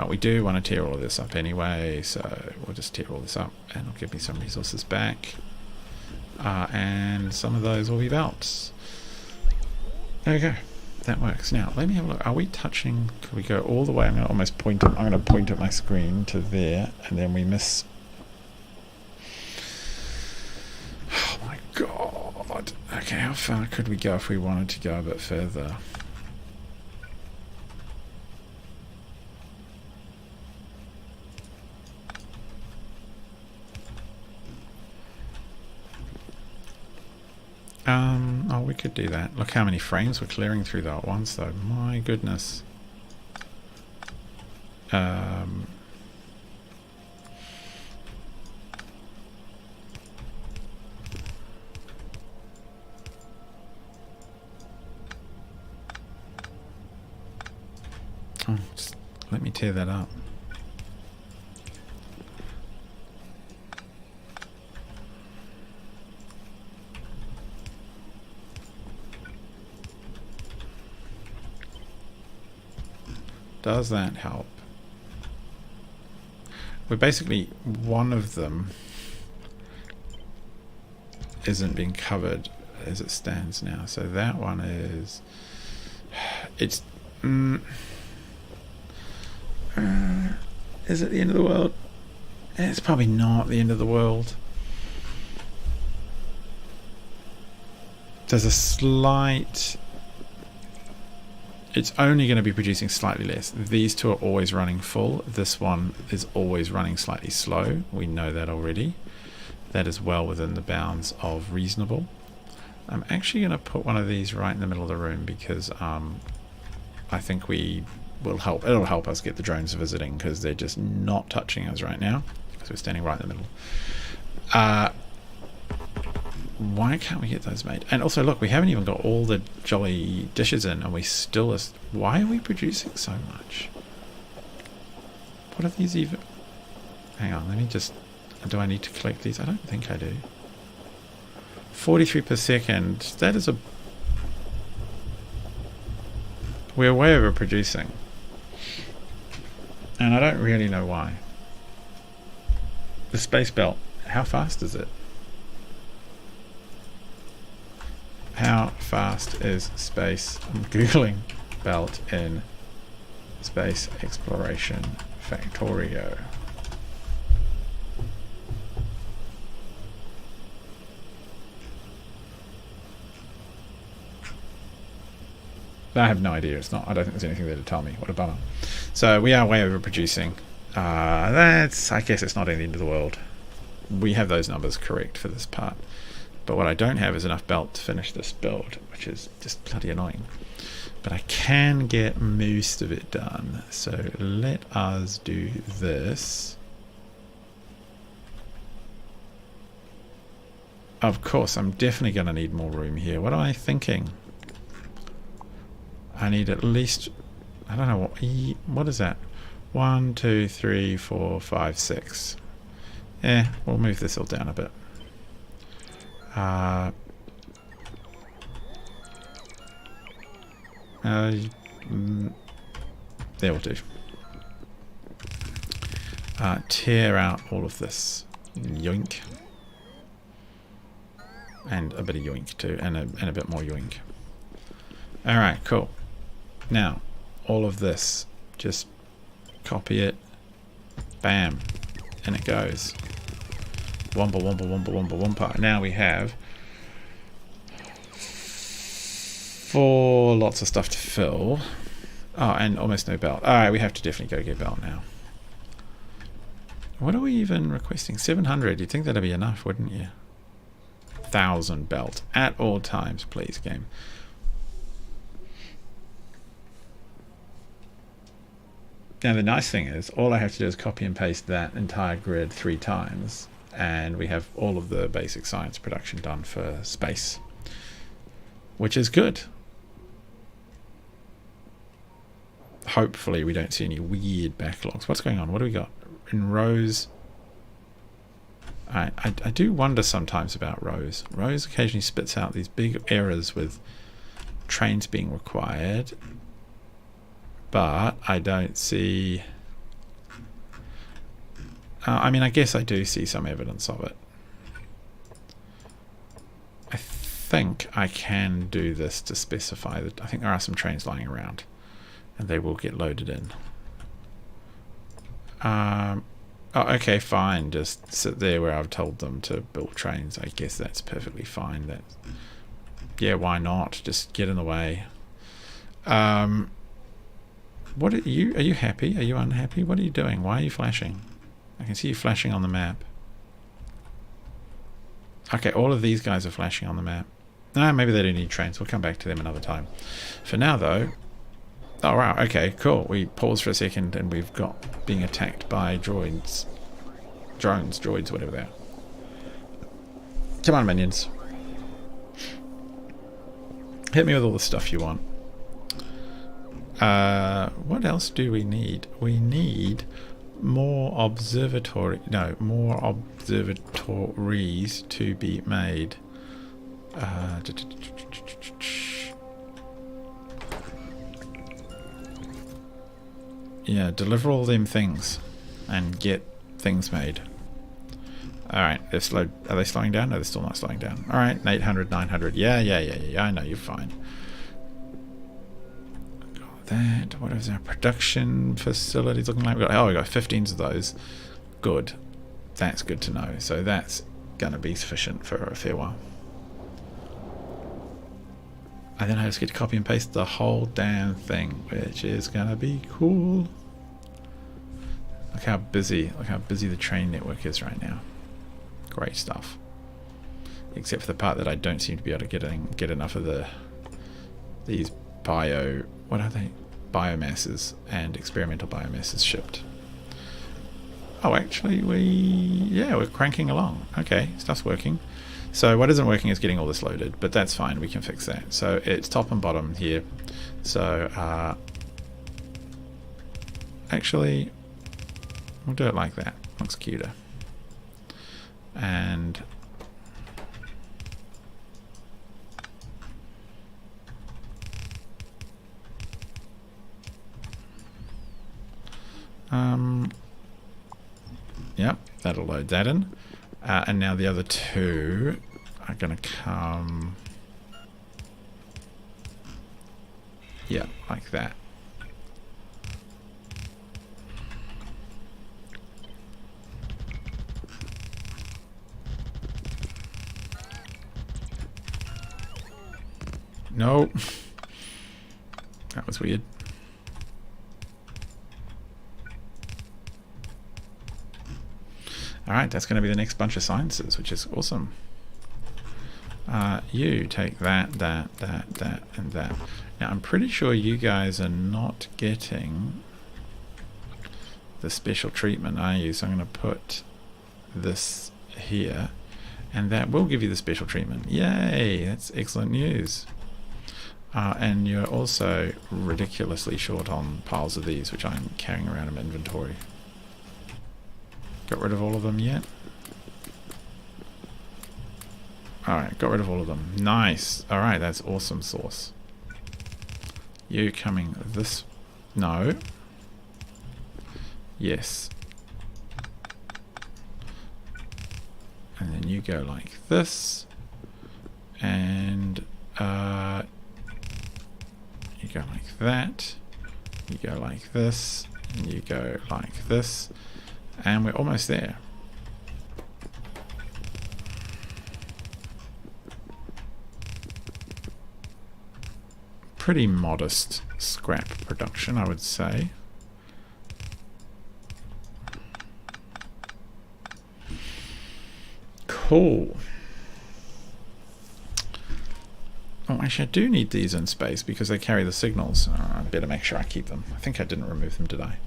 we do want to tear all of this up anyway, so we'll just tear all this up and it'll give me some resources back. And some of those will be belts. There we go. That works. Now, let me have a look. Are we touching? Can we go all the way? I'm going to almost point. I'm going to point at my screen to there, and then we miss. Oh my god. Okay, how far could we go if we wanted to go a bit further? Oh, we could do that. Look how many frames we're clearing through that at once, though. My goodness. Oh, just let me tear that up. Does that help? We're basically, one of them isn't being covered as it stands now. So that one is, it's, is it the end of the world? It's probably not the end of the world. There's a slight, it's only going to be producing slightly less. These two are always running full. This one is always running slightly slow. We know that already. That is well within the bounds of reasonable. I'm actually going to put one of these right in the middle of the room because I think we will help. It'll help us get the drones visiting because they're just not touching us right now because we're standing right in the middle. Why can't we get those made? And also, look, we haven't even got all the jolly dishes in, and we still... Why are we producing so much? What are these even... Hang on, let me just... Do I need to collect these? I don't think I do. 43 per second. That is a... We're way overproducing. And I don't really know why. The space belt. How fast is it? How fast is space? I'm googling belt in space exploration Factorio. I have no idea. It's not. I don't think there's anything there to tell me. What a bummer. So we are way overproducing. That's. I guess it's not the end of the world. We have those numbers correct for this part. But what I don't have is enough belt to finish this build, which is just bloody annoying. But I can get most of it done. So let us do this. Of course, I'm definitely going to need more room here. What am I thinking? I need at least, I don't know, what is that? 1, 2, 3, 4, 5, 6. We'll move this all down a bit. There will do. tear out all of this. Yoink. And a bit of yoink too, and a bit more yoink. Alright, cool. Now, all of this, just copy it. Bam. And it goes. Wompa, wompa, wompa, wompa, wompa. Now we have 4 lots of stuff to fill. Oh, and almost no belt. Alright, we have to definitely go get belt now. What are we even requesting? 700. You'd think that'd be enough, wouldn't you? 1,000 belt at all times, please, game. Now the nice thing is, all I have to do is copy and paste that entire grid 3 times, and we have all of the basic science production done for space, which is good. Hopefully we don't see any weird backlogs. What's going on? What do we got? In Rose, I do wonder sometimes about Rose. Rose occasionally spits out these big errors with trains being required, but I don't see... I mean, I guess I do see some evidence of it. I think I can do this to specify that. I think there are some trains lying around, and they will get loaded in. Oh, okay, fine. Just sit there where I've told them to build trains. I guess that's perfectly fine. That, yeah, why not? Just get in the way. What are you? Are you happy? Are you unhappy? What are you doing? Why are you flashing? I can see you flashing on the map. Okay, all of these guys are flashing on the map. No, maybe they do need trains. We'll come back to them another time. For now, though... Oh, wow. Okay, cool. We pause for a second and we've got being attacked by droids. Droids, whatever they are. Come on, minions. Hit me with all the stuff you want. What else do we need? We need more observatories to be made. Yeah, deliver all them things and get things made. Alright, they're slow. Are they slowing down? No, they're still not slowing down. Alright, 800, 900. Yeah, I know, you're fine. Got that. What is our production facilities looking like? We got 15s of those. Good. That's good to know. So that's going to be sufficient for a fair while. And then I just get to copy and paste the whole damn thing, which is going to be cool. Look how busy the train network is right now. Great stuff. Except for the part that I don't seem to be able to get enough of these biomasses and experimental biomasses shipped. Oh, actually we're cranking along. Okay, stuff's working. So what isn't working is getting all this loaded, but that's fine, we can fix that. So it's top and bottom here. So actually we'll do it like that. Looks cuter. And yep, that'll load that in. And now the other two are going to come, yeah, like that. Nope. That was weird. Alright, that's going to be the next bunch of sciences, which is awesome. You take that, and that. Now, I'm pretty sure you guys are not getting the special treatment, are you? So I'm going to put this here, and that will give you the special treatment. Yay! That's excellent news. And you're also ridiculously short on piles of these, which I'm carrying around in my inventory. Got rid of all of them yet? Alright, got rid of all of them. Nice. Alright, that's awesome sauce. You coming this... No. Yes. and then you go like this, and you go like that, you go like this, and you go like this, and we're almost there. Pretty modest scrap production, I would say. Cool. Oh, actually, I do need these in space because they carry the signals. I better make sure I keep them. I think I didn't remove them, did I?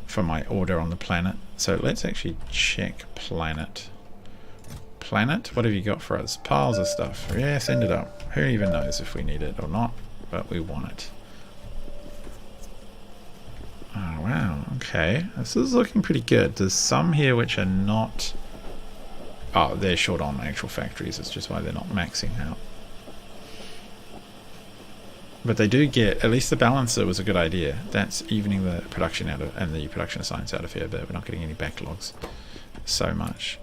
For my order on the planet. So let's actually check planet. Planet? What have you got for us? Piles of stuff. Yeah, send it up. Who even knows if we need it or not? But we want it. Oh, wow. Okay. This is looking pretty good. There's some here which are not... Oh, they're short on actual factories. It's just why they're not maxing out. But they do get... At least the balancer was a good idea. That's evening the production out of... And the production of science out of here, but we're not getting any backlogs so much.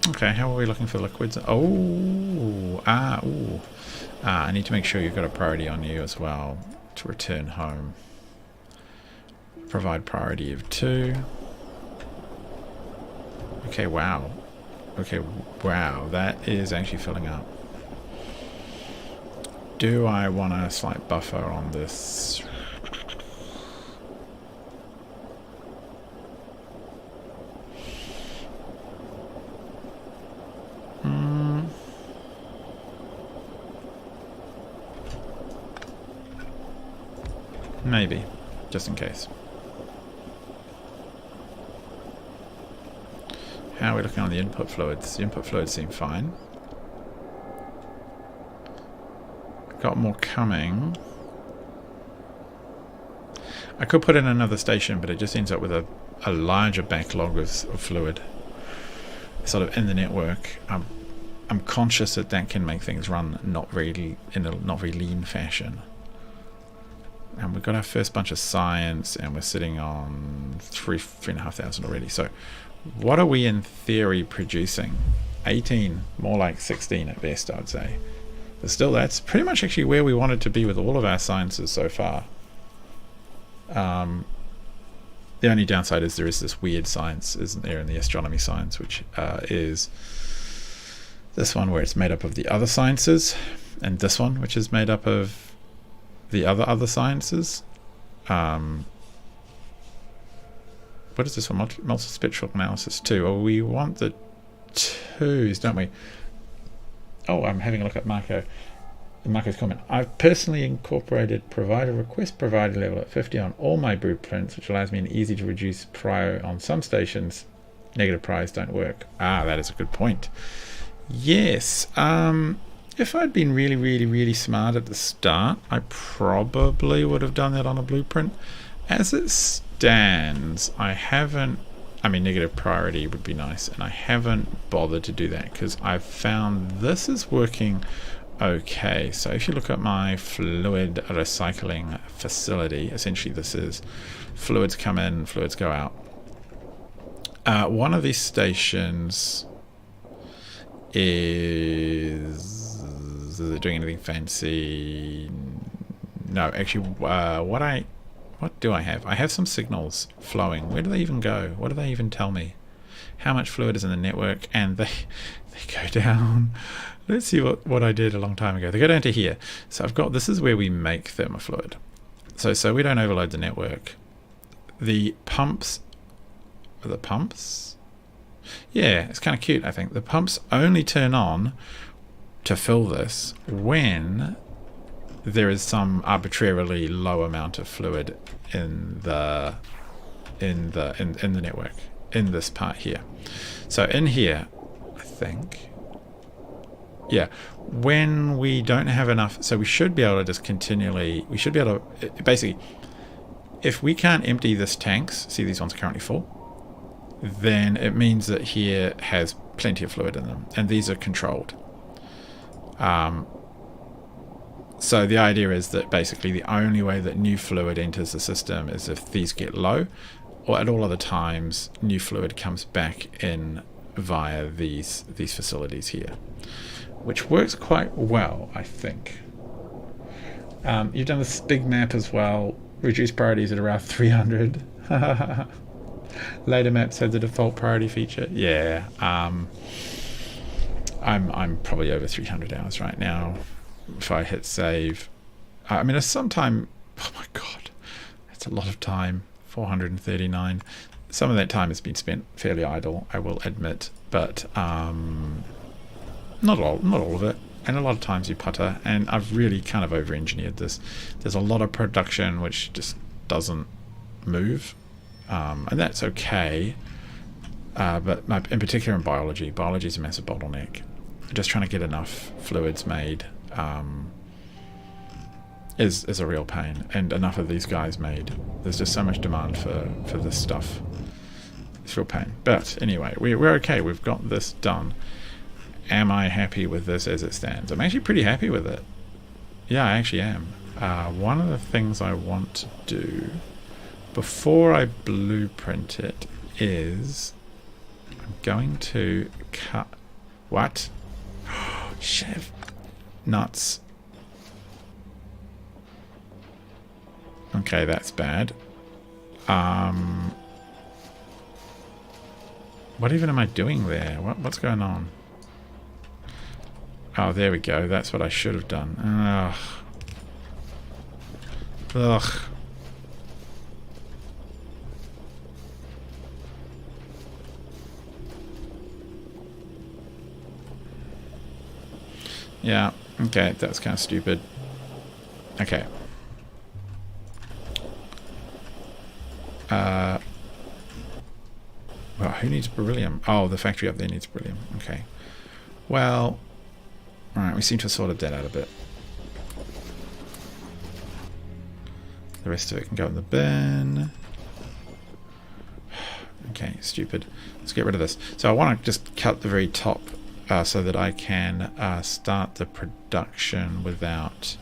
Okay, how are we looking for liquids? Oh, I need to make sure you've got a priority on you as well to return home. Provide priority of 2. Okay, wow. Okay, wow, that is actually filling up. Do I want a slight buffer on this? Maybe, just in case. How are we looking on the input fluids? The input fluids seem fine. Got more coming. I could put in another station, but it just ends up with a larger backlog of fluid sort of in the network. I'm conscious that that can make things run not very lean fashion. And we've got our first bunch of science, and we're sitting on 3,500 already. So what are we in theory producing? 18, more like 16 at best, I would say. But still, that's pretty much actually where we wanted to be with all of our sciences so far. The only downside is there is this weird science, isn't there, in the astronomy science, which is this one where it's made up of the other sciences, and this one which is made up of the other sciences. What is this one? Multispectral analysis 2. Oh, we want the 2s, don't we? Oh, I'm having a look at Marco's comment. I've personally incorporated provider request provider level at 50 on all my blueprints, which allows me an easy to reduce prio on some stations. Negative priors don't work. Ah, that is a good point. Yes. If I'd been really smart at the start, I probably would have done that on a blueprint. As it stands, I haven't... I mean, negative priority would be nice, and I haven't bothered to do that because I've found this is working okay. So if you look at my fluid recycling facility, essentially this is fluids come in, fluids go out. One of these stations is it doing anything fancy? No, actually, what do I have? I have some signals flowing. Where do they even go? What do they even tell me? How much fluid is in the network? And they go down. Let's see what I did a long time ago. They go down to here. So I've got, this is where we make thermofluid. So we don't overload the network. The pumps, yeah, it's kind of cute, I think. The pumps only turn on to fill this when there is some arbitrarily low amount of fluid in the network, in this part here. So in here, I think, yeah, when we don't have enough, so we should be able to just continually, we should be able to, basically, if we can't empty this tanks, see these ones are currently full, then it means that here has plenty of fluid in them, and these are controlled. So the idea is that basically the only way that new fluid enters the system is if these get low, or at all other times new fluid comes back in via these facilities here, which works quite well, I think. You've done this big map as well. Reduce priorities at around 300. Later maps have the default priority feature. Yeah. I'm probably over 300 hours right now. If I hit save, I mean, some time. Oh my god, that's a lot of time. 439. Some of that time has been spent fairly idle, I will admit, but not all of it. And a lot of times you putter, and I've really kind of over-engineered this. There's a lot of production which just doesn't move, and that's okay. But in particular in biology is a massive bottleneck. Just trying to get enough fluids made is a real pain, and enough of these guys made. There's just so much demand for this stuff. It's a real pain. But anyway, we're okay. We've got this done. Am I happy with this as it stands? I'm actually pretty happy with it. Yeah, I actually am. One of the things I want to do before I blueprint it is I'm going to cut... What? Chef. Nuts. Okay, that's bad. What even am I doing there? What's going on? Oh, there we go. That's what I should have done. Ugh. Ugh. Yeah, okay, that's kind of stupid. Okay. Well, who needs beryllium? Oh, the factory up there needs beryllium. Okay. Well, alright, we seem to have sorted that out a bit. The rest of it can go in the bin. Okay, stupid. Let's get rid of this. So I want to just cut the very top so that I can start the production without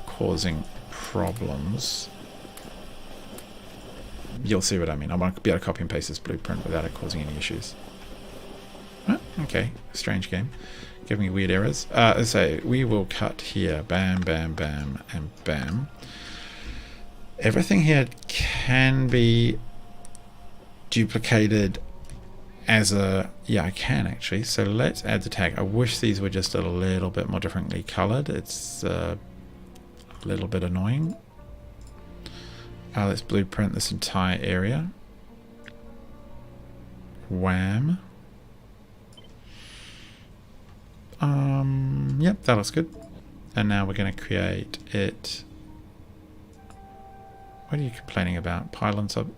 causing problems. You'll see what I mean. I want to be able to copy and paste this blueprint without it causing any issues. Oh, okay, strange game. Giving me weird errors. So we will cut here. Bam, bam, bam, and bam. Everything here can be duplicated as a... Yeah, I can actually. So let's add the tag. I wish these were just a little bit more differently colored. It's a little bit annoying. Let's blueprint this entire area. Wham. Yep, that looks good. And now we're going to create it. What are you complaining about? Pylon sub?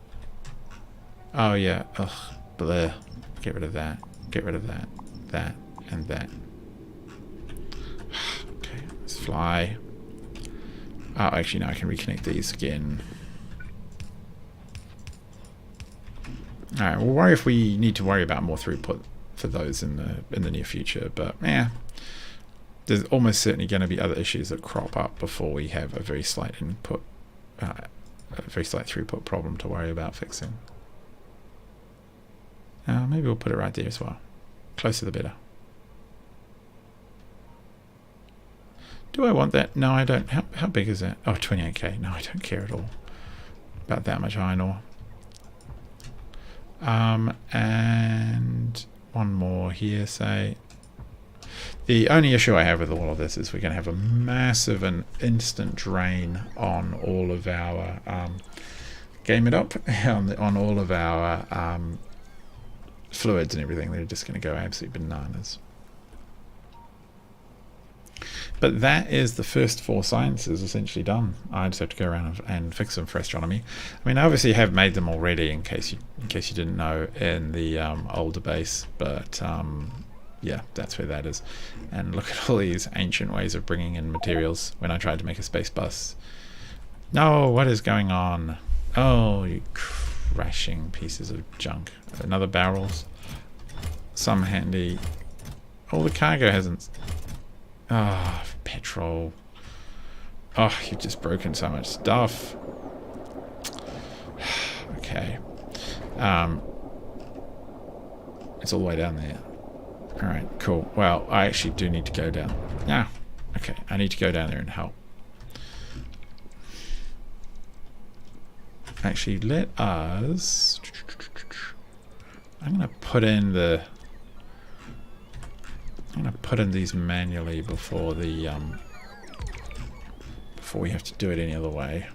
Oh yeah. Ugh. Bleh. Get rid of that. Get rid of that. That and that. Okay, let's fly. Oh, actually, no, I can reconnect these again. Alright, we'll worry if we need to worry about more throughput for those in the near future, but yeah, there's almost certainly going to be other issues that crop up before we have a very slight input, a very slight throughput problem to worry about fixing. Maybe we'll put it right there as well. Closer the better. Do I want that? No, I don't. How big is that? Oh, 28k. No, I don't care at all about that much iron ore. And one more here, say. The only issue I have with all of this is we're going to have a massive and instant drain on all of our game it up on all of our fluids and everything. They're just going to go absolutely bananas. But that is the first 4 sciences essentially done. I just have to go around and fix them for astronomy. I mean, I obviously have made them already in case you didn't know in the older base, but yeah, that's where that is. And look at all these ancient ways of bringing in materials when I tried to make a space bus. No, what is going on? Oh, you crashing pieces of junk. Another barrels. Some handy. Oh, the cargo hasn't... Ah, petrol. Oh, you've just broken so much stuff. Okay. It's all the way down there. Alright, cool. Well, I actually do need to go down. Yeah. Okay, I need to go down there and help. Actually, let us... I'm going to put in the... I'm going to put in these manually before the... before we have to do it any other way.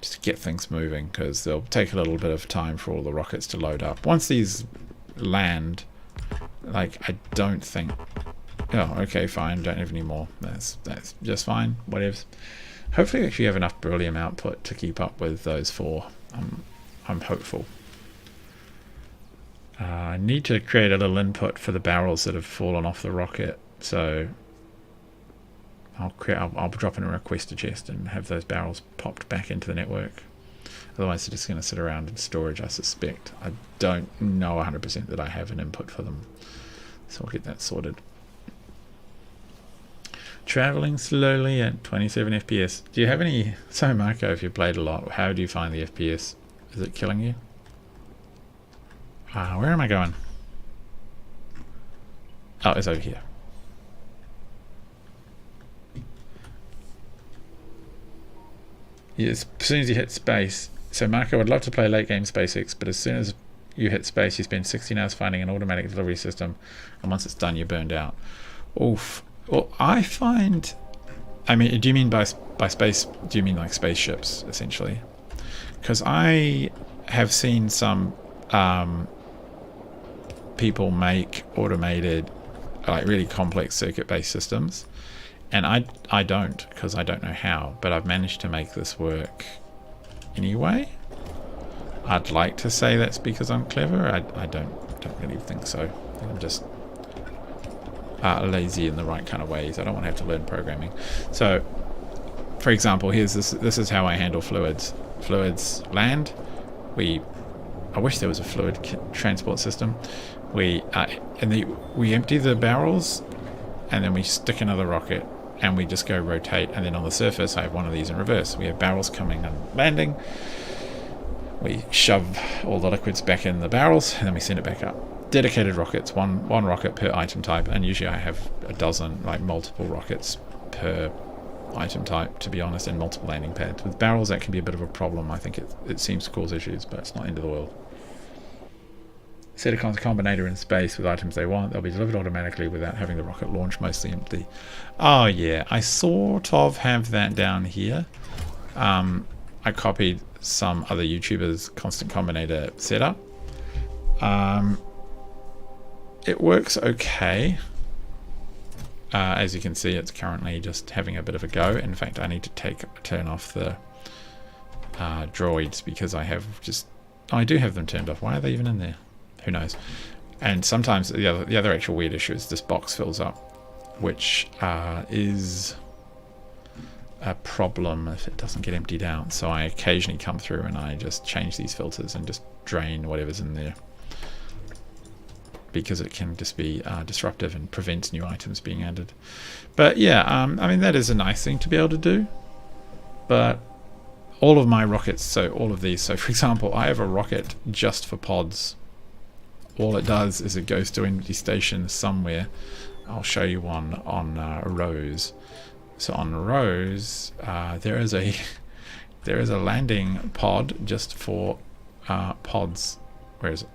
Just to get things moving, because they'll take a little bit of time for all the rockets to load up. Once these land, like, I don't think... Oh, okay, fine, don't have any more. That's just fine, whatever. Hopefully we actually have enough beryllium output to keep up with those four. I'm hopeful. I need to create a little input for the barrels that have fallen off the rocket, so I'll drop in a request to chest and have those barrels popped back into the network. Otherwise they're just going to sit around in storage, I suspect. I don't know 100% that I have an input for them, so I'll get that sorted. Traveling slowly at 27 FPS. Do you have any... So Marco, if you've played a lot, how do you find the FPS? Is it killing you? Where am I going? Oh, it's over here. Yes, as soon as you hit space. So Marco, I'd love to play late game SpaceX, but as soon as you hit space, you spend 16 hours finding an automatic delivery system, and once it's done, you're burned out. Oof. Well, I find... I mean, do you mean by space, do you mean like spaceships, essentially? Because I have seen some people make automated, like really complex circuit-based systems, and I don't, because I don't know how, but I've managed to make this work anyway. I'd like to say that's because I'm clever. I don't really think so. I'm just lazy in the right kind of ways. I don't want to have to learn programming. So, for example, here's this. This is how I handle fluids. Fluids land. I wish there was a fluid transport system. We empty the barrels, and then we stick another rocket, and we just go rotate. And then on the surface, I have one of these in reverse. We have barrels coming and landing. We shove all the liquids back in the barrels, and then we send it back up. Dedicated rockets, one rocket per item type, and usually I have a dozen, like multiple rockets per item type, to be honest, and multiple landing pads. With barrels, that can be a bit of a problem. I think it seems to cause issues, but it's not the end of the world. Set a combinator in space with items they want. They'll be delivered automatically without having the rocket launch mostly empty. Oh yeah, I sort of have that down here. I copied some other YouTubers' constant combinator setup. It works okay. As you can see, it's currently just having a bit of a go. In fact, I need to turn off the droids, because I do have them turned off. Why are they even in there? Who knows? And sometimes the other actual weird issue is this box fills up, which is a problem if it doesn't get emptied out. So I occasionally come through and I just change these filters and just drain whatever's in there, because it can just be disruptive and prevents new items being added. But yeah, I mean, that is a nice thing to be able to do. But all of my rockets, so all of these, so for example, I have a rocket just for pods. All it does is it goes to an empty station somewhere. I'll show you one on Rose. So on Rose, there is a landing pod just for pods. Where is it?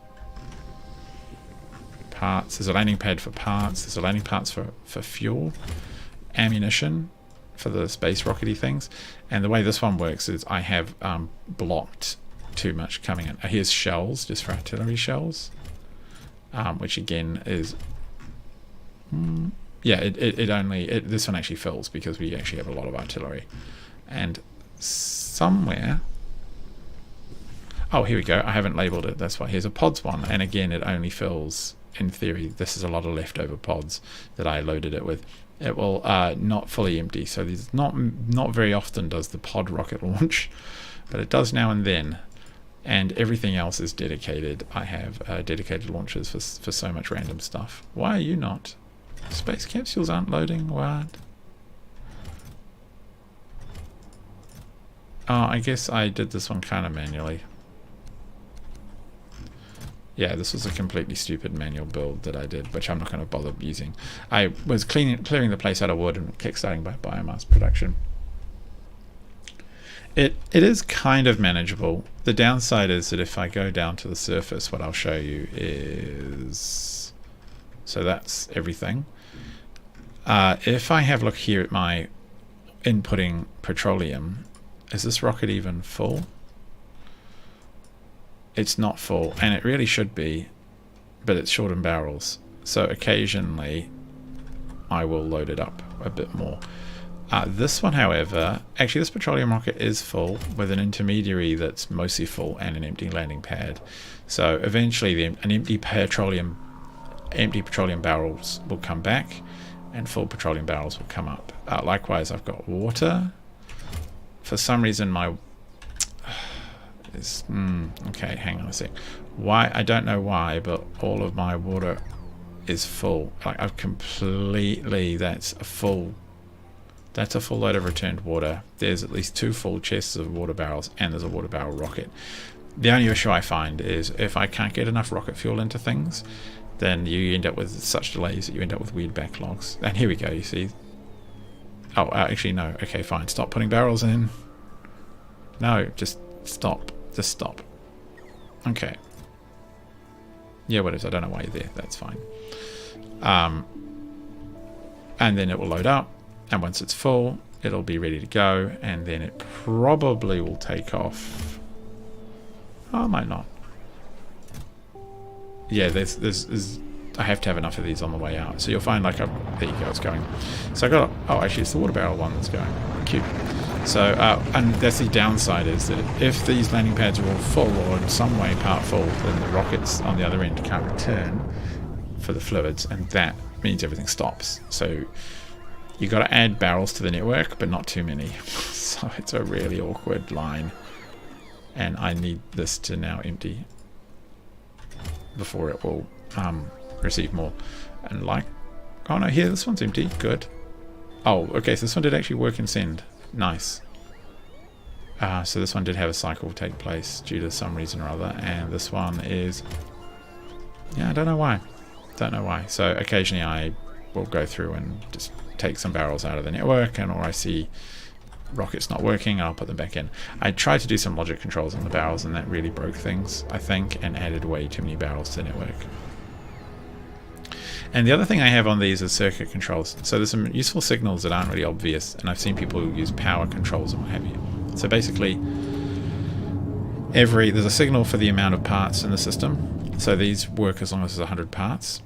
Parts. There's a landing pad for parts. There's a landing parts for fuel, ammunition for the space rockety things. And the way this one works is I have blocked too much coming in. Here's shells, just for artillery shells, which again is yeah, this one actually fills because we actually have a lot of artillery. And somewhere, oh, here we go, I haven't labeled it, that's why. Here's a pods one, and again it only fills, in theory, this is a lot of leftover pods that I loaded it with. It will not fully empty, so there's not very often does the pod rocket launch, but it does now and then, and everything else is dedicated. I have dedicated launchers for so much random stuff. Why are you not? Space capsules aren't loading? What? I guess I did this one kind of manually. Yeah, this was a completely stupid manual build that I did, which I'm not going to bother using. I was clearing the place out of wood and kickstarting by biomass production. It is kind of manageable. The downside is that if I go down to the surface, what I'll show you is... So that's everything. If I have a look here at my inputting petroleum, is this rocket even full? It's not full, and it really should be, but it's short in barrels. So occasionally I will load it up a bit more. This one, however, actually this petroleum rocket is full with an intermediary that's mostly full and an empty landing pad. So eventually an empty petroleum barrels will come back and full petroleum barrels will come up. Likewise, I've got water. For some reason my... okay, hang on a sec. Why? I don't know why, but all of my water is full. Like I've completely... That's a full load of returned water. There's at least 2 full chests of water barrels, and there's a water barrel rocket. The only issue I find is if I can't get enough rocket fuel into things, then you end up with such delays that you end up with weird backlogs. And here we go, you see. Oh, actually no. Okay, fine. Stop putting barrels in. No, just stop. Just stop. Okay. Yeah, whatever. I don't know why you're there. That's fine. And then it will load up. And once it's full, it'll be ready to go, and then it probably will take off. Oh, it might not. Yeah, there's I have to have enough of these on the way out. So you'll find like there you go, it's going. So I got, oh, actually it's the water barrel one that's going. Cute. So, and that's the downside, is that if these landing pads are all full or in some way part full, then the rockets on the other end can't return for the fluids, and that means everything stops. So you got to add barrels to the network, but not too many. So it's a really awkward line, and I need this to now empty before it will receive more. And like, oh no, here this one's empty. Good. Oh, okay, so this one did actually work and send. Nice. So this one did have a cycle take place due to some reason or other, and this one is, yeah, I don't know why. Don't know why. So occasionally I will go through and just take some barrels out of the network, and or I see rockets not working, and I'll put them back in. I tried to do some logic controls on the barrels, and that really broke things, I think, and added way too many barrels to the network. And the other thing I have on these is circuit controls. So there's some useful signals that aren't really obvious, and I've seen people use power controls and what have you. So basically, there's a signal for the amount of parts in the system. So these work as long as there's 100 parts.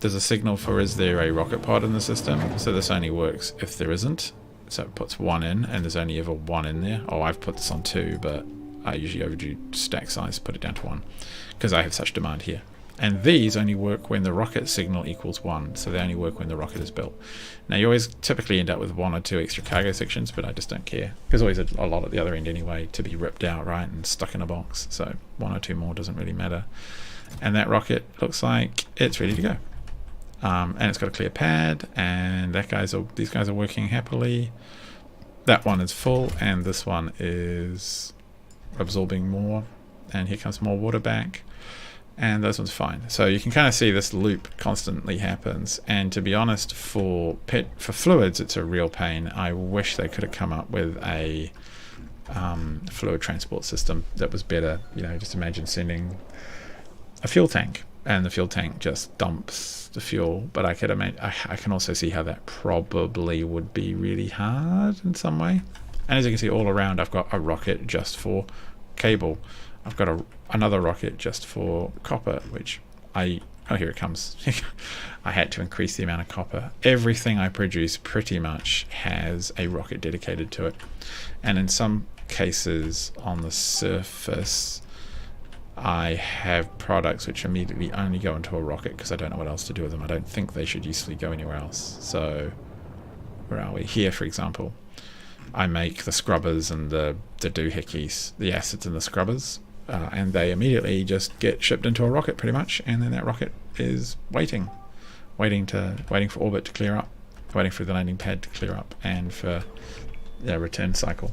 There's a signal for, is there a rocket pod in the system? So this only works if there isn't. So it puts 1 in, and there's only ever 1 in there. Oh, I've put this on 2, but I usually overdo stack size, put it down to 1, because I have such demand here. And these only work when the rocket signal equals 1, so they only work when the rocket is built. Now you always typically end up with 1 or 2 extra cargo sections, but I just don't care. There's always a lot at the other end anyway to be ripped out, right, and stuck in a box. So 1 or 2 more doesn't really matter. And that rocket looks like it's ready to go. And it's got a clear pad, and these guys are working happily. That one is full, and this one is absorbing more, and here comes more water back, and this one's fine. So you can kind of see this loop constantly happens, and to be honest, for fluids it's a real pain. I wish they could have come up with a fluid transport system that was better. You know, just imagine sending a fuel tank, and the fuel tank just dumps the fuel. But I can also see how that probably would be really hard in some way. And as you can see, all around I've got a rocket just for cable. I've got another rocket just for copper, which oh, here it comes. I had to increase the amount of copper. Everything I produce pretty much has a rocket dedicated to it. And in some cases on the surface, I have products which immediately only go into a rocket because I don't know what else to do with them. I don't think they should usefully go anywhere else. So where are we? Here, for example, I make the scrubbers and the doohickeys, the acids and the scrubbers, and they immediately just get shipped into a rocket pretty much, and then that rocket is waiting for orbit to clear up, waiting for the landing pad to clear up, and for the return cycle.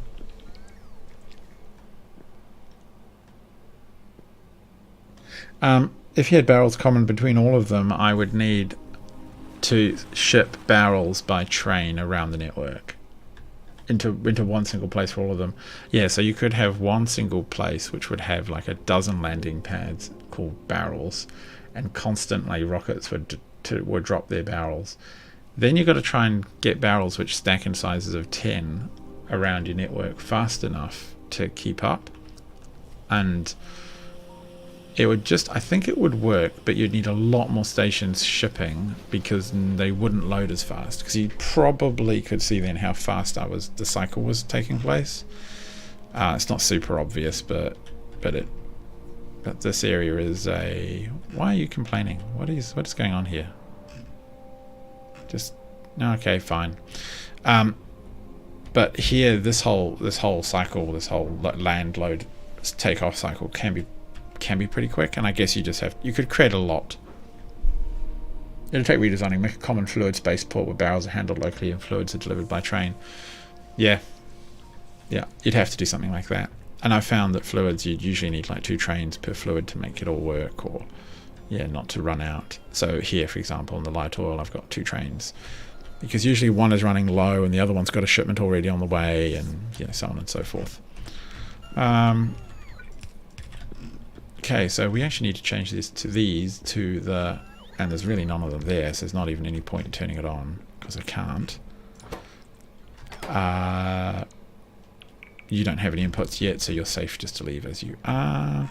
If you had barrels common between all of them, I would need to ship barrels by train around the network into one single place for all of them. Yeah, so you could have one single place which would have like a dozen landing pads called barrels, and constantly rockets would drop their barrels. Then you've got to try and get barrels which stack in sizes of 10 around your network fast enough to keep up. And it would just, I think it would work, but you'd need a lot more stations shipping because they wouldn't load as fast. Because you probably could see then how fast the cycle was taking place. It's not super obvious, but this area is a. Why are you complaining? What is going on here? Just okay, fine. But here, this whole cycle, this whole land load takeoff cycle can be pretty quick, and I guess you could create a lot. It'll take redesigning, make a common fluid spaceport where barrels are handled locally and fluids are delivered by train. Yeah, you'd have to do something like that. And I found that fluids, you'd usually need like 2 trains per fluid to make it all work, or not to run out. So here, for example, in the light oil, I've got 2 trains, because usually one is running low and the other one's got a shipment already on the way, and so on and so forth. Okay, so we actually need to change this to these to the, and there's really none of them there, so there's not even any point in turning it on because I can't. You don't have any inputs yet, so you're safe just to leave as you are.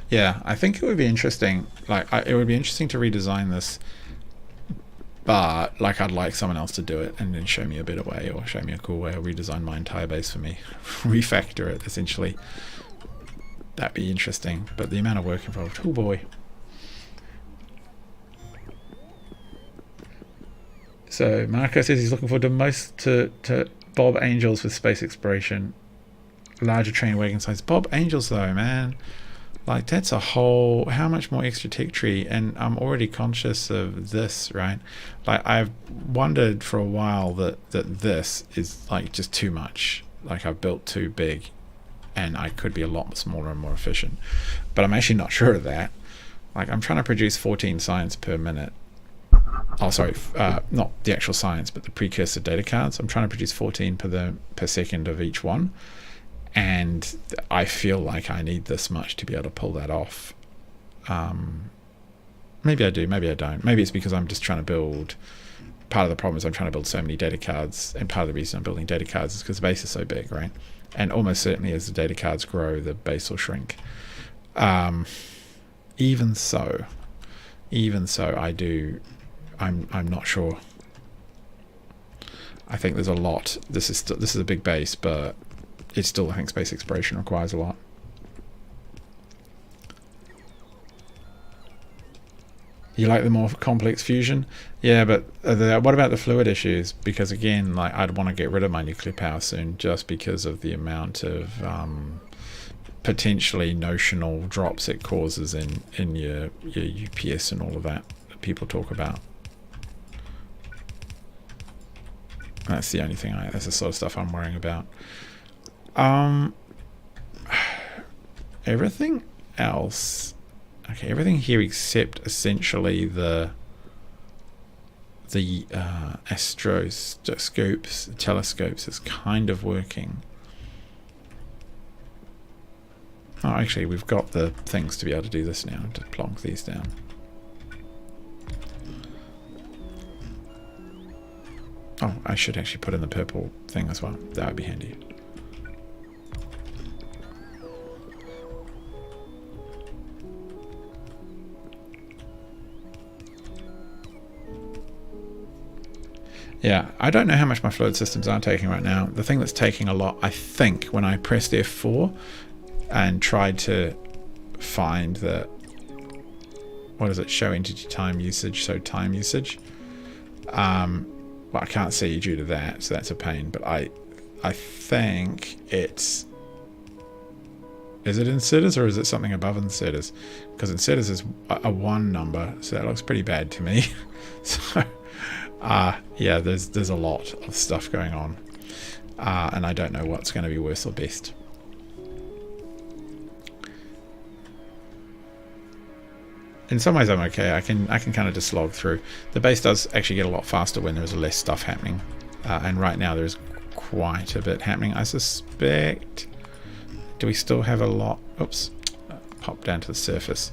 Yeah, I think it would be interesting. It would be interesting to redesign this, but I'd like someone else to do it and then show me a better way, or show me a cool way, or redesign my entire base for me, refactor it essentially. That'd be interesting, but the amount of work involved, oh boy. So Marco says he's looking forward to Bob Angels with space exploration, larger train wagon size. Bob Angels though, man. That's a whole, how much more extra tech tree, and I'm already conscious of this, right? I've wondered for a while that this is just too much. I've built too big, and I could be a lot smaller and more efficient. But I'm actually not sure of that. I'm trying to produce 14 science per minute. Oh, sorry, not the actual science, but the precursor data cards. I'm trying to produce 14 per second of each one. And I feel like I need this much to be able to pull that off. Maybe I do, maybe I don't. Maybe it's because I'm just trying to build. Part of the problem is I'm trying to build so many data cards, and part of the reason I'm building data cards is because the base is so big, right? And almost certainly as the data cards grow, the base will shrink. Even so, I'm not sure. I think there's a lot. This is a big base, but it's still, I think space exploration requires a lot. You like the more complex fusion? Yeah, but what about the fluid issues? Because again, I'd want to get rid of my nuclear power soon, just because of the amount of potentially notional drops it causes in your UPS and all of that people talk about. That's the only thing. That's the sort of stuff I'm worrying about. Everything else, okay, everything here except essentially the Astro scopes, telescopes is kind of working. Oh, actually, we've got the things to be able to do this now, to plonk these down. Oh, I should actually put in the purple thing as well. That would be handy. Yeah, I don't know how much my fluid systems are taking right now. The thing that's taking a lot, I think, when I pressed F4 and tried to find the, what is it, show entity time usage, so time usage. Well, I can't see due to that, so that's a pain, but I think it's, is it inserters or is it something above inserters? Because inserters is a 1 number, so that looks pretty bad to me. So Yeah, there's a lot of stuff going on. And I don't know what's going to be worse or best. In some ways I'm okay. I can kind of just slog through. The base does actually get a lot faster when there's less stuff happening. And right now there's quite a bit happening. I suspect... Do we still have a lot... Oops. Pop down to the surface.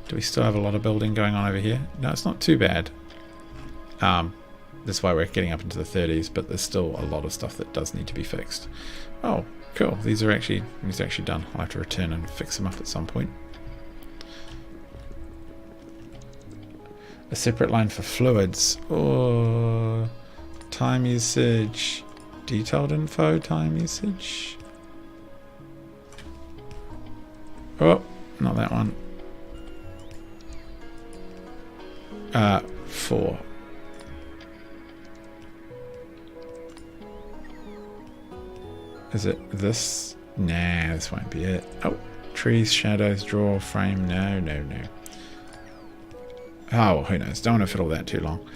Do we still have a lot of building going on over here? No, it's not too bad. That's why we're getting up into the 30s, but there's still a lot of stuff that does need to be fixed. Oh, cool. These are actually done. I'll have to return and fix them up at some point. A separate line for fluids. Oh, time usage. Detailed info, time usage. Oh, not that one. 4. Is it this? Nah, this won't be it. Oh, trees, shadows, draw, frame. No, no, no. Oh, well, who knows? Don't want to fiddle that too long.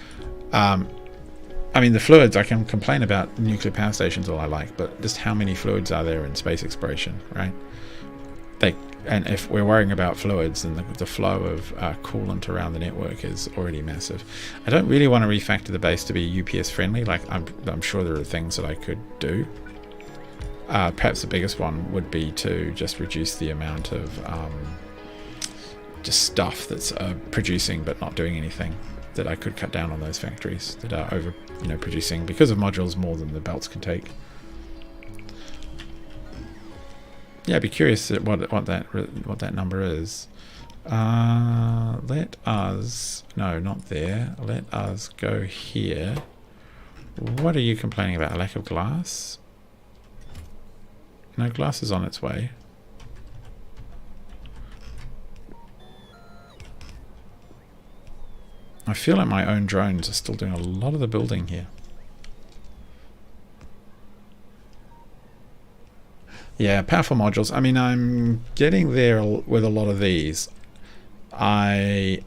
I mean, the fluids, I can complain about nuclear power stations all I like, but just how many fluids are there in space exploration, right? And if we're worrying about fluids, then the flow of coolant around the network is already massive. I don't really want to refactor the base to be UPS friendly. Like, I'm sure there are things that I could do. Perhaps the biggest one would be to just reduce the amount of just stuff that's producing but not doing anything. That I could cut down on those factories that are over, producing because of modules more than the belts can take. Yeah, I'd be curious at what that number is. Let us... No, not there. Let us go here. What are you complaining about? A lack of glass? No, glass is on its way. I feel like my own drones are still doing a lot of the building here. Yeah, powerful modules. I mean, I'm getting there with a lot of these. I'm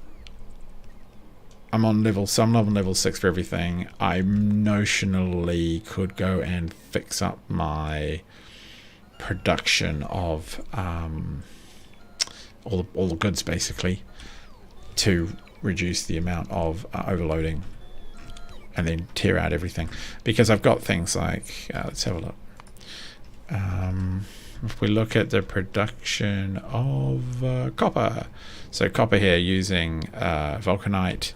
on level 6 for everything. I notionally could go and fix up my production of all the goods, basically, to reduce the amount of overloading and then tear out everything. Because I've got things like, let's have a look. If we look at the production of copper, so copper here using vulcanite,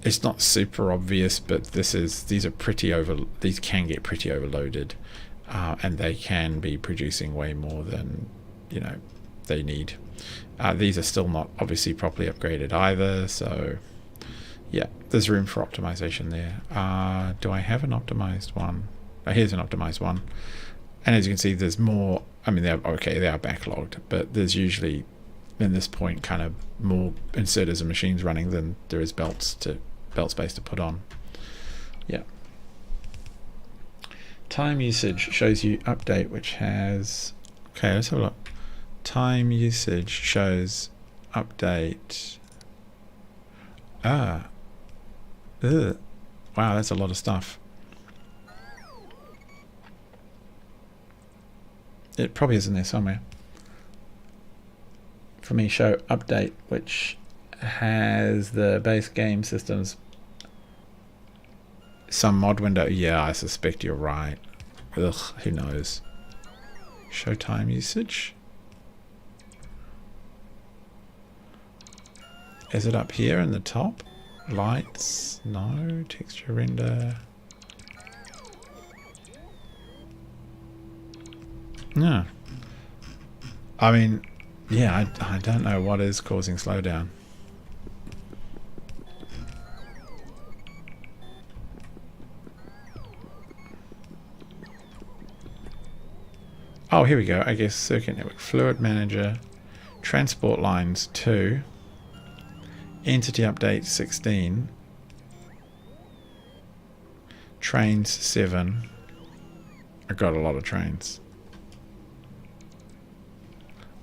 it's not super obvious, but these can get pretty overloaded, and they can be producing way more than they need. These are still not obviously properly upgraded either, so yeah, there's room for optimization there. Do I have an optimized one? Here's an optimized one, and as you can see, there's more. I mean, they are backlogged, but there's usually in this point kind of more inserters and machines running than there is belt space to put on. Yeah. Time usage shows you update, which has... Okay, let's have a look. Time usage shows update. Wow, that's a lot of stuff. It probably is in there somewhere. For me, show update, which has the base game systems. Some mod window. Yeah, I suspect you're right. Ugh, who knows? Show time usage. Is it up here in the top? Lights? No. Texture render. No. I mean, yeah, I don't know what is causing slowdown. Oh, here we go. I guess circuit network, fluid manager, transport lines 2, entity update 16, trains 7. I got a lot of trains.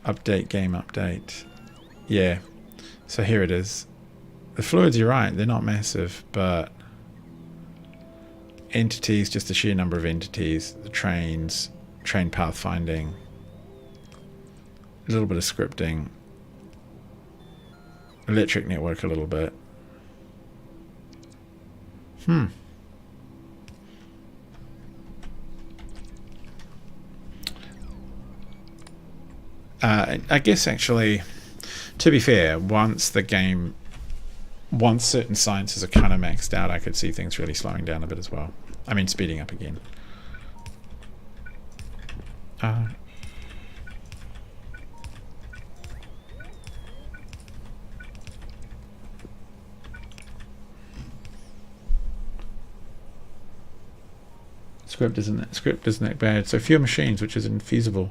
Update game update. Yeah. So here it is. The fluids, you're right, they're not massive, but entities, just the sheer number of entities, the trains, train pathfinding, a little bit of scripting, electric network a little bit. I guess actually, to be fair, once certain sciences are kind of maxed out, I could see things really slowing down a bit as well. I mean, speeding up again. Script isn't that bad. So fewer machines, which is infeasible.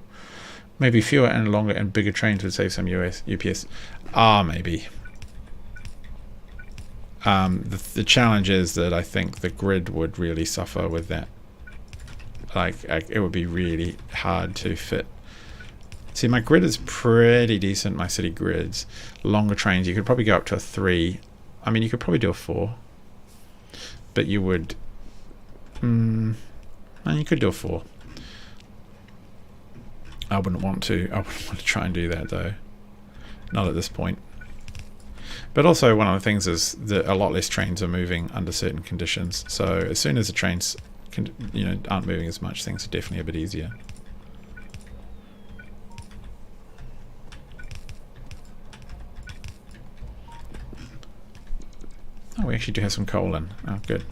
Maybe fewer and longer and bigger trains would save some UPS. Maybe. The challenge is that I think the grid would really suffer with that. Like, it would be really hard to fit. See, my grid is pretty decent, my city grids. Longer trains, you could probably go up to a 3. I mean, you could probably do a 4. But you would... you could do a 4. I wouldn't want to try and do that, though. Not at this point. But also, one of the things is that a lot less trains are moving under certain conditions. So as soon as the trains aren't moving as much, things are definitely a bit easier. Oh, we actually do have some coal in. Oh, good.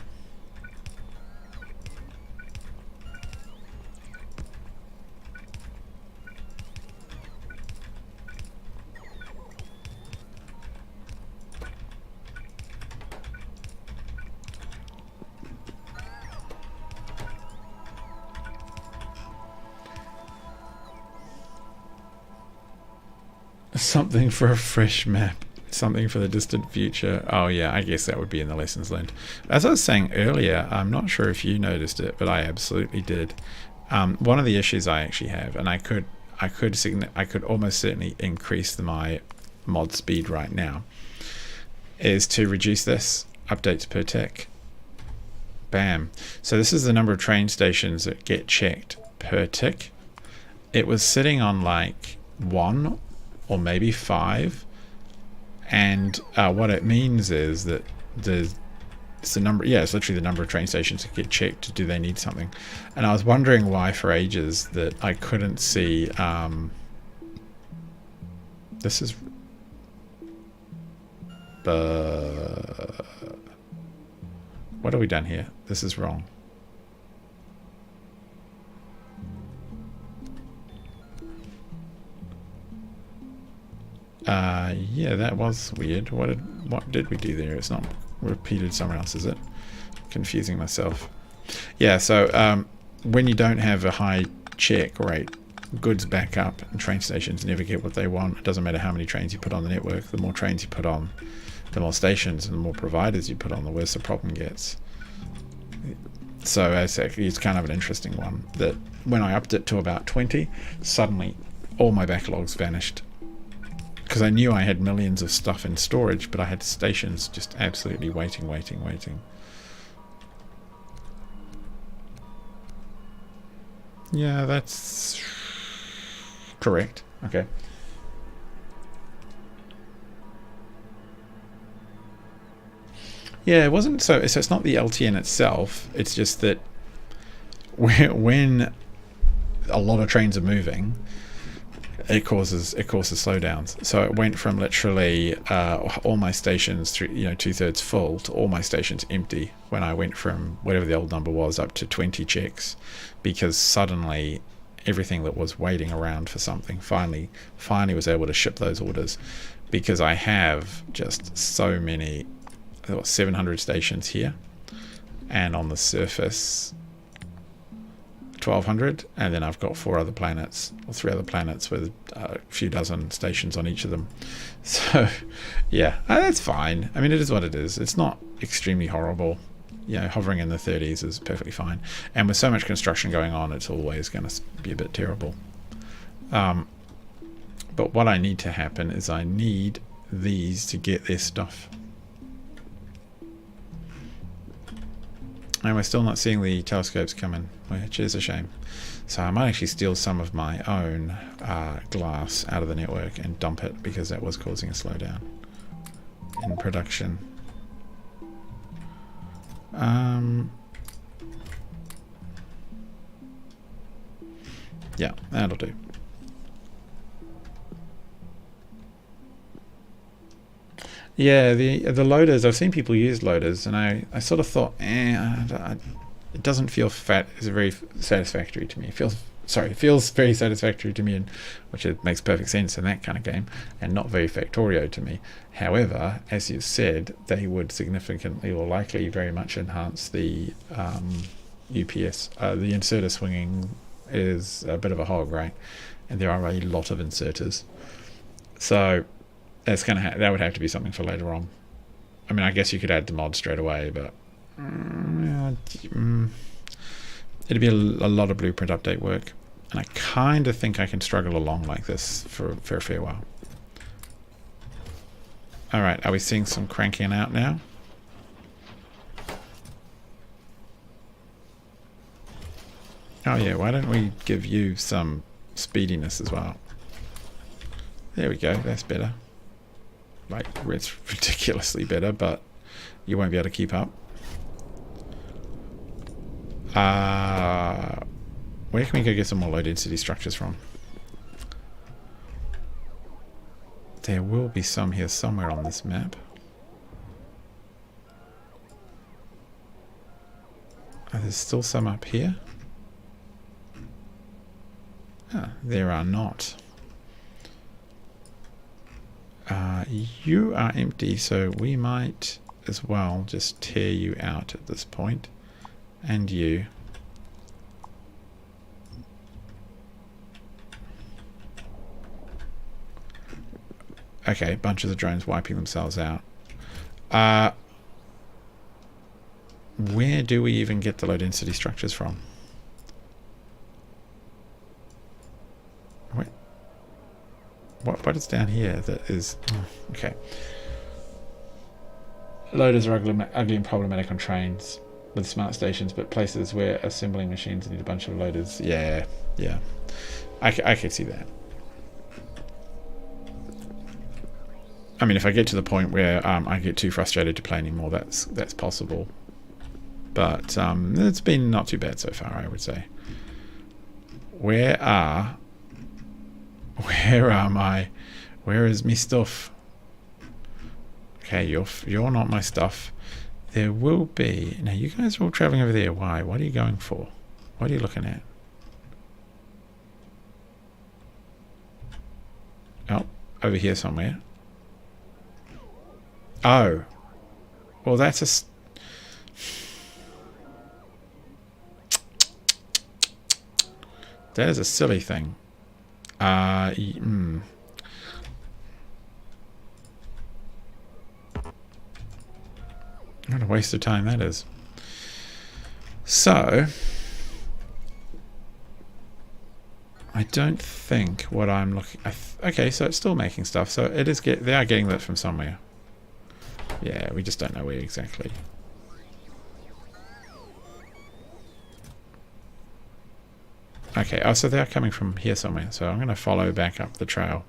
Something for a fresh map. Something for the distant future. Oh yeah, I guess that would be in the lessons learned. As I was saying earlier, I'm not sure if you noticed it, but I absolutely did. One of the issues I actually have, and I could almost certainly increase my mod speed right now, is to reduce this updates per tick. Bam. So this is the number of train stations that get checked per tick. It was sitting on like 1 or maybe 5, and what it means is that it's the number. Yeah, it's literally the number of train stations that get checked. Do they need something? And I was wondering why for ages that I couldn't see. This is. What have we done here? This is wrong. Yeah, that was weird. What did we do there? It's not repeated somewhere else, is it? Confusing myself. Yeah, so when you don't have a high check rate, goods back up and train stations never get what they want. It doesn't matter how many trains you put on the network. The more trains you put on, the more stations and the more providers you put on, the worse the problem gets. So it's kind of an interesting one that when I upped it to about 20, suddenly all my backlogs vanished. Because I knew I had millions of stuff in storage, but I had stations just absolutely waiting. Yeah, that's correct. Okay. Yeah, it wasn't so it's not the LTN itself, it's just that when a lot of trains are moving, it causes slowdowns. So it went from literally all my stations through 2/3 full to all my stations empty when I went from whatever the old number was up to 20 checks, because suddenly everything that was waiting around for something finally was able to ship those orders, because I have just so many. 700 stations here, and on the surface 1200, and then I've got 3 other planets with a few dozen stations on each of them. So yeah, that's fine. I mean, it is what it is. It's not extremely horrible. Hovering in the 30s is perfectly fine, and with so much construction going on, it's always going to be a bit terrible. But what I need to happen is I need these to get their stuff And we're still not seeing the telescopes come in, which is a shame. So I might actually steal some of my own glass out of the network and dump it, because that was causing a slowdown in production. Yeah, that'll do. Yeah, the loaders, I've seen people use loaders, and I sort of thought, it doesn't feel very satisfactory to me. It feels very satisfactory to me, which it makes perfect sense in that kind of game, and not very Factorio to me. However, as you said, they would significantly or likely very much enhance the UPS. The inserter swinging is a bit of a hog, right? And there are a lot of inserters. So that's that would have to be something for later on. I mean, I guess you could add the mod straight away, but it'd be a lot of blueprint update work, and I kind of think I can struggle along like this for a fair while. Alright, are we seeing some cranking out now? Oh yeah, why don't we give you some speediness as well? There we go, that's better. Like, it's ridiculously better, but you won't be able to keep up. Where can we go get some more low density structures from? There will be some here somewhere on this map. There's still some up here. There are not. You are empty, so we might as well just tear you out at this point. And you. Okay, bunches of drones wiping themselves out. Where do we even get the low density structures from? Wait. What is down here that is... okay. Loaders are ugly and problematic on trains with smart stations, but places where assembling machines need a bunch of loaders. Yeah. I can see that. I mean, if I get to the point where I get too frustrated to play anymore, that's possible. But it's been not too bad so far, I would say. Where is me stuff? Okay, you're not my stuff. There will be... Now, you guys are all traveling over there. Why? What are you going for? What are you looking at? Oh, over here somewhere. Oh. Well, that's a... That is a silly thing. What a waste of time that is. So, I don't think what I'm looking... okay, so it's still making stuff. So it is they are getting that from somewhere. Yeah, we just don't know where exactly. Okay, oh, so they're coming from here somewhere. So I'm going to follow back up the trail,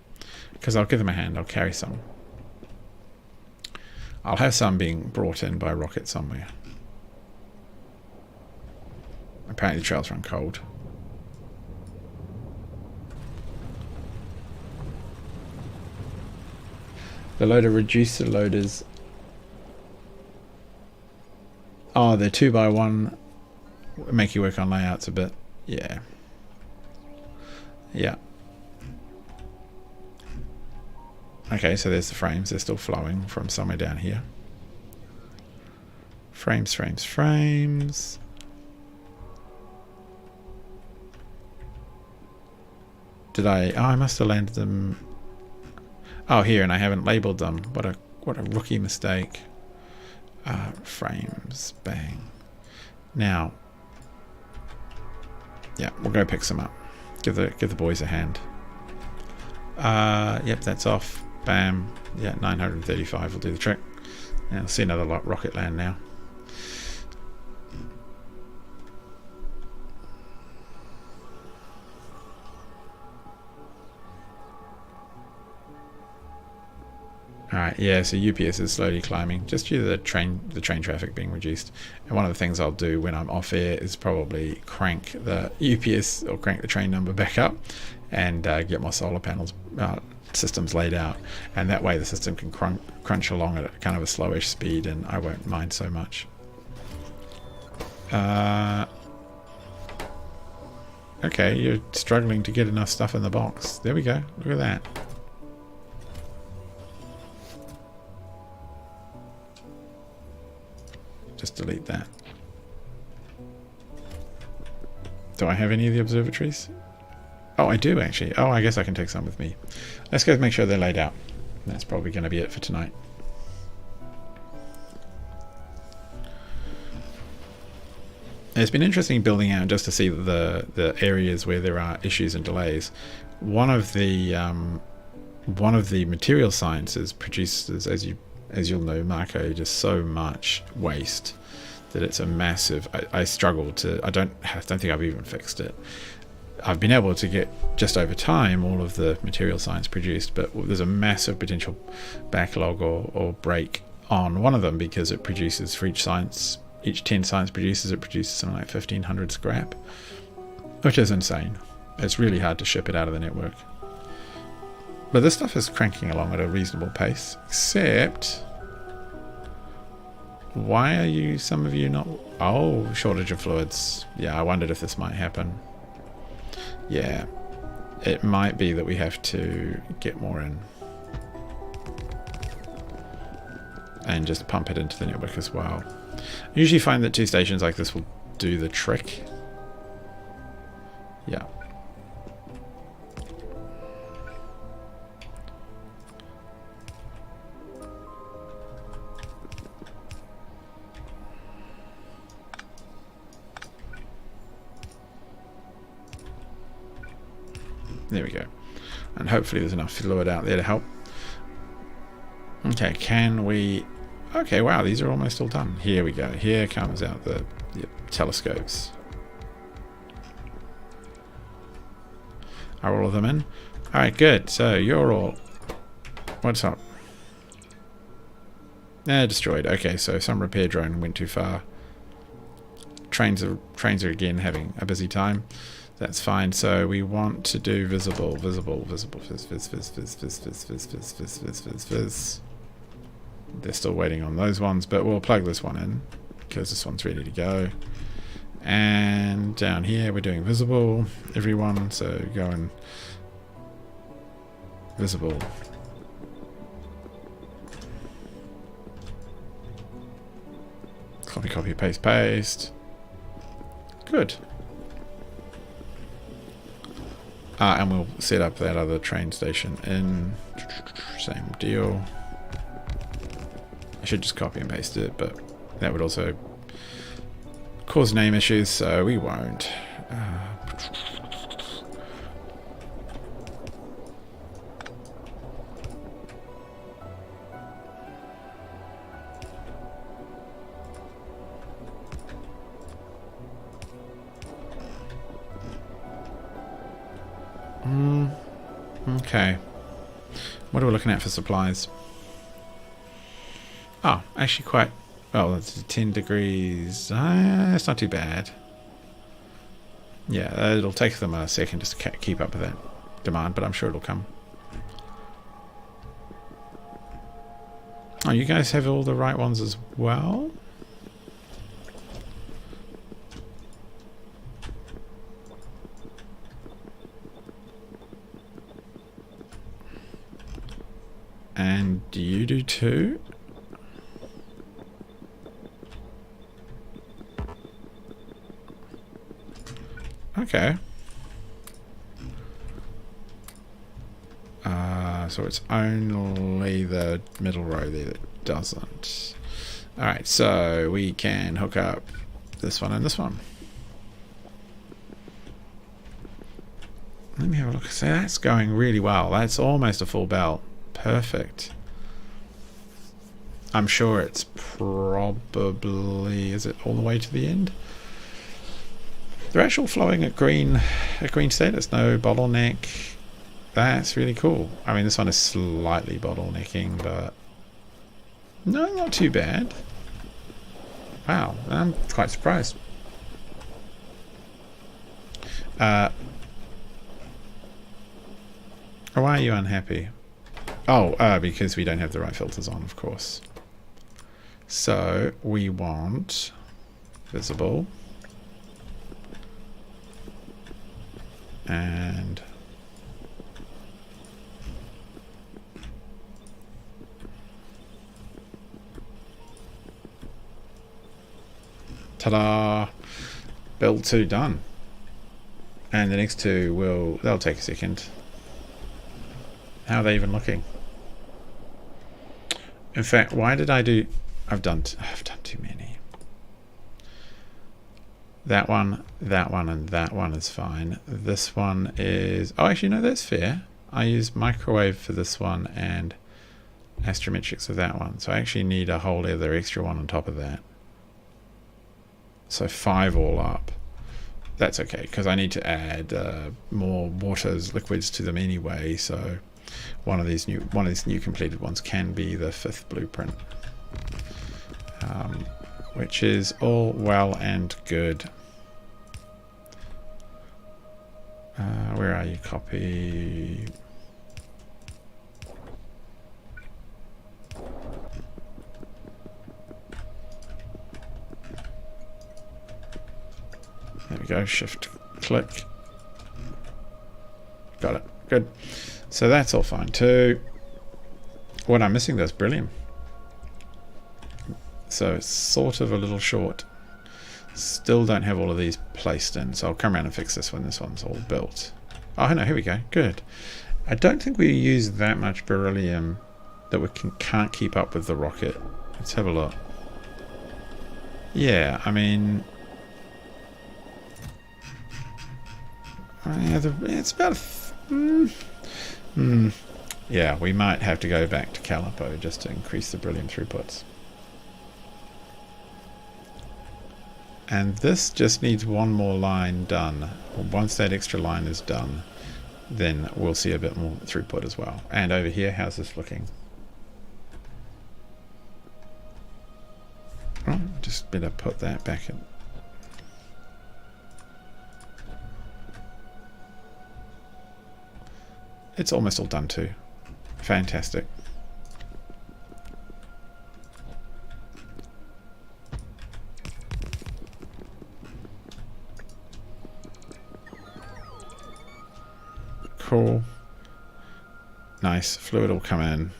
because I'll give them a hand. I'll carry some. I'll have some being brought in by rocket somewhere. Apparently the trails run cold. The loader reduced the loaders. Oh, they're 2x1. Make you work on layouts a bit. Yeah. Yeah. Okay, so there's the frames. They're still flowing from somewhere down here. Frames. Did I... Oh, I must have landed them... Oh, here, and I haven't labeled them. What a rookie mistake. Frames. Bang. Now... Yeah, we'll go pick some up. Give the boys a hand. Yep, that's off. Bam. Yeah, 935 will do the trick. And I'll see another rocket land now. Alright, yeah, so UPS is slowly climbing, just due to the train traffic being reduced. And one of the things I'll do when I'm off air is probably crank the UPS or crank the train number back up and get my solar panels systems laid out. And that way the system can crunch along at kind of a slowish speed and I won't mind so much. Okay, you're struggling to get enough stuff in the box. There we go, look at that. Just delete that. Do I have any of the observatories? Oh, I do actually. Oh, I guess I can take some with me. Let's go make sure they're laid out. That's probably going to be it for tonight. It's been interesting building out just to see the areas where there are issues and delays. One of the material sciences produces, as you'll know, Marco, just so much waste that it's a massive. I struggle to. I don't think I've even fixed it. I've been able to get just over time all of the material science produced, but there's a massive potential backlog or break on one of them because it produces for each 10 science producers, it produces something like 1,500 scrap, which is insane. It's really hard to ship it out of the network. But this stuff is cranking along at a reasonable pace, except why are some of you not? Oh, shortage of fluids. Yeah, I wondered if this might happen. Yeah, it might be that we have to get more in and just pump it into the network as well. I usually find that 2 stations like this will do the trick. Yeah. There we go. And hopefully there's enough fluid out there to help. Okay, can we... Okay, wow, these are almost all done. Here we go. Here comes out the telescopes. Are all of them in? Alright, good. So, you're all... What's up? Destroyed. Okay, so some repair drone went too far. Trains are again having a busy time. That's fine. So we want to do visible, fizz. They're still waiting on those ones, but we'll plug this one in because this one's ready to go. And down here we're doing visible, everyone. So go and visible. Copy, paste. Good. And we'll set up that other train station in. Same deal. I should just copy and paste it, but that would also cause name issues, so we won't. Okay. What are we looking at for supplies? Oh, actually quite... Well, that's 10 degrees. It's not too bad. Yeah, it'll take them a second just to keep up with that demand, but I'm sure it'll come. Oh, you guys have all the right ones as well? And do you do too? Okay. So it's only the middle row there that doesn't. Alright, so we can hook up this one and this one. Let me have a look. So that's going really well. That's almost a full belt. Perfect. I'm sure it's probably... Is it all the way to the end? They're actually flowing at green status, no bottleneck. That's really cool. I mean, this one is slightly bottlenecking, but No, not too bad. Wow, I'm quite surprised. Why are you unhappy? Oh, because we don't have the right filters on, of course. So we want visible and ta-da! Build 2 done. And the next two they'll take a second. How are they even looking? In fact, why did I do... I've done too many. That one, and that one is fine. This one is... Oh, actually, no, that's fair. I use microwave for this one and astrometrics for that one. So I actually need a whole other extra one on top of that. So 5 all up. That's okay, because I need to add more waters, liquids to them anyway. So one of these new completed ones can be the 5th blueprint, which is all well and good. Where are you? Copy. There we go, shift click. Got it, good. So that's all fine too. What I'm missing though is Beryllium. So it's sort of a little short. Still don't have all of these placed in, so I'll come around and fix this when this one's all built. Oh no, here we go, good. I don't think we use that much Beryllium that we can't keep up with the rocket. Let's have a look. Yeah, I mean... Yeah, it's about yeah, we might have to go back to Calipo just to increase the Beryllium throughputs. And this just needs one more line done. Once that extra line is done, then we'll see a bit more throughput as well. And over here, how's this looking? Oh, just better put that back in. It's almost all done too. Fantastic. Cool. Nice. Fluid will come in.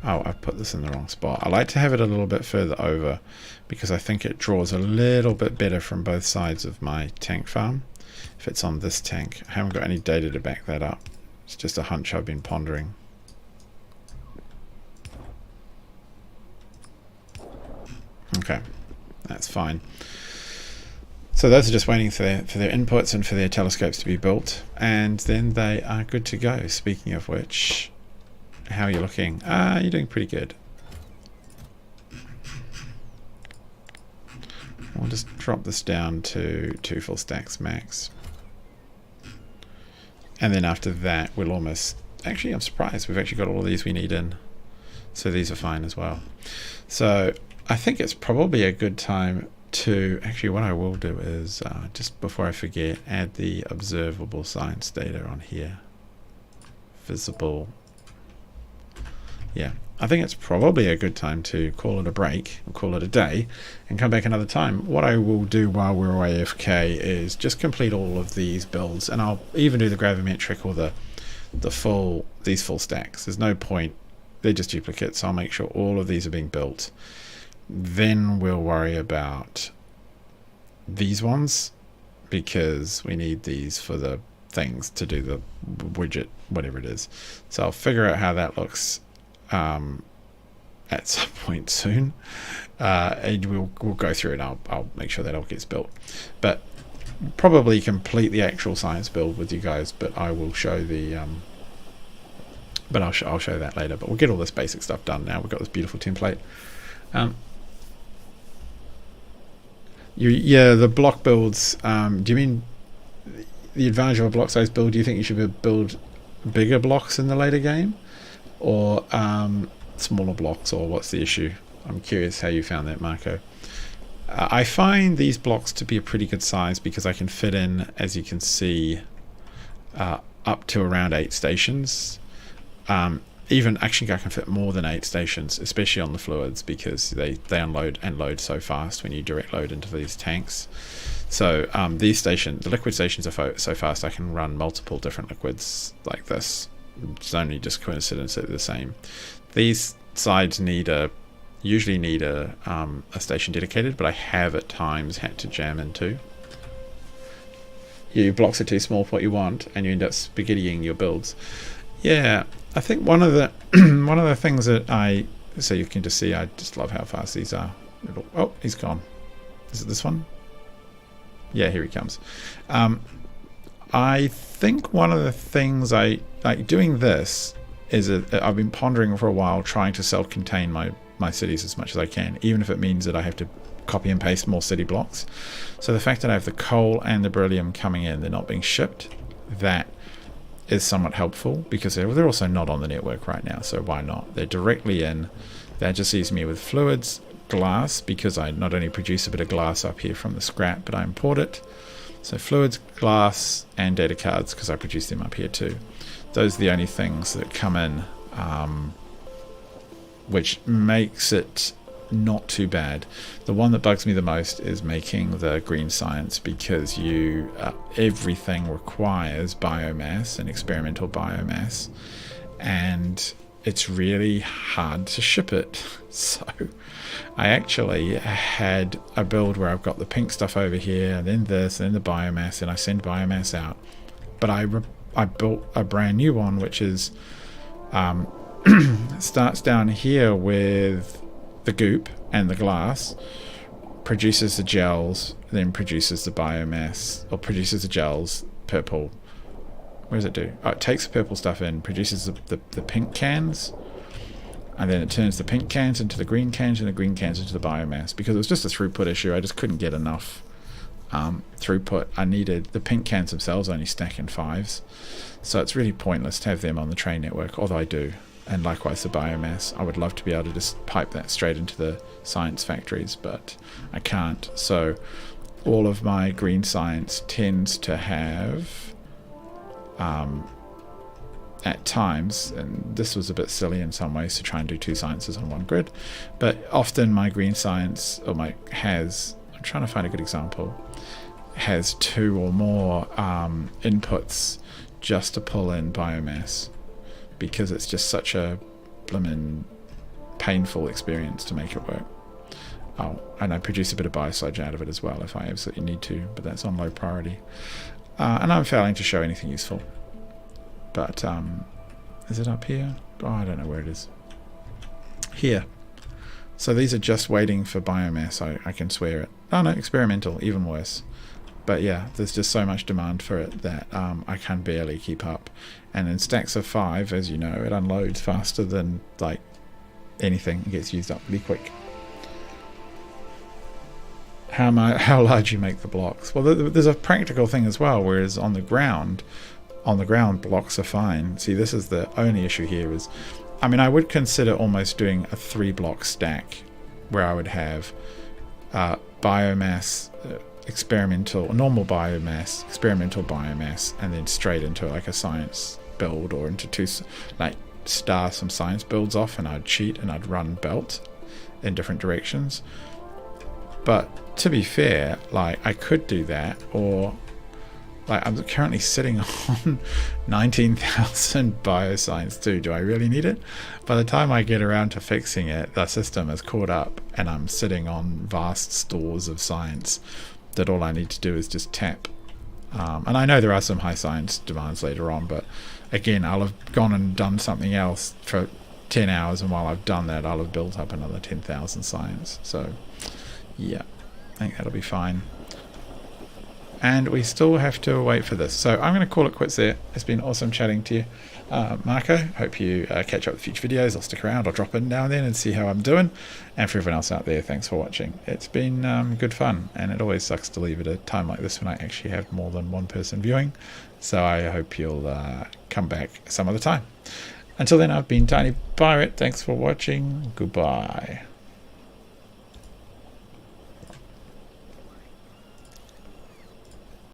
Oh, I've put this in the wrong spot. I like to have it a little bit further over because I think it draws a little bit better from both sides of my tank farm. If it's on this tank, I haven't got any data to back that up. It's just a hunch I've been pondering. Okay, that's fine. So those are just waiting for their inputs and for their telescopes to be built, and then they are good to go. Speaking of which, how are you looking? You're doing pretty good. We'll just drop this down to 2 full stacks max. And then after that, we'll almost... Actually, I'm surprised. We've actually got all of these we need in. So these are fine as well. So I think it's probably a good time to... Actually, what I will do is, just before I forget, add the observable science data on here. Visible... Yeah, I think it's probably a good time to call it a break, or call it a day, and come back another time. What I will do while we're away AFK is just complete all of these builds, and I'll even do the gravimetric or these full stacks. There's no point, they're just duplicates, so I'll make sure all of these are being built. Then we'll worry about these ones, because we need these for the things to do the widget, whatever it is. So I'll figure out how that looks at some point soon, and we'll go through it. And I'll make sure that all gets built, but probably complete the actual science build with you guys. But I will show the I'll show that later. But we'll get all this basic stuff done now. We've got this beautiful template. Yeah, the block builds. Do you mean the advantage of a block size build? Do you think you should build bigger blocks in the later game, or smaller blocks, or what's the issue? I'm curious how you found that, Marco. I find these blocks to be a pretty good size because I can fit in, as you can see, up to around 8 stations. Even actually I can fit more than 8 stations, especially on the fluids, because they unload and load so fast when you direct load into these tanks. So the liquid stations are so fast I can run multiple different liquids like this. It's only just coincidence that they're the same. These sides usually need a station dedicated, but I have at times had to jam into. Your blocks are too small for what you want, and you end up spaghettiing your builds. Yeah, I think one of the things that so you can just see, I just love how fast these are. Oh, he's gone. Is it this one? Yeah, here he comes. I think one of the things I like doing this is I've been pondering for a while, trying to self-contain my cities as much as I can, even if it means that I have to copy and paste more city blocks. So the fact that I have the coal and the beryllium coming in, they're not being shipped, that is somewhat helpful, because they're also not on the network right now, so why not? They're directly in. That just leaves me with fluids, glass, because I not only produce a bit of glass up here from the scrap, but I import it. So fluids, glass, and data cards, because I produce them up here too. Those are the only things that come in, which makes it not too bad. The one that bugs me the most is making the green science, because everything requires biomass and experimental biomass, and it's really hard to ship it. So I actually had a build where I've got the pink stuff over here, and then this, and then the biomass, and I send biomass out. But I built a brand new one, which is starts down here with the goop and the glass, produces the gels, then produces the biomass, or produces the gels, purple. What does it do? Oh, it takes the purple stuff in, produces the pink cans, and then it turns the pink cans into the green cans, and the green cans into the biomass. Because it was just a throughput issue, I just couldn't get enough throughput. I needed the pink cans themselves only stack in 5s, so it's really pointless to have them on the train network, although I do. And likewise the biomass, I would love to be able to just pipe that straight into the science factories, but I can't. So all of my green science tends to have at times, and this was a bit silly in some ways to try and do 2 sciences on one grid, but often my green science I'm trying to find a good example, has 2 or more inputs just to pull in biomass, because it's just such a blimmin' painful experience to make it work. Oh, and I produce a bit of biosludge out of it as well if I absolutely need to, but that's on low priority. And I'm failing to show anything useful. But is it up here? Oh, I don't know where it is. Here. So these are just waiting for biomass, I can swear it. Oh no, experimental, even worse. But yeah, there's just so much demand for it that I can barely keep up. And in stacks of 5, as you know, it unloads faster than like anything. It gets used up really quick. How large you make the blocks? Well, there's a practical thing as well. Whereas on the ground blocks are fine. See, this is the only issue here. Is, I mean, I would consider almost doing a 3-block stack, where I would have biomass. Normal biomass, experimental biomass, and then straight into like a science build, or into 2, like star some science builds off, and I'd cheat and I'd run belt in different directions. But to be fair, like I could do that, or like I'm currently sitting on 19,000 bioscience too. Do I really need it? By the time I get around to fixing it, the system is caught up, and I'm sitting on vast stores of science that all I need to do is just tap. And I know there are some high science demands later on, but again, I'll have gone and done something else for 10 hours, and while I've done that, I'll have built up another 10,000 science. So yeah, I think that'll be fine. and we still have to wait for this. So I'm going to call it quits there. It's been awesome chatting to you, Marco. Hope you catch up with future videos. I'll stick around. I'll drop in now and then and see how I'm doing. And for everyone else out there, thanks for watching. It's been good fun, and it always sucks to leave at a time like this when I actually have more than one person viewing. So I hope you'll come back some other time. Until then, I've been Tiny Pirate. Thanks for watching. Goodbye.